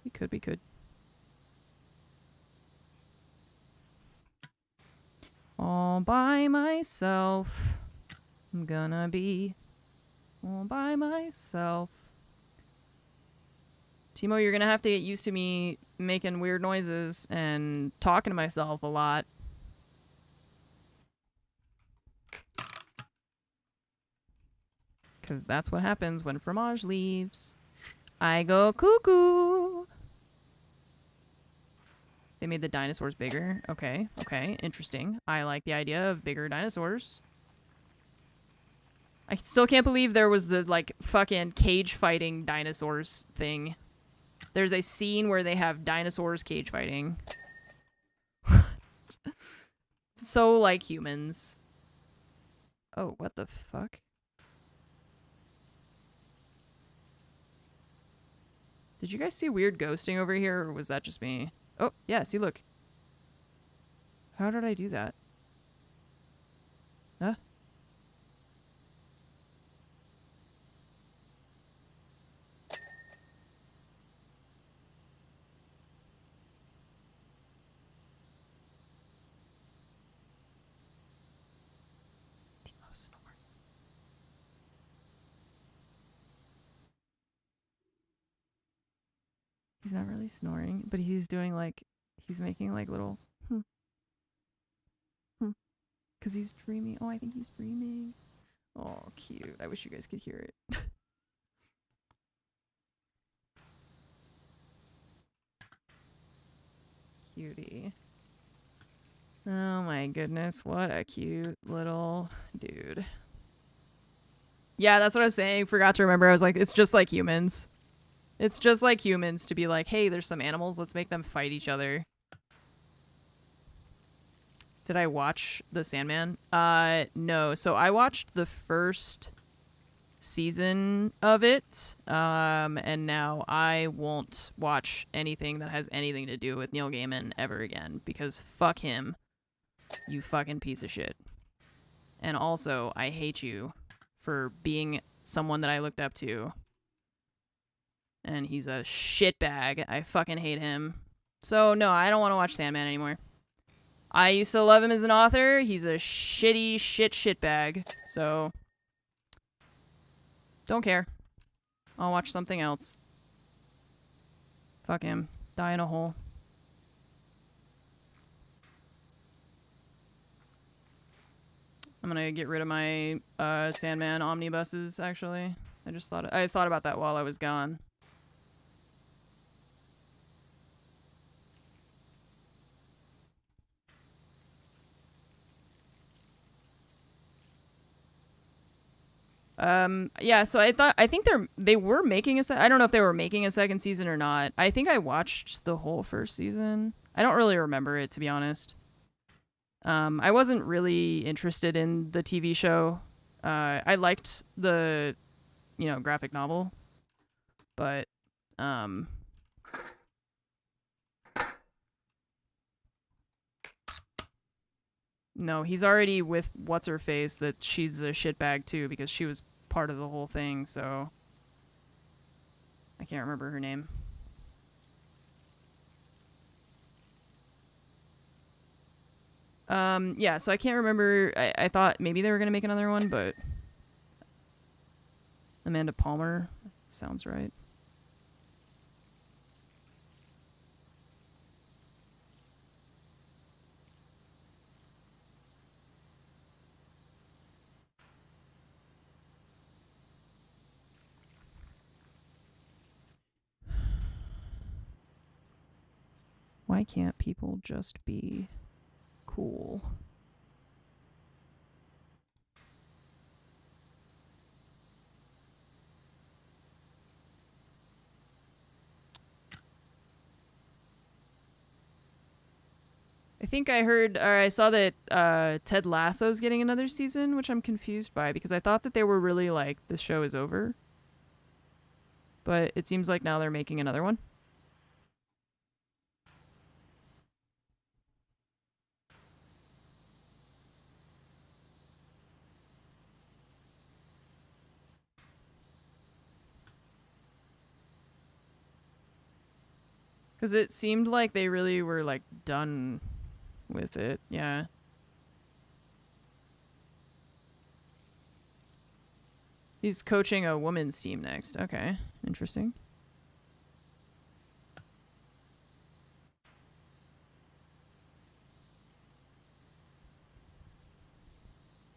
We could. All by myself. I'm gonna be all by myself. Timo, you're gonna have to get used to me making weird noises and talking to myself a lot. Because that's what happens when Fromage leaves. I go cuckoo. They made the dinosaurs bigger. Okay, interesting. I like the idea of bigger dinosaurs. I still can't believe there was the, like, fucking cage fighting dinosaurs thing. There's a scene where they have dinosaurs cage fighting. So like humans. Oh, what the fuck? Did you guys see weird ghosting over here, or was that just me? Oh, yeah, see, look. How did I do that? Huh? Timo snore. He's not really snoring, but he's doing, like, he's making, like, little because he's dreaming. Oh, I think he's dreaming. Oh, cute. I wish you guys could hear it. Cutie. Oh my goodness, what a cute little dude. Yeah, that's what I was saying. Forgot to remember. I was like, it's just like humans. It's just like humans to be like, hey, there's some animals. Let's make them fight each other. Did I watch The Sandman? No. So I watched the first season of it. And now I won't watch anything that has anything to do with Neil Gaiman ever again. Because fuck him. You fucking piece of shit. And also, I hate you for being someone that I looked up to. And he's a shitbag. I fucking hate him. So, no, I don't want to watch Sandman anymore. I used to love him as an author. He's a shitbag. So, don't care. I'll watch something else. Fuck him. Die in a hole. I'm gonna get rid of my Sandman omnibuses, actually. I thought about that while I was gone. Yeah, so I think they were making I don't know if they were making a second season or not. I think I watched the whole first season. I don't really remember it, to be honest. I wasn't really interested in the TV show. I liked the, graphic novel, but no, he's already with what's her face that she's a shitbag too because she was part of the whole thing, so I can't remember her name. Yeah, so I can't remember. I thought maybe they were gonna make another one, but Amanda Palmer sounds right. Why can't people just be cool? I think I heard, or I saw that Ted Lasso's getting another season, which I'm confused by because I thought that they were really like, this show is over. But it seems like now they're making another one. Because it seemed like they really were like done with it. Yeah. He's coaching a women's team next. Okay. Interesting.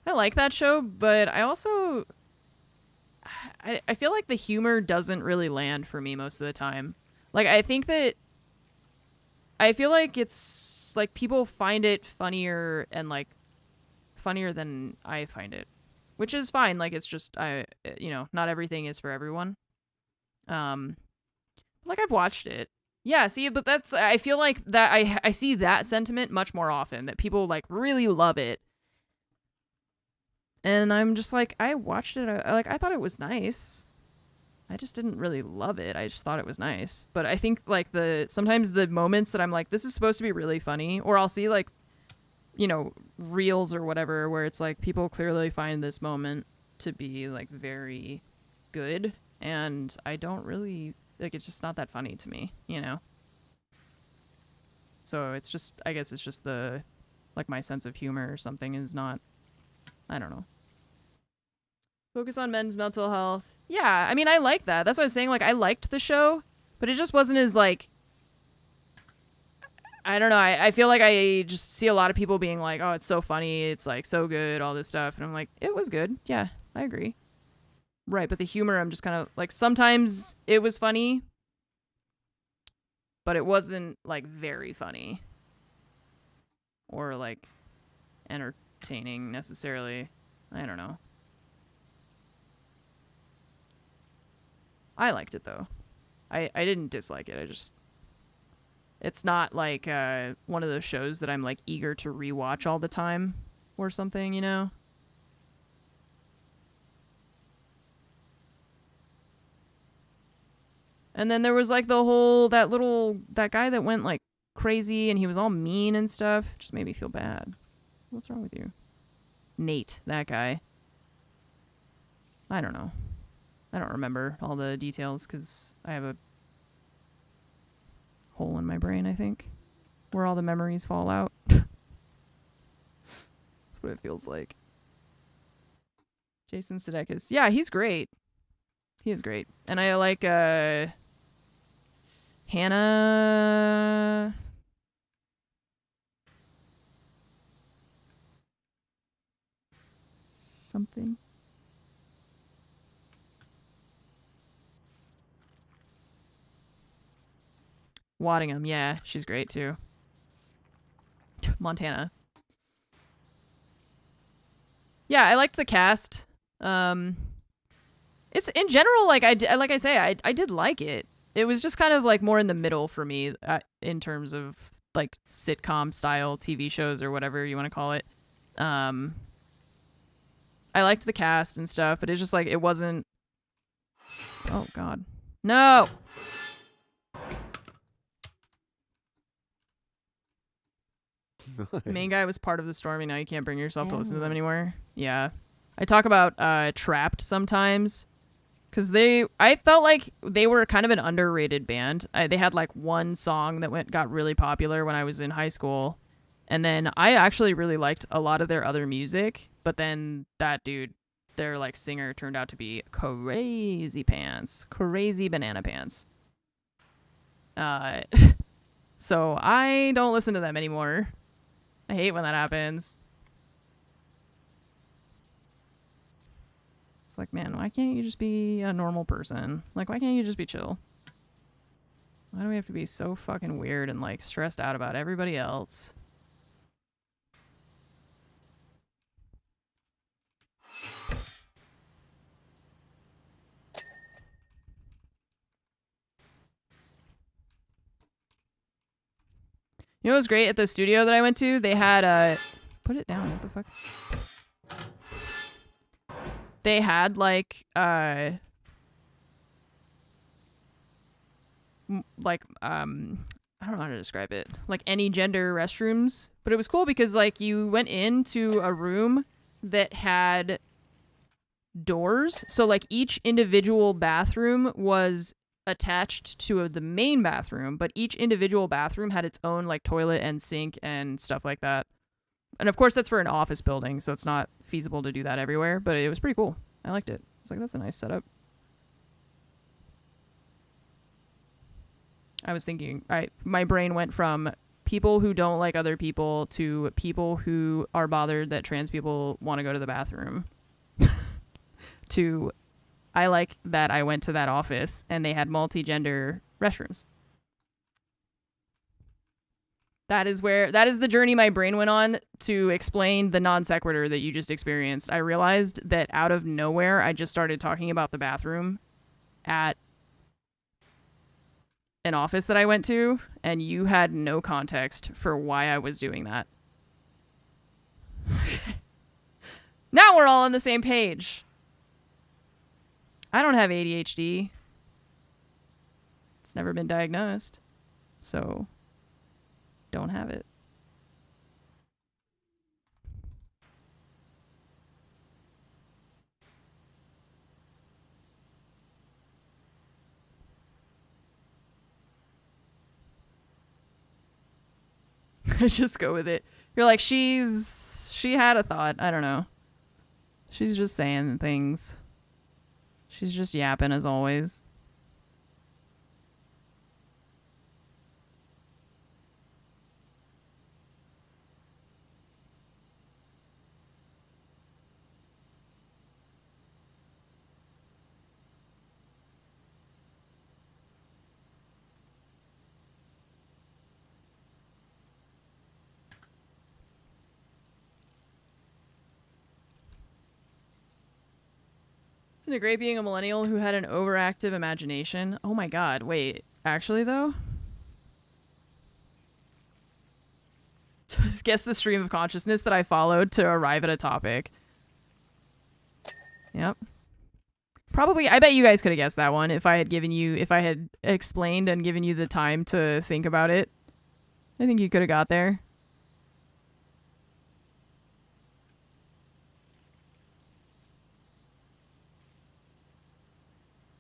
I like that show, but I also I feel like the humor doesn't really land for me most of the time. Like I think that I feel like it's like people find it funnier and like funnier than I find it, which is fine. Like it's just not everything is for everyone. Like I've watched it. Yeah, see, but that's I feel like that I see that sentiment much more often that people like really love it. And I'm just like I watched it I thought it was nice. I just didn't really love it. I just thought it was nice. But I think like sometimes the moments that I'm like this is supposed to be really funny, or I'll see like reels or whatever where it's like people clearly find this moment to be like very good and I don't really like it's just not that funny to me, So it's just I guess it's just the like my sense of humor or something is not I don't know. Focus on men's mental health. Yeah, I mean I like that. That's what I was saying, like I liked the show, but it just wasn't as like I don't know. I feel like I just see a lot of people being like, oh, it's so funny. It's like so good, all this stuff. And I'm like, it was good. Yeah, I agree. Right. But the humor, I'm just kind of like, sometimes it was funny, but it wasn't like very funny or like entertaining necessarily. I don't know. I liked it though. I didn't dislike it. It's not like one of those shows that I'm like eager to rewatch all the time or something, And then there was like that guy that went like crazy and he was all mean and stuff. Just made me feel bad. What's wrong with you? Nate, that guy. I don't know. I don't remember all the details because I have a hole in my brain, I think, where all the memories fall out. That's what it feels like. Jason Sudeikis. Yeah, he's great. He is great. And I like Hannah something. Waddingham, yeah, she's great too. Montana. Yeah, I liked the cast. It's in general, like like I say, I did like it. It was just kind of like more in the middle for me in terms of like sitcom style TV shows or whatever you want to call it. I liked the cast and stuff, but it's just like it wasn't. Oh God, no! Nice. Main guy was part of the storm, and now you can't bring yourself to listen to them anymore. Yeah, I talk about Trapped sometimes. Because I felt like they were kind of an underrated band. They had like one song that got really popular when I was in high school. And then I actually really liked a lot of their other music. But then that dude, their like singer, turned out to be crazy pants. Crazy banana pants. So I don't listen to them anymore. I hate when that happens. Like, man, why can't you just be a normal person? Like, why can't you just be chill? Why do we have to be so fucking weird and like stressed out about everybody else? You know what was great at the studio that I went to? They had put it down. What the fuck? They had like I don't know how to describe it. Like any gender restrooms, but it was cool because like you went into a room that had doors. So like each individual bathroom was attached to the main bathroom, but each individual bathroom had its own like toilet and sink and stuff like that. And of course that's for an office building, so it's not feasible to do that everywhere, but it was pretty cool. I liked it. I was like, that's a nice setup. I was thinking, my brain went from people who don't like other people to people who are bothered that trans people want to go to the bathroom to I like that I went to that office and they had multi-gender restrooms. That is the journey my brain went on to explain the non sequitur that you just experienced. I realized that out of nowhere, I just started talking about the bathroom at an office that I went to, and you had no context for why I was doing that. Now we're all on the same page. I don't have ADHD. It's never been diagnosed. So don't have it. Just go with it. You're like, she had a thought. I don't know. She's just saying things. She's just yapping as always. Isn't it great being a millennial who had an overactive imagination? Oh my god, wait. Actually, though? Just guess the stream of consciousness that I followed to arrive at a topic. Yep. Probably, I bet you guys could have guessed that one if I had explained and given you the time to think about it. I think you could have got there.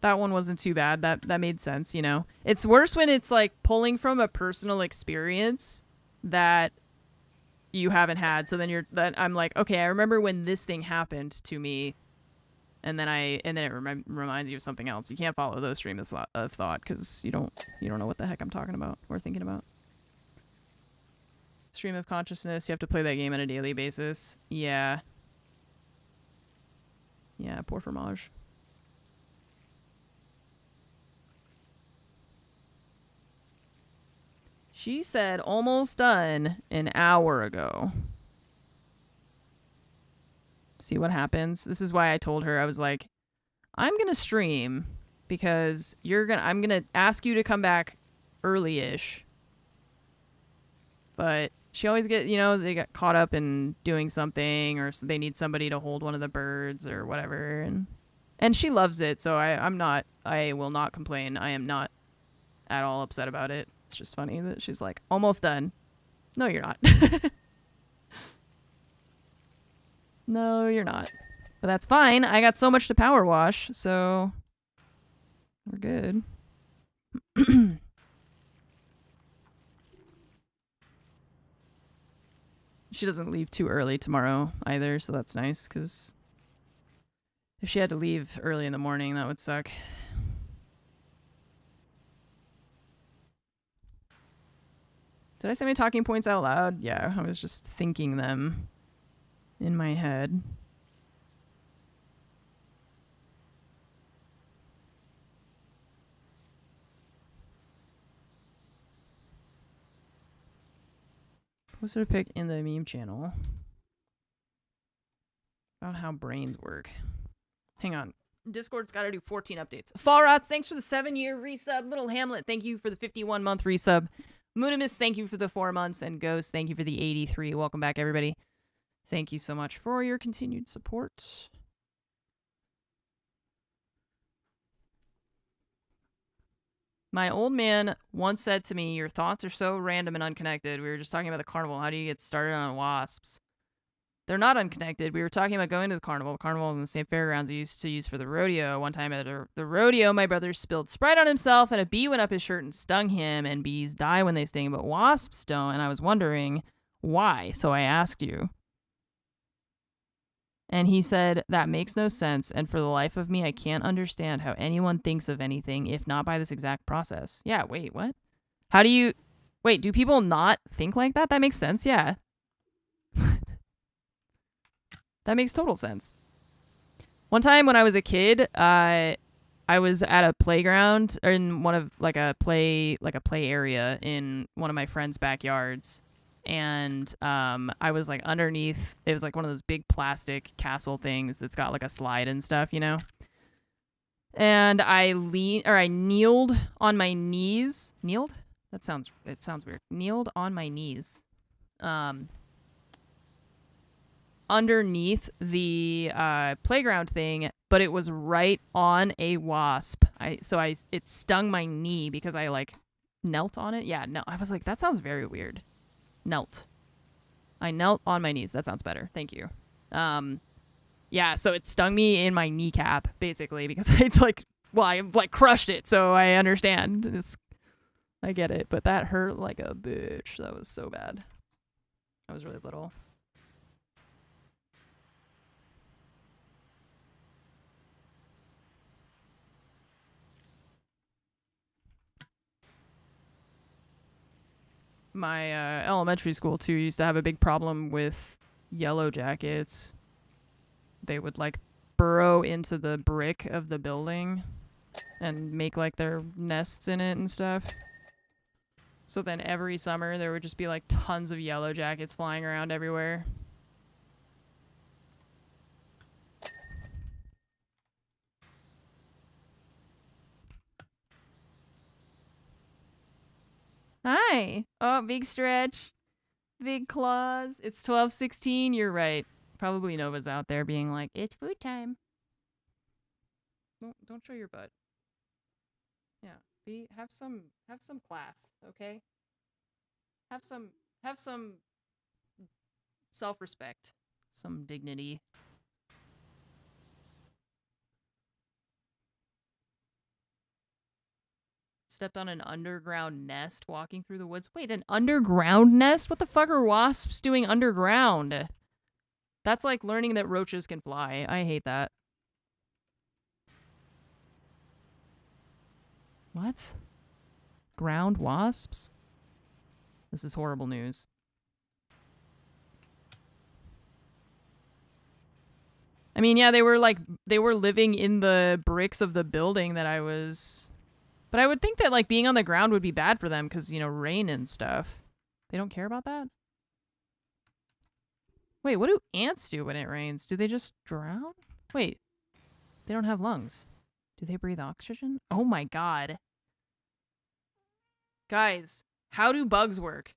That one wasn't too bad. That made sense, you know. It's worse when it's like pulling from a personal experience that you haven't had. So then I'm like, okay, I remember when this thing happened to me, and then it reminds you of something else. You can't follow those streams of thought because you don't know what the heck I'm talking about or thinking about. Stream of consciousness. You have to play that game on a daily basis. Yeah. Yeah. Poor fromage. She said almost done an hour ago. See what happens? This is why I told her, I was like, I'm gonna stream because I'm gonna ask you to come back early-ish. But she always they get caught up in doing something, or they need somebody to hold one of the birds or whatever, and she loves it, so I will not complain. I am not at all upset about it. It's just funny that she's like, almost done. No, you're not. No, you're not. But that's fine. I got so much to power wash, so we're good. She doesn't leave too early tomorrow either, so that's nice, because if she had to leave early in the morning, that would suck. Did I say my talking points out loud? Yeah, I was just thinking them in my head. Poster to pick in the meme channel about how brains work. Hang on. Discord's got to do 14 updates. Fall Rots, thanks for the 7-year resub. Little Hamlet, thank you for the 51-month resub. Moonimus, thank you for the 4 months. And Ghost, thank you for the 83. Welcome back, everybody. Thank you so much for your continued support. My old man once said to me, your thoughts are so random and unconnected. We were just talking about the carnival. How do you get started on wasps? They're not unconnected. We were talking about going to the carnival. The carnival is in the same fairgrounds I used to use for the rodeo. One time at the rodeo, my brother spilled Sprite on himself, and a bee went up his shirt and stung him, and bees die when they sting, but wasps don't, and I was wondering why, so I asked you. And he said, that makes no sense, and for the life of me, I can't understand how anyone thinks of anything if not by this exact process. Yeah, wait, what? How do you... Wait, do people not think like that? That makes sense, yeah. That makes total sense. One time when I was a kid, I was at a playground, or in one of, a play area in one of my friend's backyards. And I was underneath, it was one of those big plastic castle things that's got a slide and stuff, you know? And I kneeled on my knees. Kneeled? It sounds weird. Kneeled on my knees. Underneath the playground thing, but it was right on a wasp. It stung my knee because I knelt on it. Yeah, no, I was like, that sounds very weird. Knelt. I knelt on my knees. That sounds better. Thank you. Yeah, so it stung me in my kneecap, basically, because I crushed it, so I understand. I get it, but that hurt like a bitch. That was so bad. I was really little. My elementary school, too, used to have a big problem with yellow jackets. They would, burrow into the brick of the building and make, their nests in it and stuff. So then every summer, there would just be, tons of yellow jackets flying around everywhere. Hi. Oh, big stretch. Big claws. It's 12:16. You're right. Probably Nova's out there being like, it's food time. Don't show your butt. Yeah. Have some class, okay? Have some self-respect. Some dignity. Stepped on an underground nest walking through the woods. Wait, an underground nest? What the fuck are wasps doing underground? That's like learning that roaches can fly. I hate that. What? Ground wasps? This is horrible news. I mean, yeah, they were living in the bricks of the building that I was... But I would think that, being on the ground would be bad for them because, rain and stuff. They don't care about that? Wait, what do ants do when it rains? Do they just drown? Wait. They don't have lungs. Do they breathe oxygen? Oh my god. Guys, how do bugs work?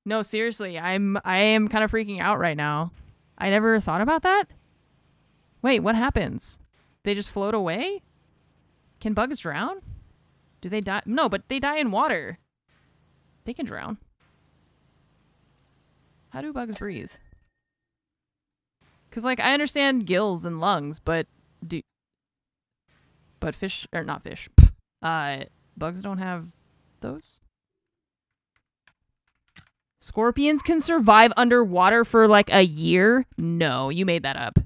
No, seriously, I am kind of freaking out right now. I never thought about that. Wait, what happens? They just float away? Can bugs drown? Do they die? No, but they die in water. They can drown. How do bugs breathe? Because, like, I understand gills and lungs, but fish, or not fish, bugs don't have those? Scorpions can survive underwater for, like, a year? No, you made that up.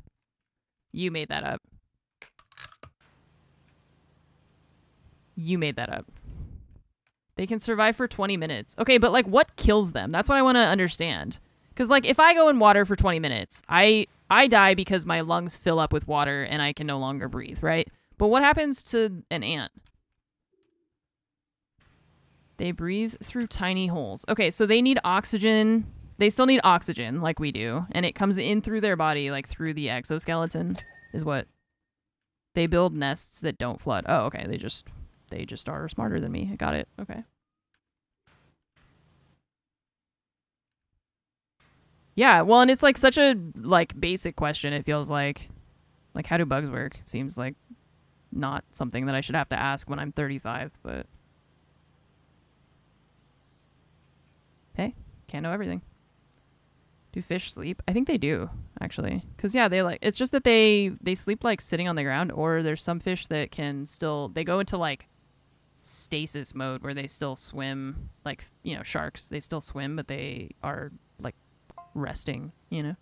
You made that up. You made that up. They can survive for 20 minutes. Okay, but, like, what kills them? That's what I want to understand. Because, like, if I go in water for 20 minutes, I die because my lungs fill up with water and I can no longer breathe, right? But what happens to an ant? They breathe through tiny holes. Okay, so they need oxygen. They still need oxygen like we do. And it comes in through their body, like through the exoskeleton is what. They build nests that don't flood. Oh, okay. They just are smarter than me. I got it. Okay. Yeah, well, and it's like such a like basic question. It feels like how do bugs work? Seems like not something that I should have to ask when I'm 35, but hey, can't know everything. Do fish sleep? I think they do, actually. Cuz yeah, they like it's just that they sleep like sitting on the ground, or there's some fish that can still they go into like stasis mode where they still swim, like, you know, sharks. They still swim, but they are like resting, you know.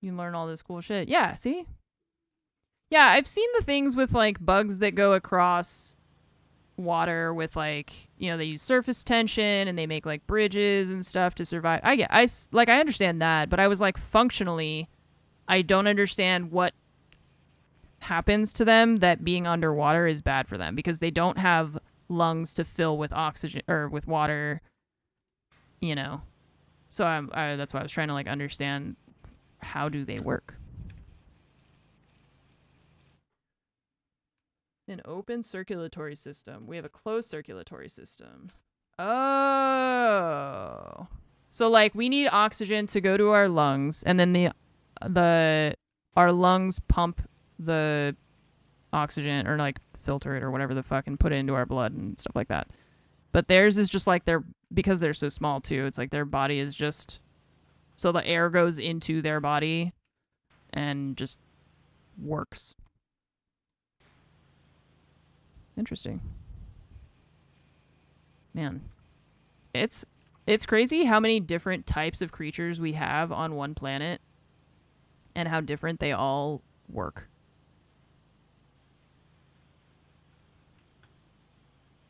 You can learn all this cool shit. Yeah, see? Yeah, I've seen the things with like bugs that go across water with like, you know, they use surface tension and they make like bridges and stuff to survive. I understand that, but I was like, functionally, I don't understand what happens to them that being underwater is bad for them, because they don't have lungs to fill with oxygen or with water, you know. So that's why I was trying to like understand, how do they work? An open circulatory system. We have a closed circulatory system. Oh. So like we need oxygen to go to our lungs, and then our lungs pump the oxygen, or like filter it or whatever the fuck, and put it into our blood and stuff like that. But theirs is just like because they're so small too, it's like their body is just, so the air goes into their body and just works. Interesting. Man. It's crazy how many different types of creatures we have on one planet and how different they all work.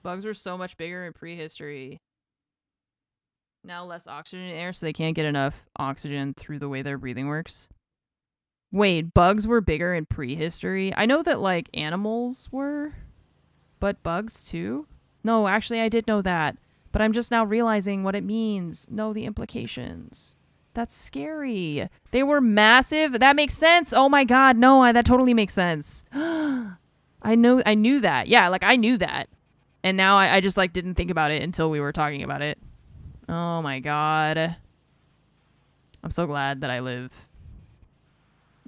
Bugs were so much bigger in prehistory. Now less oxygen in air, so they can't get enough oxygen through the way their breathing works. Wait, bugs were bigger in prehistory? I know that like animals were, but bugs too? No, actually I did know that, but I'm just now realizing what it means. No, the implications. That's scary. They were massive. That makes sense. Oh my god, no, that totally makes sense. I knew that. Yeah, like I knew that. And now I just like didn't think about it until we were talking about it. Oh my god. I'm so glad that I live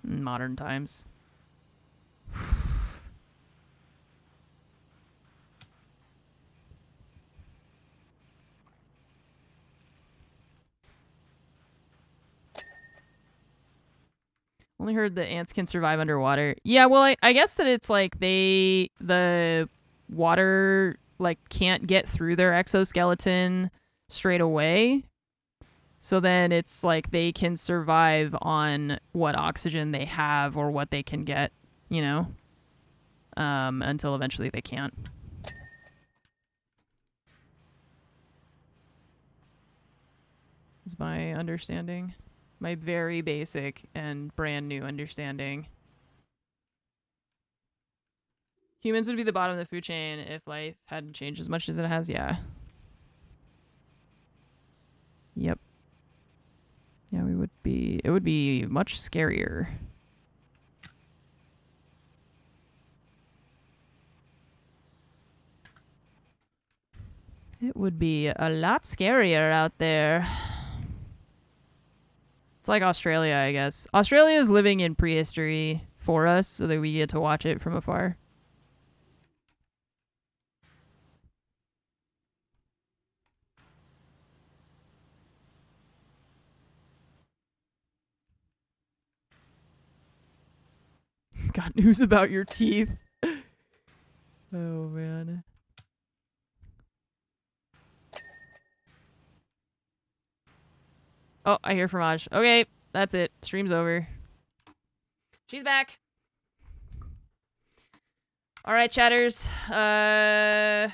in modern times. Only heard that ants can survive underwater. Yeah, well, I guess that it's like the water like can't get through their exoskeleton straight away. So then it's like they can survive on what oxygen they have or what they can get, you know, until eventually they can't. Is my understanding. My very basic and brand new understanding. Humans would be the bottom of the food chain if life hadn't changed as much as it has, yeah. Yep. Yeah, we would be... It would be much scarier. It would be a lot scarier out there. It's like Australia, I guess. Australia is living in prehistory for us so that we get to watch it from afar. Got news about your teeth. Oh, man. Oh, I hear Fromage. Okay, that's it. Stream's over. She's back. All right, chatters. I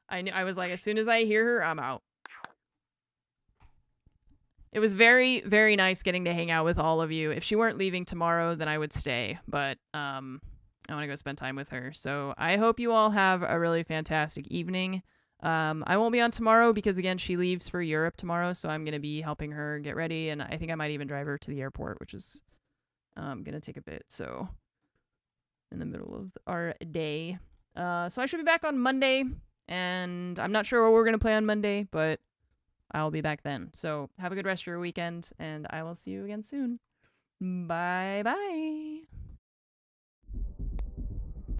was like, as soon as I hear her, I'm out. It was very, very nice getting to hang out with all of you. If she weren't leaving tomorrow, then I would stay. But I want to go spend time with her. So I hope you all have a really fantastic evening. I won't be on tomorrow because, again, she leaves for Europe tomorrow. So I'm going to be helping her get ready. And I think I might even drive her to the airport, which is going to take a bit. So in the middle of our day. So I should be back on Monday. And I'm not sure what we're going to play on Monday, but I'll be back then. So have a good rest of your weekend. And I will see you again soon. Bye-bye.